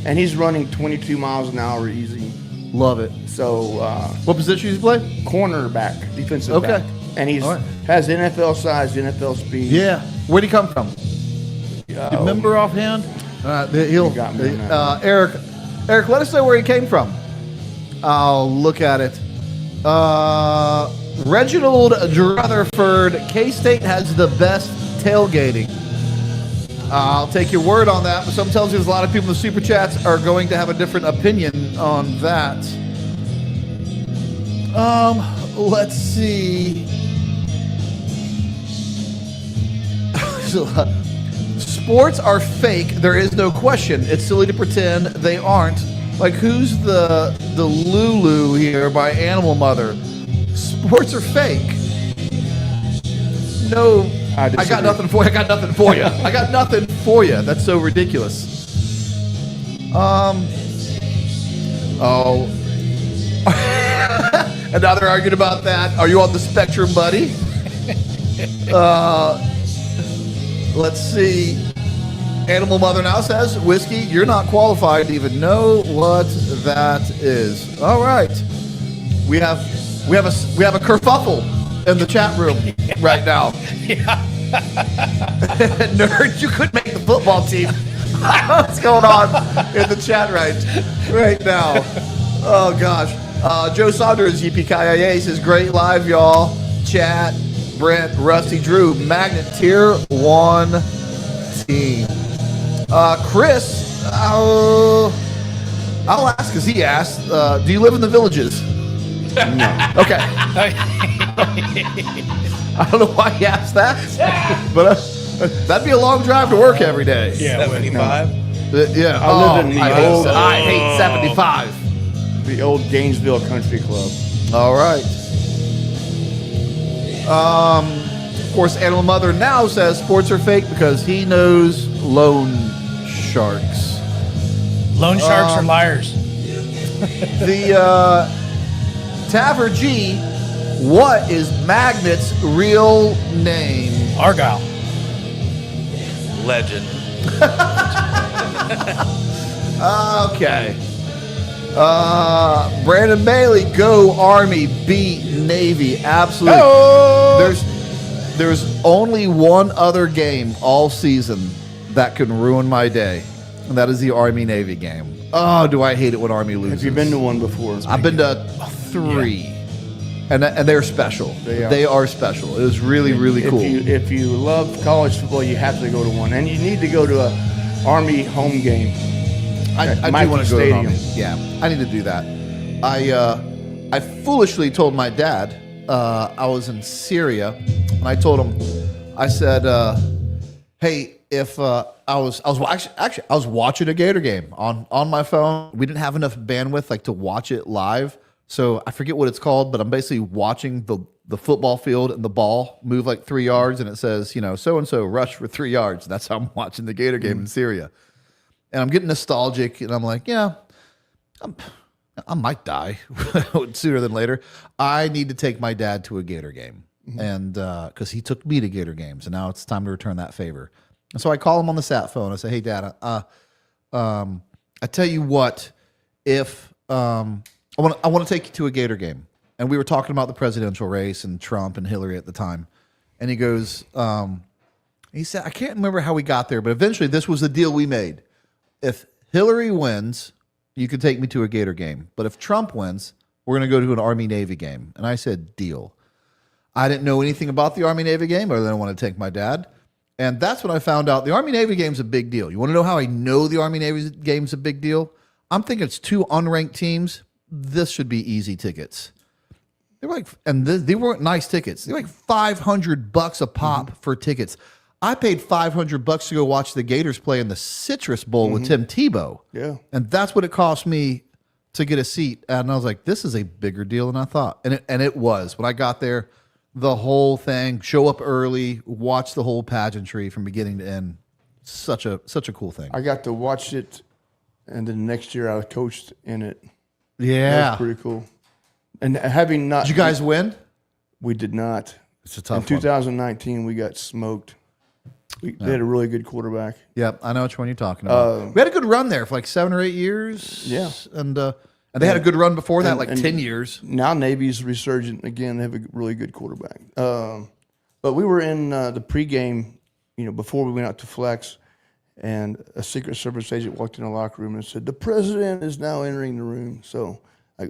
And he's running 22 miles an hour easy. Love it. So what position does he play? Cornerback, defensive back. And he's has NFL size, NFL speed. Yeah. Where'd he come from? Do you remember offhand? Eric, let us know where he came from. I'll look at it. Reginald Rutherford, K-State has the best tailgating. I'll take your word on that, but some tells you there's a lot of people in the super chats are going to have a different opinion on that. Let's see. Sports are fake. There is no question. It's silly to pretend they aren't. Like, who's the Lulu here by Animal Mother? Sports are fake. No, I got nothing for you. I got nothing for you. I got nothing for you. That's so ridiculous. Another argument about that. Are you on the spectrum, buddy? Let's see. Animal Mother now says, whiskey, you're not qualified to even know what that is. All right. We have a kerfuffle in the chat room right now. Nerd, you couldn't make the football team. What's going on in the chat right now? Oh gosh. Joe Saunders, UPKIA says, great live, y'all. Chat, Brent, Rusty, Drew, Magnet, Tier 1 team. Chris, I'll ask because he asked, do you live in the Villages? No. Okay. I don't know why he asked that, but that'd be a long drive to work every day. Yeah, 75. Yeah. I live in the old- I hate 75. The old Gainesville Country Club. All right. Of course, Animal Mother now says sports are fake because he knows loan sharks. Loan sharks are liars. The Taver G, what is Magnet's real name? Argyle. Legend. Okay. Brandon Bailey, go Army, beat Navy. Absolutely. There's only one other game all season that can ruin my day, and that is the Army-Navy game. Oh, do I hate it when Army loses. Have you been to one before? I've been to 3. And they're special. They are special. It was really, really cool. If you love college football, you have to go to one. And you need to go to a Army home game. I do want to go to Army. Yeah, I need to do that. I foolishly told my dad I was in Syria, and I told him, I said, hey, if I was watching a Gator game on my phone. We didn't have enough bandwidth to watch it live. So I forget what it's called, but I'm basically watching the football field and the ball move 3 yards, and it says, so-and-so rush for 3 yards. That's how I'm watching the Gator game in Syria. And I'm getting nostalgic, and I'm like, yeah, I might die sooner than later. I need to take my dad to a Gator game, and because he took me to Gator games, and now it's time to return that favor. And so I call him on the sat phone. I say, hey, Dad, I tell you what, if I want to take you to a Gator game. And we were talking about the presidential race and Trump and Hillary at the time. And he goes, he said, I can't remember how we got there, but eventually this was the deal we made. If Hillary wins, you can take me to a Gator game. But if Trump wins, we're going to go to an Army-Navy game. And I said, deal. I didn't know anything about the Army-Navy game other than I want to take my dad. And that's when I found out the Army-Navy game's a big deal. You want to know how I know the Army-Navy game's a big deal? I'm thinking it's 2 unranked teams. This should be easy tickets. They weren't nice tickets. They're $500 a pop for tickets. I paid $500 to go watch the Gators play in the Citrus Bowl with Tim Tebow. Yeah. And that's what it cost me to get a seat. And I was like, this is a bigger deal than I thought. And it was. When I got there, the whole thing, show up early, watch the whole pageantry from beginning to end. Such a cool thing. I got to watch it, and then next year I coached in it. Yeah. That was pretty cool. And having not... Did you guys win? We did not. It's a tough In 2019, we got smoked. They had a really good quarterback. Yep, I know which one you're talking about. We had a good run there for 7 or 8 years. Yeah. And they had a good run before that, 10 years. Now Navy's resurgent again. They have a really good quarterback. But we were in the pregame, before we went out to flex, and a Secret Service agent walked in the locker room and said, "The president is now entering the room." So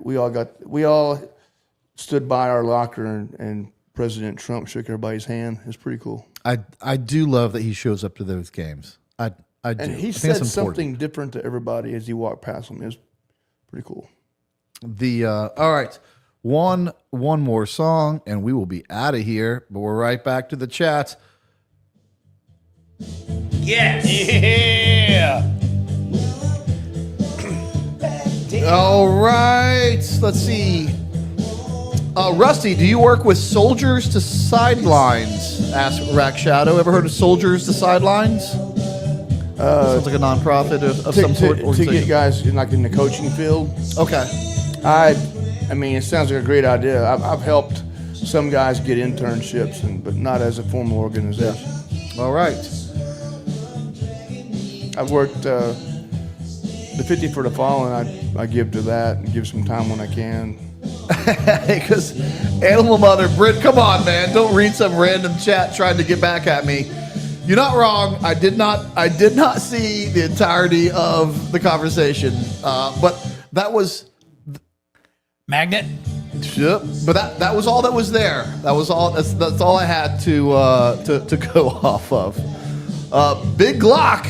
we all stood by our locker, and President Trump shook everybody's hand. It's pretty cool. I do love that he shows up to those games. I do. And he said something different to everybody as he walked past them. It was pretty cool. All right, one more song, and we will be out of here. But we're right back to the chat. Yes. Yeah. All right, let's see. Rusty, do you work with Soldiers to Sidelines? Asked Rack Shadow. Ever heard of Soldiers to Sidelines? Sounds like a nonprofit of some sort. To get guys in the coaching field. Okay. I mean, it sounds like a great idea. I've helped some guys get internships, but not as a formal organization. Yeah. All right. I've worked the 50 for the Fallen. I give to that and give some time when I can. Because Animal Mother, Britt, come on, man! Don't read some random chat trying to get back at me. You're not wrong. I did not see the entirety of the conversation, but that was Magnet. Yep. But that was all that was there. That was all. That's all I had to go off of. Big Glock,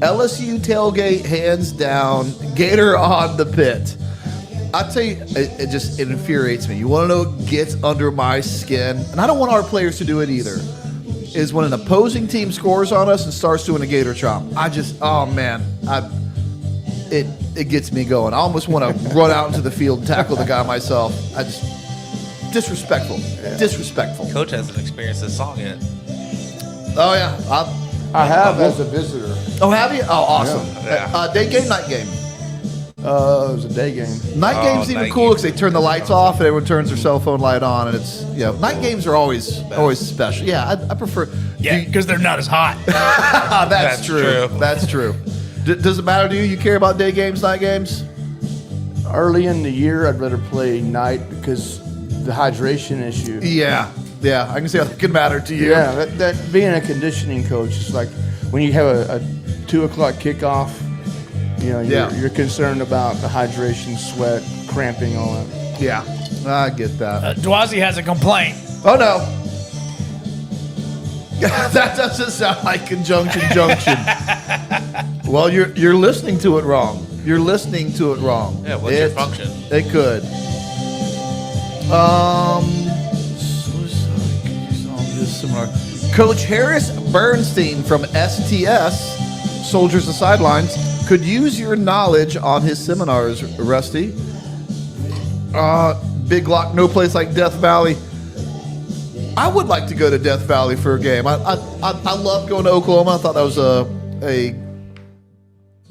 LSU tailgate, hands down. Gator on the pit. I tell you, it just infuriates me. You want to know what gets under my skin? And I don't want our players to do it either. Is when an opposing team scores on us and starts doing a Gator chop. Oh man, it gets me going. I almost want to run out into the field and tackle the guy myself. Disrespectful. Disrespectful. Coach hasn't experienced this song yet. Oh yeah, I have as a visitor. Oh, have you? Oh, awesome. Yeah. Day game, night game. It was a day game. Night game's even night cool because games they turn the lights off and everyone turns their cell phone light on, and it's night games are always special. Yeah, I prefer. Yeah, because they're not as hot. That's true. That's true. Does it matter to you? You care about day games, night games? Early in the year, I'd rather play night because the hydration issue. Yeah, I can see how that can matter to you. Yeah, that being a conditioning coach, it's like when you have a 2 o'clock kickoff, you're concerned about the hydration, sweat, cramping, all that. Yeah, I get that. Dwazi has a complaint. Oh no. That doesn't sound like conjunction junction. Well, you're listening to it wrong. You're listening to it wrong. Yeah, what's your function? It could. Coach Harris Bernstein from STS, Soldiers to Sidelines, could use your knowledge on his seminars, Rusty. Big Glock, no place like Death Valley. I would like to go to Death Valley for a game. I love going to Oklahoma. I thought that was a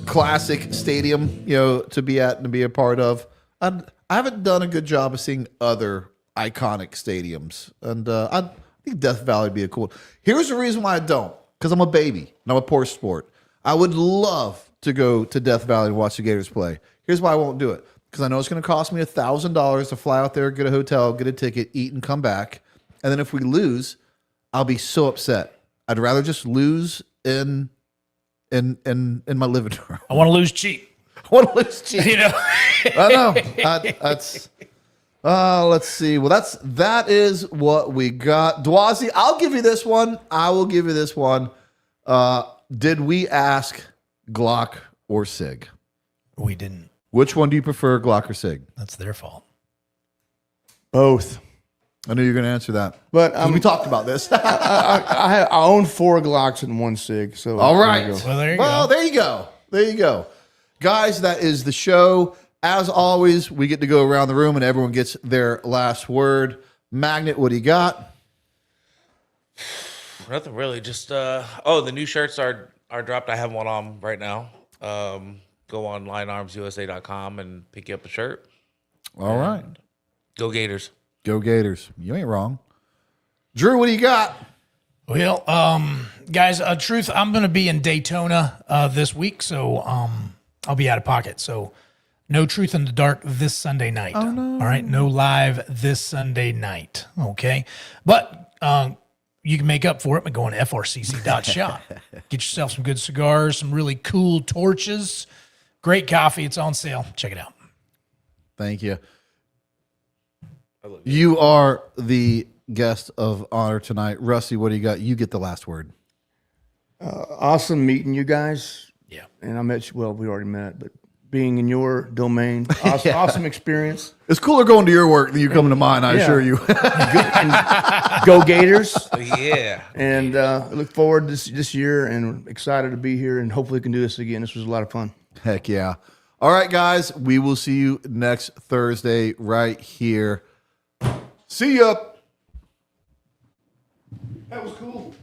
classic stadium, to be at and to be a part of. I haven't done a good job of seeing other iconic stadiums, and I think Death Valley would be a cool. Here's the reason why I don't, because I'm a baby and I'm a poor sport. I would love to go to Death Valley and watch the Gators play. Here's why I won't do it, because I know it's going to cost me $1,000 to fly out there, get a hotel, get a ticket, eat, and come back. And then if we lose, I'll be so upset. I'd rather just lose in my living room. I want to lose cheap. I want to lose cheap. I know. That's. Let's see. Well, that is what we got. Dwazi, I'll give you this one. I will give you this one. Did we ask Glock or Sig? We didn't. Which one do you prefer, Glock or Sig? That's their fault. Both. I knew you were going to answer that. But we talked about this. I own 4 Glocks and 1 Sig. So all right. Well, there you go. There you go. Guys, that is the show. As always, we get to go around the room and everyone gets their last word. Magnet, what do you got? Nothing really. Just the new shirts are dropped. I have one on right now. Go on linearmsusa.com and pick you up a shirt. All right. Go Gators. Go Gators. You ain't wrong. Drew, what do you got? Well, guys, truth, I'm going to be in Daytona this week, so I'll be out of pocket. So no Truth in the Dark this Sunday night. Oh, no. All right, no live this Sunday night, okay? But you can make up for it by going to frcc.shop. Get yourself some good cigars, some really cool torches, great coffee. It's on sale. Check it out. Thank you. You are the guest of honor tonight. Rusty, what do you got? You get the last word. Awesome meeting you guys. Yeah. And I met you, well, we already met, but being in your domain, awesome experience. It's cooler going to your work than you coming to mine, I assure you. Go Gators. Yeah. And look forward to this year and excited to be here and hopefully we can do this again. This was a lot of fun. Heck yeah. All right, guys, we will see you next Thursday right here. See ya. That was cool.